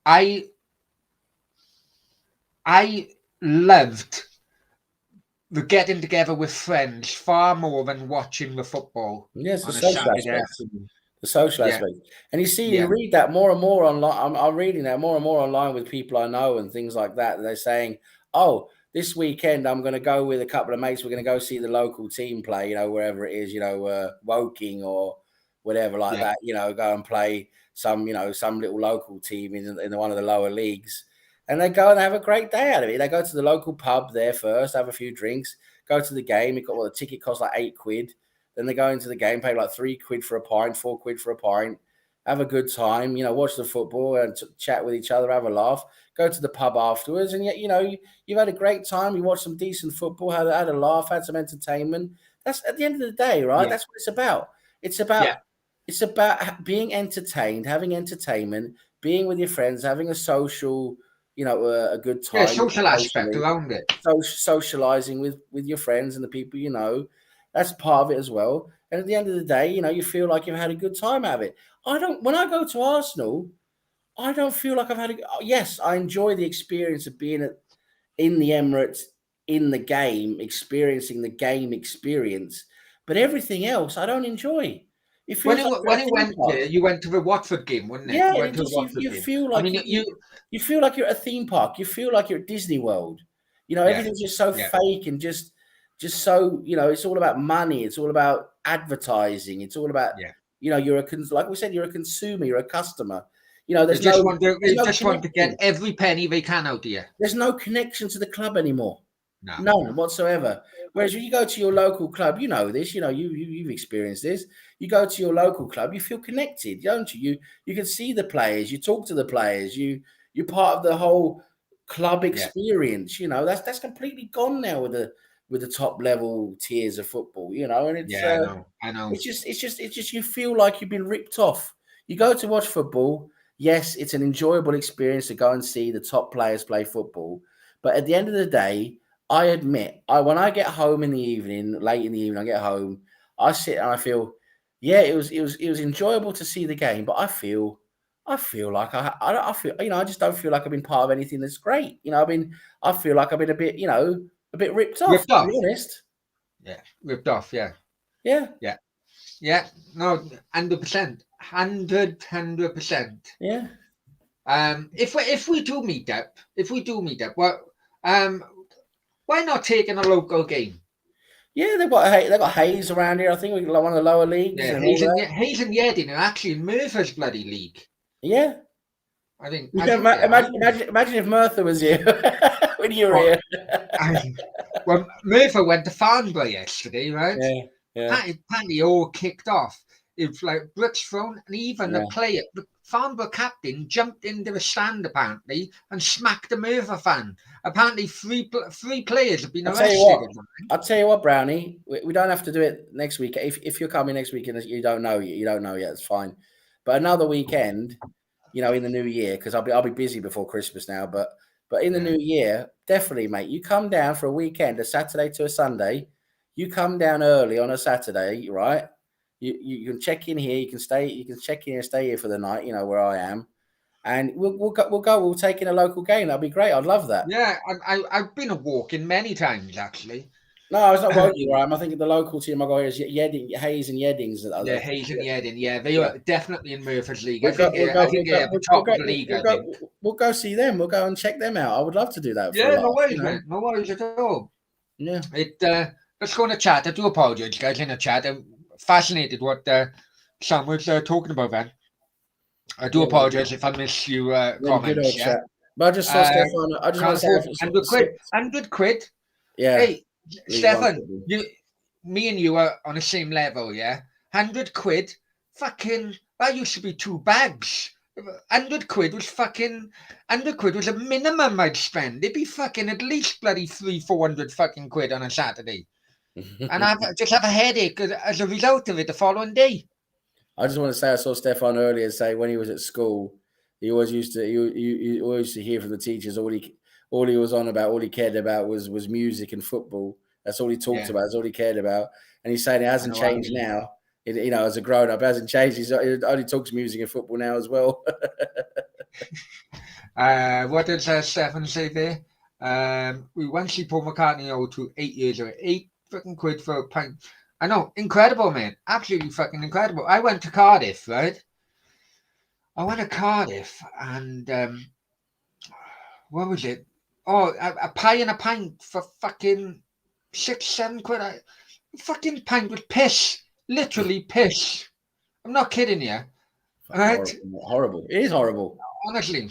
I I loved the getting together with friends far more than watching the football yes, the on a social Saturday aspect. afternoon. The social Yeah, aspect. And you yeah, read that more and more online. I'm reading that more and more online with people I know and things like that. They're saying, oh, this weekend I'm going to go with a couple of mates. We're going to go see the local team play, wherever it is, Woking or whatever like yeah, that, go and play some little local team in one of the lower leagues. And they go and have a great day out of it. They go to the local pub there first, have a few drinks, go to the game. The ticket costs like £8. Then they go into the game, pay like £3 for a pint, £4 for a pint, have a good time, watch the football and chat with each other, have a laugh, go to the pub afterwards. And yet, you've had a great time. You watched some decent football, had a laugh, had some entertainment. That's at the end of the day, right? yeah, That's what it's about. It's yeah, about it's about being entertained, having entertainment, being with your friends, having a social, a good yeah. time Social aspect socially, around it. socializing with your friends and the people you know. That's part of it as well. And at the end of the day, you feel like you've had a good time out of it. I don't. When I go to Arsenal, I don't feel like I've had a. Yes, I enjoy the experience of being in the Emirates in the game, experiencing the game experience. but everything else I don't enjoy. It When feels you like you're when at a you theme went park. there, you went to the Watford game, wasn't it? Yeah, You went it to the just Watford you game. feel I like mean, you feel like you're at a theme park. You feel like you're at Disney World. yeah, Everything's just so yeah, fake and just so, it's all about money. It's all about advertising. It's all about, yeah. like we said, you're a consumer, you're a customer. They There's just no want to there's they no just want to get connection. every penny they can out of you. There's no connection to the club anymore. No. None whatsoever. Whereas when you go to your local club, you know this, you've experienced this. You go to your local club, you feel connected, don't you? You can see the players, you talk to the players, you're part of the whole club Yeah, experience. That's completely gone now with the top level tiers of football, and yeah. I know. it's just you feel like you've been ripped off. You go to watch football, yes, it's an enjoyable experience to go and see the top players play football. But at the end of the day, I admit, when I get home in the evening, late in the evening, I get home, I sit and I feel, yeah, it was enjoyable to see the game, but I feel like I feel, I just don't feel like I've been part of anything that's great. I feel like I've been a bit ripped off, Ripped to be off. honest. Yeah, ripped off. Yeah, Yeah, yeah, yeah. No, 100%, 100%. yeah, If we do meet up, well, why not take in a local game? yeah. They've got Hayes around here. I think we're one of the lower leagues Yeah, and all that. Hayes and Yedin are actually in Murphy's bloody league. Yeah, I think they are. imagine if Merthyr was here when you were Oh, here. well, Murphy went to Farnborough yesterday, right? Yeah, yeah, Apparently all kicked off. It's like bricks thrown, and even yeah. the Farnborough captain jumped into the stand apparently and smacked a Murphy fan. Apparently, three players have been I'll tell you arrested. what. I'll tell you what, Brownie. We don't have to do it next week. If you're coming next week and you don't know yet, it's fine. But another weekend, in the new year, because I'll be busy before Christmas now. But in the Yeah. new year, definitely, mate. You come down for a weekend, a Saturday to a Sunday. You come down early on a Saturday, right? You can check in here. You can stay. You can check in here and stay here for the night. Where I am, and we'll go. We'll take in a local game. That'd be great. I'd love that. Yeah, I've been a walking many times actually. No, it's not Woking where I am. I think the local team I got here is Hayes and Yeddings. Yeah, Hayes and Yedin. Yeah, they Yeah. were definitely in Murphy's league. We'll go. I think they're at the top of the league. I think. We'll go see them. We'll go and check them out. I would love to do that for a Yeah, no laugh. worries, man. No worries at all. Yeah. Let's go in the chat. I do apologize, guys, in the chat. I'm fascinated what Sam was talking about, man. I do apologize if I missed you Good old comments. Yeah. chat. But I just saw Stefan. I just want to say, 100 quid. 100 quid. yeah. Hey, League One Stefan, football. me and you are on the same level, yeah? 100 quid. Fucking, that used to be 2 bags. 100 quid was 100 quid was a minimum I'd spend. It'd be fucking at least bloody 300-400 fucking quid on a Saturday. And I just have a headache as a result of it the following day. I just want to say I saw Stefan earlier say when he was at school, he always used to he always used to hear from the teachers all he was on about, all he cared about was music and football. That's all he talked about. That's all he cared about. And he's saying it hasn't changed now. As a grown up, it hasn't changed. He only talks music and football now as well. What did Stefan say there? We went to see Paul McCartney to 8 years ago. 8 fucking quid for a pint. I know, incredible, man. Absolutely fucking incredible. I went to Cardiff, right? I went to Cardiff and what was it? Oh, a pie and a pint for fucking 6-7 quid. Fucking pint with piss. Literally piss. I'm not kidding you. Right? Horrible. It is horrible. Honestly.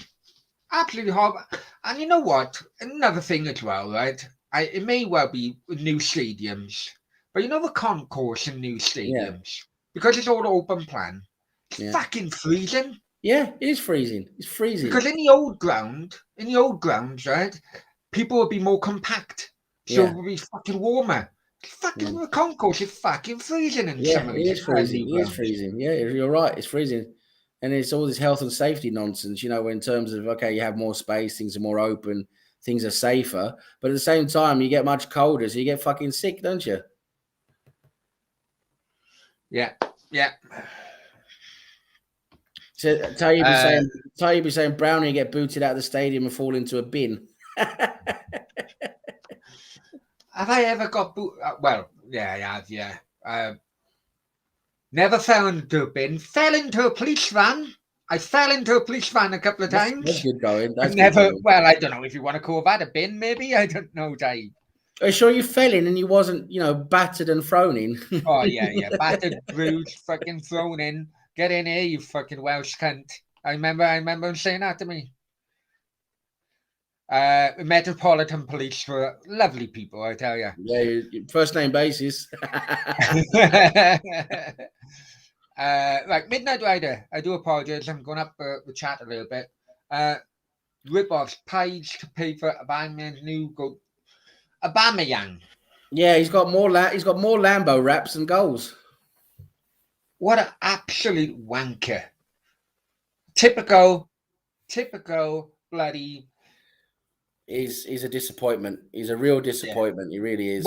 Absolutely horrible. And you know what? Another thing as well, right? It may well be new stadiums. But you know the concourse in new stadiums? Because it's all open plan. It's fucking freezing. Yeah, it is freezing. It's freezing. Because in the old grounds, right? People would be more compact. So it would be fucking warmer. Fucking the concourse is fucking freezing in some of these. It is freezing. It is freezing. Yeah, you're right. It's freezing. And it's all this health and safety nonsense, in terms of, okay, you have more space, things are more open, things are safer. But at the same time, you get much colder, so you get fucking sick, don't you? Yeah. So Tayyip be saying Brownie get booted out of the stadium and fall into a bin. Have I ever got well, yeah, I have, yeah. Never fell into a bin. Fell into a police van. I fell into a police van a couple of times. That's good going. But That's good never. going. Well, I don't know if you want to call that a bin. Maybe I don't know, Dave. Are you sure you fell in and you wasn't, battered and thrown in? Oh yeah. Battered, bruised, fucking thrown in. Get in here, you fucking Welsh cunt. I remember him saying that to me. Metropolitan Police were lovely people, I tell you. Yeah, first name basis. Right, Midnight Rider. I do apologise. I'm going up the chat a little bit. Rip-offs, pies to pay for Aubameyang's new goal. Aubameyang. Yeah, he's got more Lambo raps than goals. What an absolute wanker. Typical bloody. He's a disappointment. He's a real disappointment. Yeah. He really is.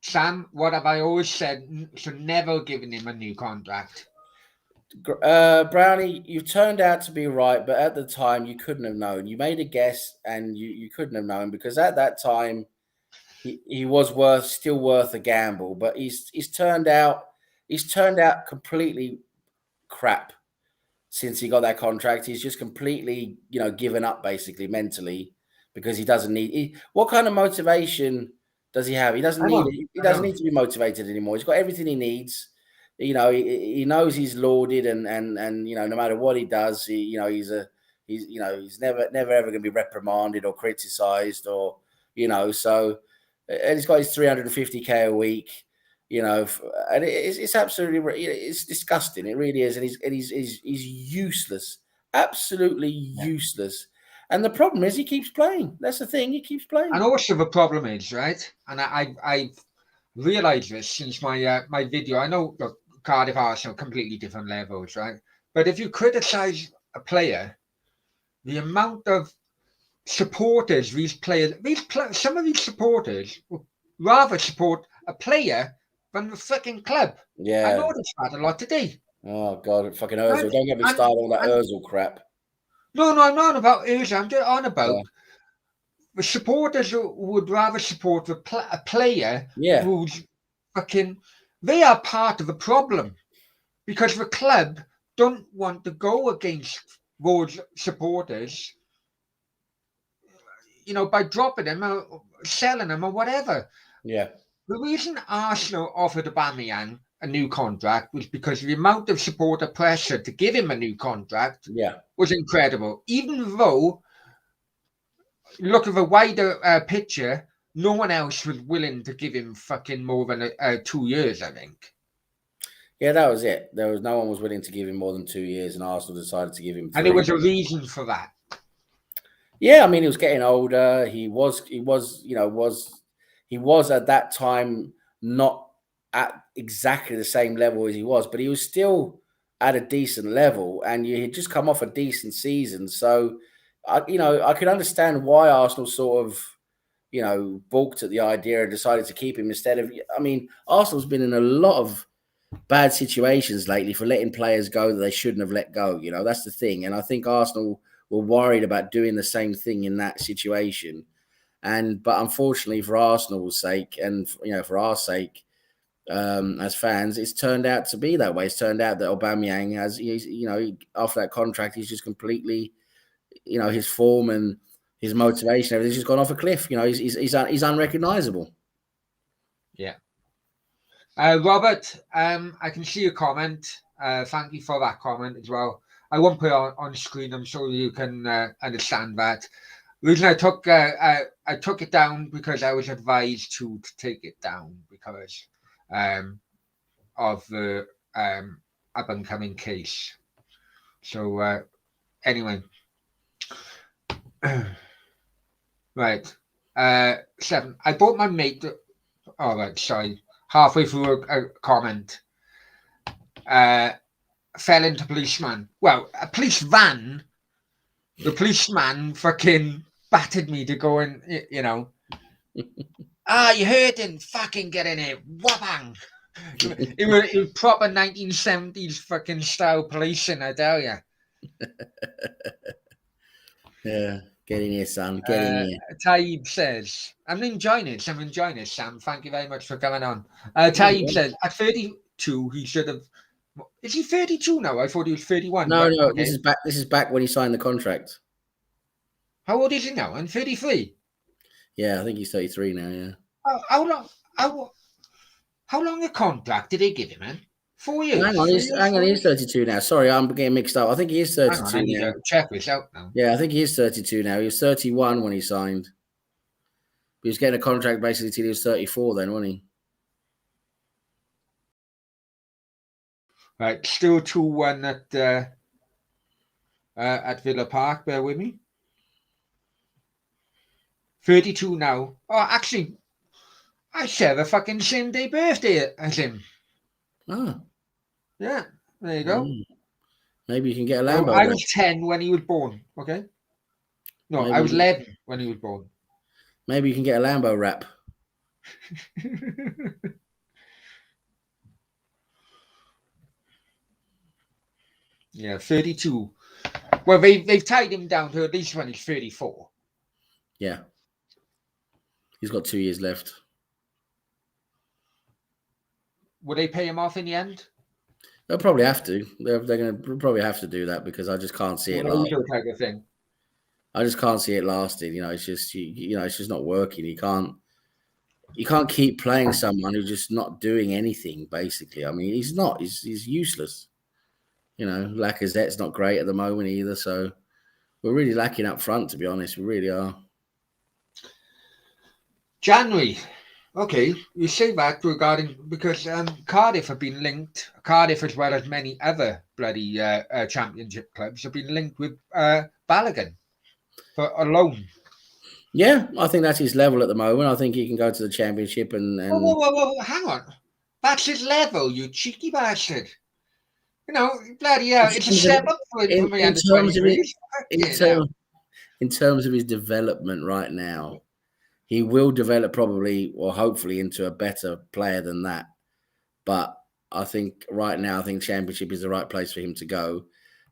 Sam, what have I always said? Should never given him a new contract. Brownie, you've turned out to be right, but at the time you couldn't have known. You made a guess, and you couldn't have known, because at that time he was still worth a gamble. But he's turned out completely crap since he got that contract. He's just completely given up basically mentally, because he doesn't need. What kind of motivation does he have? He doesn't need to be motivated anymore. He's got everything he needs. He knows he's lauded, and no matter what he does, he's never ever going to be reprimanded or criticized, or so. And he's got his 350K a week, and it's absolutely, it's disgusting. It really is, and he's useless, absolutely useless. And the problem is he keeps playing. That's the thing. He keeps playing. And also the problem is, right? And I've realised this since my my video. I know, look, Cardiff Arsenal, completely different levels, right? But if you criticise a player, the amount of supporters some of these supporters would rather support a player than the fucking club. Yeah. I noticed that a lot today. Oh, God, fucking Ozil. Right? Don't get me started on that Ozil crap. No, I'm not about Ozil. I'm just on about the supporters who would rather support a player who's fucking... They are part of the problem, because the club don't want to go against those supporters, by dropping them or selling them or whatever. Yeah. The reason Arsenal offered Aubameyang a new contract was because the amount of supporter pressure to give him a new contract was incredible. Even though, look at the wider picture, no one else was willing to give him fucking more than 2 years, I think. Yeah, that was it. No one was willing to give him more than 2 years, and Arsenal decided to give him 3. And there was a reason for that. Yeah, I mean, he was getting older. He was at that time not at exactly the same level as he was, but he was still at a decent level, and he had just come off a decent season. So, I could understand why Arsenal sort of, balked at the idea and decided to keep him instead of. I mean, Arsenal's been in a lot of bad situations lately for letting players go that they shouldn't have let go. That's the thing, and I think Arsenal were worried about doing the same thing in that situation. But unfortunately, for Arsenal's sake, and for our sake, as fans, it's turned out to be that way. It's turned out that Aubameyang after that contract, he's just completely, his form and his motivation, everything's just gone off a cliff. He's unrecognizable. Yeah. Robert, I can see your comment. Thank you for that comment as well. I won't put it on screen. I'm sure you can understand that. The reason I took it down because I was advised to take it down because of the up and coming case. So anyway, right. 7. I bought my mate. All right, sorry. Halfway through a comment. Fell into policeman. Well, a police van. The policeman fucking battered me to go in, you hurting, fucking get in here, wabang. It was proper 1970s fucking style policing, I tell you. Yeah, Get in here, son. Get in here. Taib says, I'm enjoying it, Sam. Thank you very much for coming on. Taib says, at 32, he should have. Is he 32 now? I thought he was 31. No, But, no. okay. This is back when he signed the contract. How old is he now? I'm 33. Yeah, I think he's 33 now. Yeah. How long? How long a contract did they give him, man? 4 years. Hang on, he's 32 now. Sorry, I'm getting mixed up. I think he is 32 I need now. to check this out now. Yeah, I think he is 32 now. He was 31 when he signed. He was getting a contract basically till he was 34 then, wasn't he? Right, still 2-1 at Villa Park. Bear with me. 32 now. Oh, actually, I share the fucking same day birthday as him. Oh. Yeah, there you go. Maybe you can get a Lambo. I was 10 when he was born, okay? No, Maybe I was 11 when he was born. Maybe you can get a Lambo wrap. Yeah, 32. Well, they've tied him down to at least when he's 34. Yeah. He's got 2 years left. Will they pay him off in the end? They'll probably have to. They're going to probably have to do that because I just can't see it lasting. Type of thing. I just can't see it lasting. You know, it's just it's just not working. You can't keep playing someone who's just not doing anything. Basically, I mean, he's not. He's useless. You know, Lacazette's not great at the moment either. So we're really lacking up front, to be honest. We really are. January. Okay, you say that regarding because Cardiff have been linked. Cardiff, as well as many other bloody championship clubs, have been linked with Balogun for a loan. Yeah, I think that's his level at the moment. I think he can go to the championship and. Whoa, hang on, that's his level, you cheeky bastard. You know, bloody hell, it's a step up for him. In terms of his development right now. He will develop probably or hopefully into a better player than that. But I think right now, championship is the right place for him to go.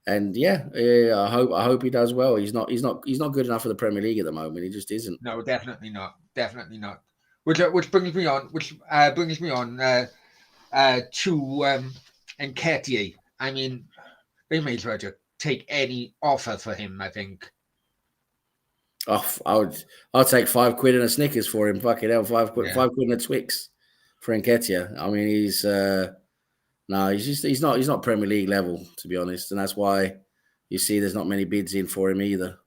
And I hope he does well. He's not good enough for the Premier League at the moment. He just isn't. No, definitely not. Which brings me on to Nketiah. I mean, they may as well just take any offer for him, I think. Oh, I'll take £5 and a Snickers for him. Fucking hell, £5 and a Twix for Nketiah. I mean, he's not Premier League level, to be honest, and that's why you see there's not many bids in for him either.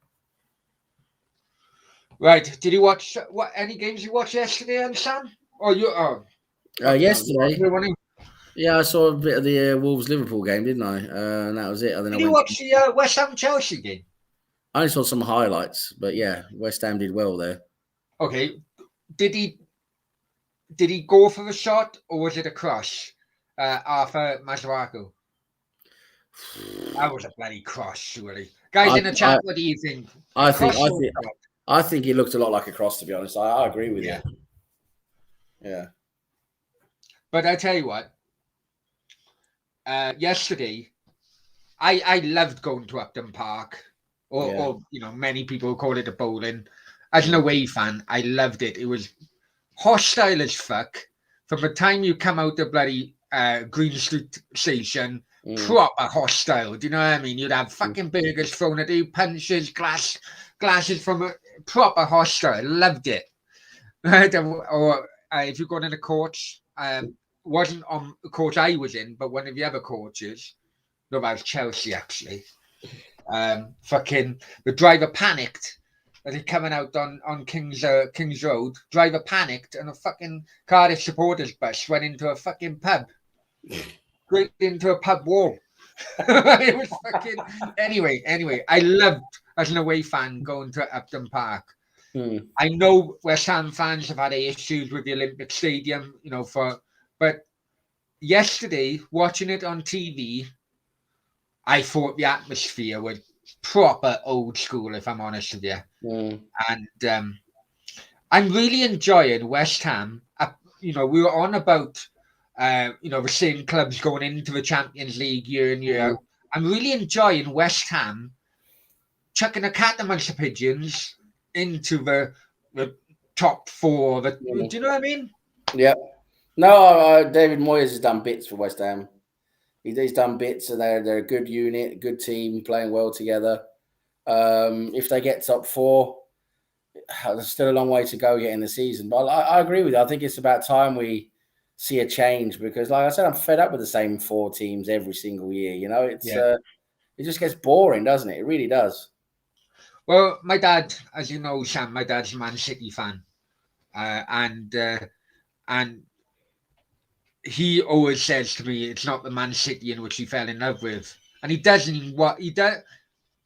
Right? Did you watch any games you watched yesterday, Sam? Or you? Yesterday. Yeah, I saw a bit of the Wolves Liverpool game, didn't I? And that was it. And then did you watch the West Ham Chelsea game? I only saw some highlights, but yeah, West Ham did well there. Okay, did he go for the shot or was it a cross? Arthur Masuaku. That was a bloody cross, surely. Guys in the chat, what do you think? I think it looked a lot like a cross, to be honest. I agree with you. Yeah. But I tell you what, yesterday, I loved going to Upton Park. Or many people call it a bowling. As an away fan, I loved it. It was hostile as fuck. From the time you come out the bloody Green Street station, proper hostile. Do you know what I mean? You'd have fucking burgers thrown at you, punches, glasses from a proper hostile. Loved it. Or if you go to the courts, wasn't on the court I was in, but one of the other coaches. No, that was Chelsea actually. Fucking the driver panicked as he coming out on King's Road. Driver panicked and a fucking Cardiff supporters bus went into a fucking pub, straight into a pub wall. It was fucking anyway. I loved as an away fan going to Upton Park. I know West Ham fans have had issues with the Olympic Stadium, but yesterday watching it on TV. I thought the atmosphere was proper old school, if I'm honest with you. And I'm really enjoying West Ham. We were on about, the same clubs going into the Champions League year in, year out. I'm really enjoying West Ham chucking a cat amongst the pigeons into the top four. Do you know what I mean? Yeah. No, David Moyes has done bits for West Ham. He's done bits, and they're a good unit, good team, playing well together. If they get top four, there's still a long way to go yet in the season. But I agree with you. I think it's about time we see a change because, like I said, I'm fed up with the same four teams every single year. You know, it's Yeah. it just gets boring, doesn't it? It really does. Well, my dad, as you know, Sam, my dad's a Man City fan, and he always says to me, "It's not the Man City in which he fell in love with," and he doesn't. What he does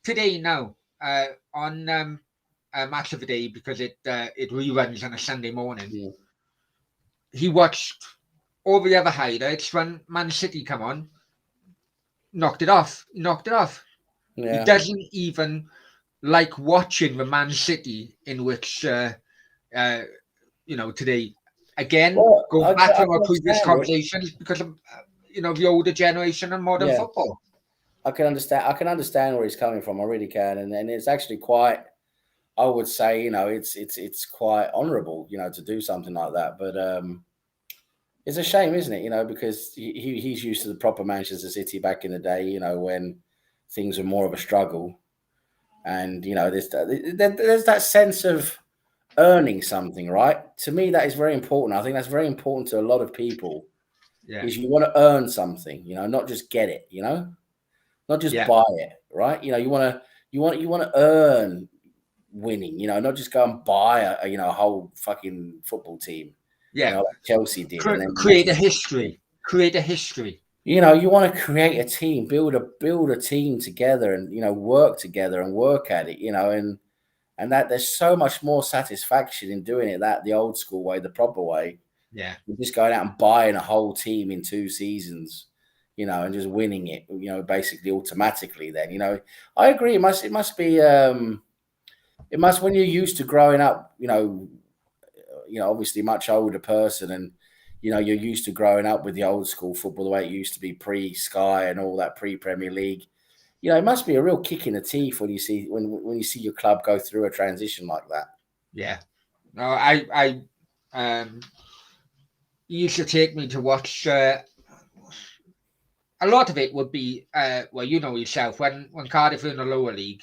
today now on Match of the Day because it reruns on a Sunday morning. Yeah. He watched all the other highlights when Man City come on, knocked it off. He knocked it off. He Yeah. doesn't even like watching the Man City in which today. Again, Well, going back to I our can previous understand it. conversations because of the older generation and modern Yeah, football. I can understand. I can understand where he's coming from. I really can, and it's actually quite. I would say, it's quite honourable, to do something like that. But it's a shame, isn't it? Because he's used to the proper Manchester City back in the day, when things were more of a struggle, and there's that sense of earning something, right? To me, that is very important. I think that's very important to a lot of people. Yeah, Is you want to earn something, not just get it, not just yeah, buy it, right? You want to earn winning, not just go and buy a whole fucking football team, yeah. like Chelsea did, and then Create a history. Create a history. you want to create a team, build a team together, and work together and work at it, and that there's so much more satisfaction in doing it the old school way, the proper way. Yeah, You're just going out and buying a whole team in 2 seasons, and just winning it, basically automatically. Then, I agree. It must be. It must when you're used to growing up. Obviously much older person, and you're used to growing up with the old school football, the way it used to be pre-Sky and all that pre-Premier League. It must be a real kick in the teeth when you see your club go through a transition like that. yeah. No, I he used to take me to watch. A lot of it would be well, you know yourself when Cardiff were in the lower league.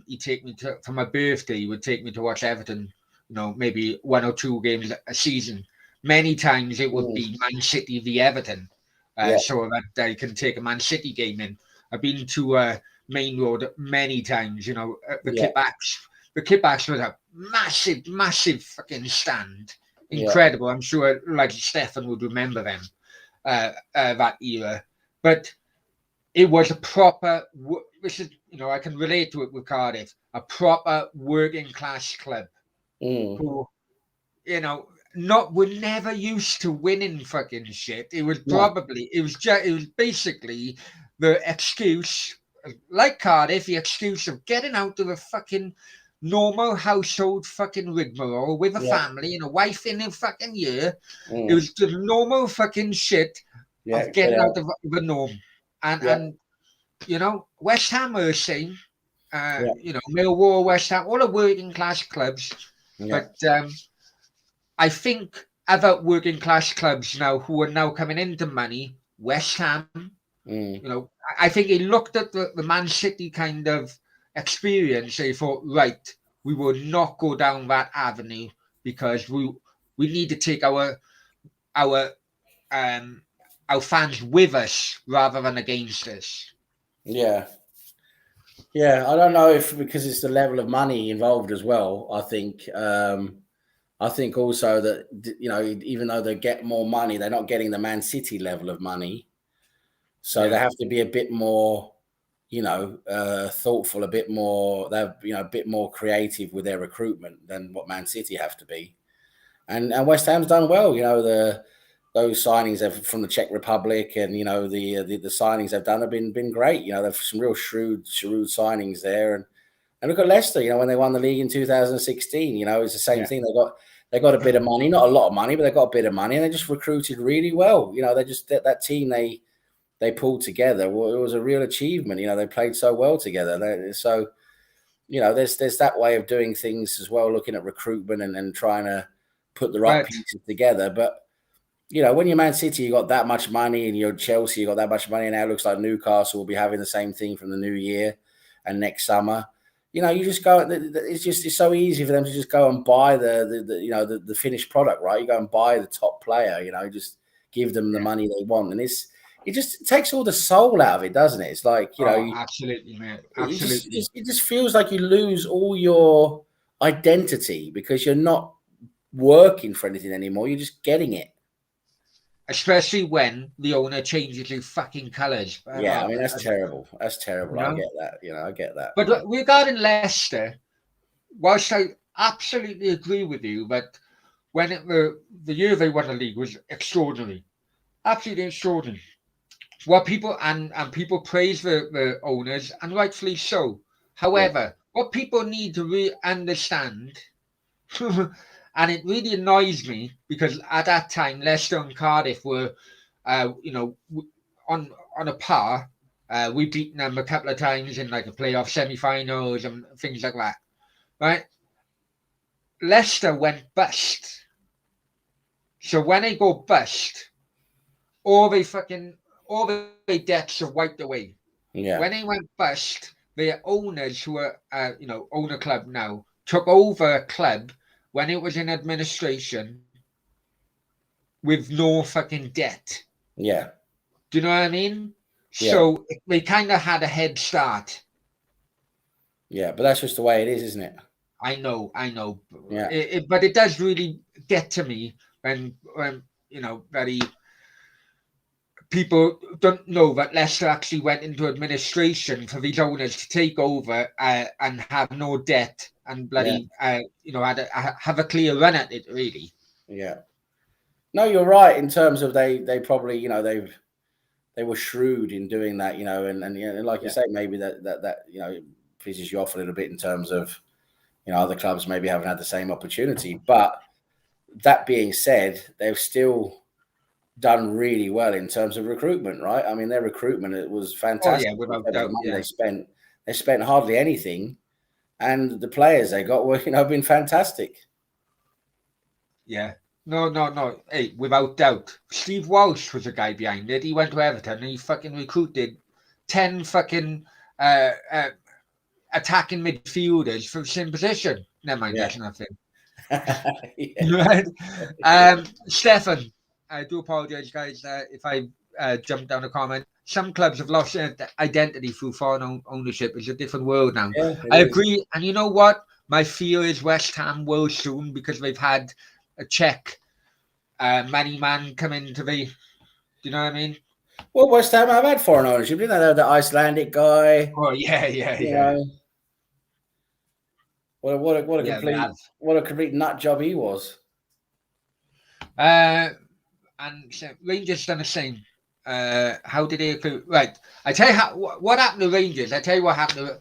He'd take me to for my birthday. He would take me to watch Everton. Maybe 1 or 2 games a season. Many times it would be Man City v Everton, Yeah, so that I can take a Man City game in. I've been to Main Road many times. The yeah, Kitbacks. The Kitbacks was a massive, massive fucking stand. yeah, Incredible. I'm sure, like Stefan would remember them that era. But it was a proper. This is, I can relate to it with Cardiff. A proper working class club who, not were never used to winning fucking shit. It was no, basically the excuse, like Cardiff, the excuse of getting out of a fucking normal household fucking rigmarole with a yeah, family and a wife in a fucking year. It mm, was the normal fucking shit yeah, of get getting out, out of the norm. And yeah, West Ham are the same. yeah, Millwall, West Ham, all the working class clubs. yeah, But I think other working class clubs now who are now coming into money, West Ham, mm, I think they looked at the Man City kind of experience. They thought, right, we will not go down that avenue because we need to take our um our fans with us rather than against us. yeah. Yeah, I don't know if because it's the level of money involved as well. I think also that even though they get more money, they're not getting the Man City level of money, so they Yeah, have to be a bit more, thoughtful, a bit more. They're a bit more creative with their recruitment than what Man City have to be. And West Ham's done well. Those signings from the Czech Republic, and the signings they've done have been great. There's some real shrewd signings there, and look at Leicester. When they won the league in 2016, it's the same yeah, thing. They got a bit of money, not a lot of money, but they got a bit of money, and they just recruited really well. They just that team they pulled together. Well, it was a real achievement. They played so well together. So there's that way of doing things as well, looking at recruitment and trying to put the right pieces together. But when you're Man City, you got that much money, and you're Chelsea, you got that much money, and now it looks like Newcastle will be having the same thing from the new year and next summer. You just go. It's so easy for them to just go and buy the finished product, right? You go and buy the top player. Just give them the money they want, and it just takes all the soul out of it, doesn't it? It's like absolutely, man, absolutely. It just feels like you lose all your identity because you're not working for anything anymore. You're just getting it. Especially when the owner changes his fucking colours. Yeah, I mean, that's terrible. That's terrible. I get that. I get that. But regarding Leicester, whilst I absolutely agree with you that when the year they won the league was extraordinary, absolutely extraordinary. What people and people praise the owners, and rightfully so. However, what people need to understand, and it really annoys me because at that time Leicester and Cardiff were, on a par. We've beaten them a couple of times in like the playoff semi-finals and things like that, right? Leicester went bust. So when they go bust, all their debts are wiped away. Yeah. When they went bust, their owners, who are own a club now, took over a club when it was in administration with no fucking debt. Yeah. Do you know what I mean? Yeah. So they kind of had a head start. Yeah, but that's just the way it is, isn't it? I know. Yeah. But it does really get to me when people don't know that Leicester actually went into administration for these owners to take over and have no debt and bloody have a clear run at it, really. Yeah. No, you're right in terms of they probably they were shrewd in doing that, and like you say, maybe that pisses you off a little bit in terms of other clubs maybe haven't had the same opportunity. But that being said, they've still done really well in terms of recruitment, right? I mean, their recruitment, it was fantastic. Oh, yeah, without doubt. They spent hardly anything, and the players they got were been fantastic. Yeah. No. Hey, without doubt. Steve Walsh was the guy behind it. He went to Everton and he fucking recruited 10 fucking attacking midfielders for the same position. Never mind, that's nothing. Right? Stefan, I do apologise, guys, if I jumped down a comment. Some clubs have lost their identity through foreign ownership. It's a different world now. Yeah, I agree. And you know what? My fear is West Ham will soon, because they've had a Czech money man come into the. Do you know what I mean? Well, West Ham have had foreign ownership, didn't they? The Icelandic guy. Oh yeah. What a complete nut job he was. And so Rangers done the same. How did they? Right, I tell you what happened to Rangers. I tell you what happened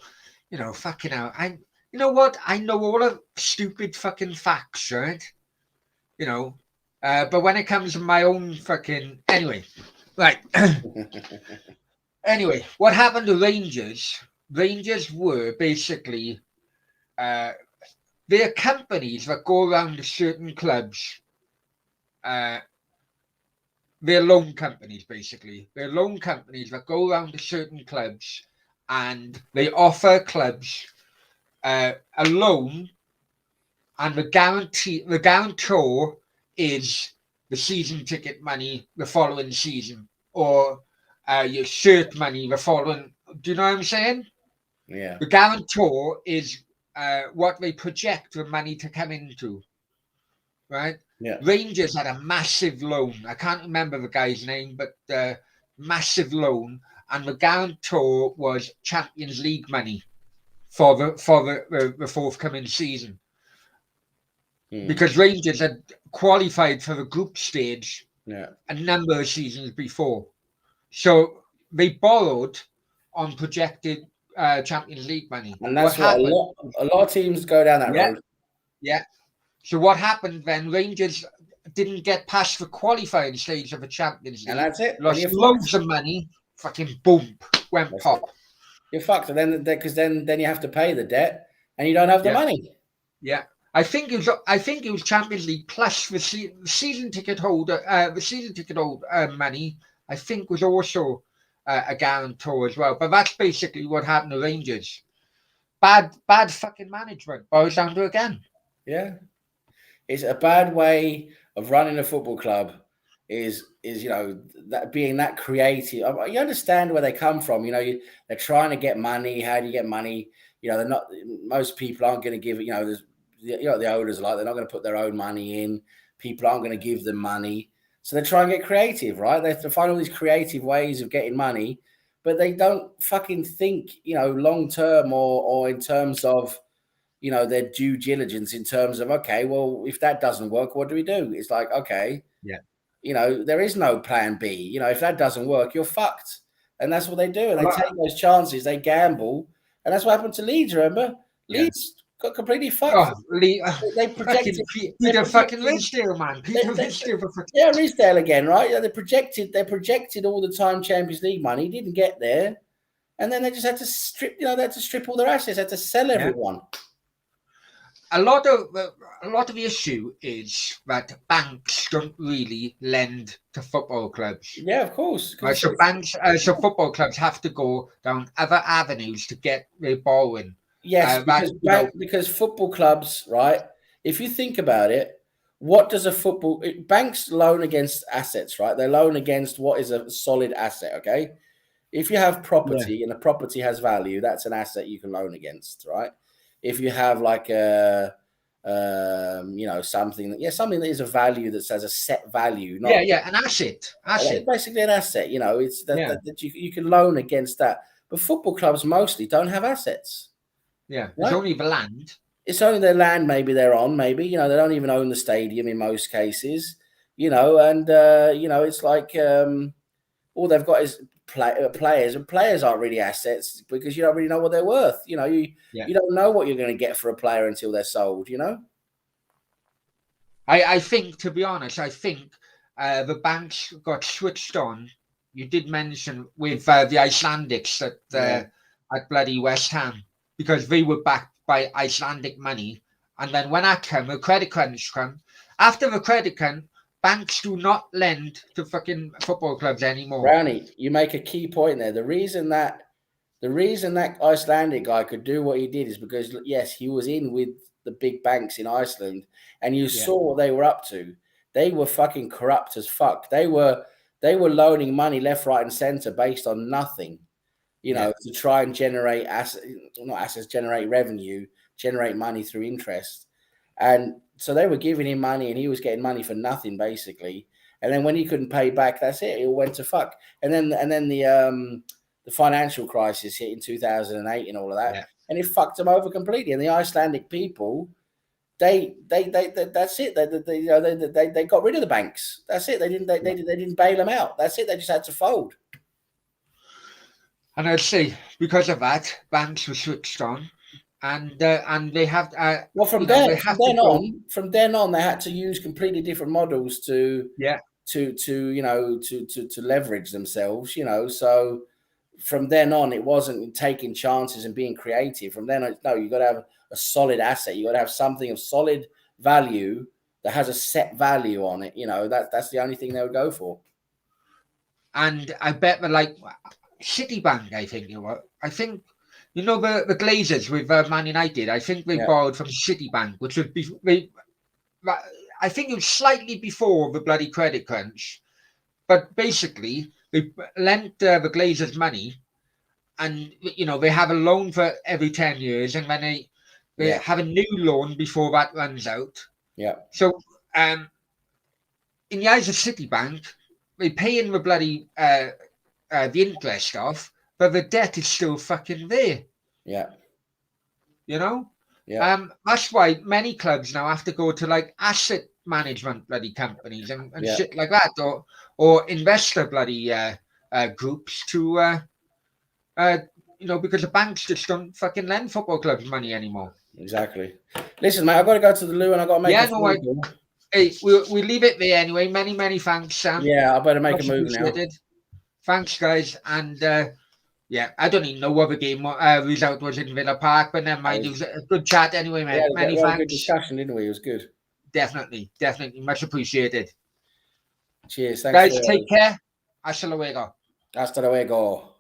to, fucking hell. You know what? I know all the stupid fucking facts, right? But when it comes to my own fucking anyway, right. Anyway, what happened to Rangers? Rangers were basically they're companies that go around to certain clubs. They're loan companies, basically. They're loan companies that go around to certain clubs and they offer clubs a loan, and the guarantor is the season ticket money the following season, or your shirt money the following. Do you know what I'm saying? Yeah. The guarantor is what they project the money to come into, right? Yeah. Rangers had a massive loan. I can't remember the guy's name, but massive loan, and the guarantor was Champions League money for the forthcoming season. Because Rangers had qualified for the group stage a number of seasons before. So they borrowed on projected Champions League money. And that's what a lot of teams go down that road. Yeah. So what happened then? Rangers didn't get past the qualifying stage of the Champions League. And that's it. Lost loads of money. Fucking boom. Went pop. You're fucked. And then because then you have to pay the debt. and you don't have the Yeah. money. Yeah, I think it was Champions League plus the season ticket holder. The season ticket holder money, I think, was also a guarantor as well. But that's basically what happened to Rangers. Bad fucking management. Boils down to again. Yeah, it's a bad way of running a football club. Is that being that creative? You understand where they come from. They're trying to get money. How do you get money? They're not. Most people aren't going to give it. There's the owners are like they're not going to put their own money in. People aren't going to give them money, so they try and get creative, right? They have to find all these creative ways of getting money, but they don't fucking think long term or in terms of their due diligence in terms of, okay, well, if that doesn't work, what do we do? It's like, okay, Yeah. there is no plan B. If that doesn't work, you're fucked. And that's what they do. And they take those chances, they gamble. And that's what happened to Leeds, remember? Yeah. Leeds got completely fucked. They projected. Peter fucking Ridsdale, man. Peter Ridsdale. Yeah, Ridsdale again, right? They projected all the time Champions League money, didn't get there. And then they just had to strip, they had to strip all their assets, had to sell everyone. A lot of the issue is that banks don't really lend to football clubs. Yeah, of course. So football clubs have to go down other avenues to get their borrowing. Yes, because football clubs, right? If you think about it, what does banks loan against assets, right? They loan against what is a solid asset, okay? If you have property and the property has value, that's an asset you can loan against, right? If you have like something that is a value that says a set value, an asset. Basically an asset. It's that you can loan against that. But football clubs mostly don't have assets. Yeah, right? It's only the land. It's only their land. Maybe they're on. Maybe they don't even own the stadium in most cases. And it's like all they've got is players, and players aren't really assets because you don't really know what they're worth. You don't know what you're going to get for a player until they're sold. I think, to be honest, the banks got switched on. You did mention with the Icelandics at bloody West Ham, because they were backed by Icelandic money, and then when that came, the credit crunch come. After the credit crunch, banks do not lend to fucking football clubs anymore. Brownie, you make a key point there. The reason that Icelandic guy could do what he did is because, yes, he was in with the big banks in Iceland, and you saw what they were up to. They were fucking corrupt as fuck. They were loaning money left, right, and center based on nothing, to try and generate generate revenue, generate money through interest. And so they were giving him money and he was getting money for nothing, basically. And then when he couldn't pay back, that's it. It all went to fuck. And then the financial crisis hit in 2008 and all of that. Yeah. And it fucked them over completely. And the Icelandic people, they that's it. They got rid of the banks. That's it. They didn't bail them out. That's it. They just had to fold. And I'd say because of that, banks were switched on. And they have from then on they had to use completely different models to leverage themselves, so from then on it wasn't taking chances and being creative. From then on, no, you got to have a solid asset. You got to have something of solid value that has a set value on it. That's the only thing they would go for. And I bet that Citibank, I think the Glazers with Man United, I think they borrowed from Citibank, which would be, I think it was slightly before the bloody credit crunch. But basically, they lent the Glazers money, and they have a loan for every 10 years, and then they have a new loan before that runs out. Yeah. So, in the eyes of Citibank, they pay in the bloody the interest off, but the debt is still fucking there. Yeah. Yeah. That's why many clubs now have to go to asset management bloody companies and shit like that, or investor bloody groups to because the banks just don't fucking lend football clubs money anymore. Exactly. Listen, mate, I've got to go to the loo and I've got to make Hey, we leave it there anyway. Many thanks, Sam. Yeah, I better make a move now. Thanks, guys, and Yeah, I don't even know what the game result was in Villa Park, but never mind. It was a good chat anyway, mate. Many we had a good thanks. discussion, didn't we? It was good. Definitely, much appreciated. Cheers. Thanks Guys, for take care. Hasta luego. Hasta luego.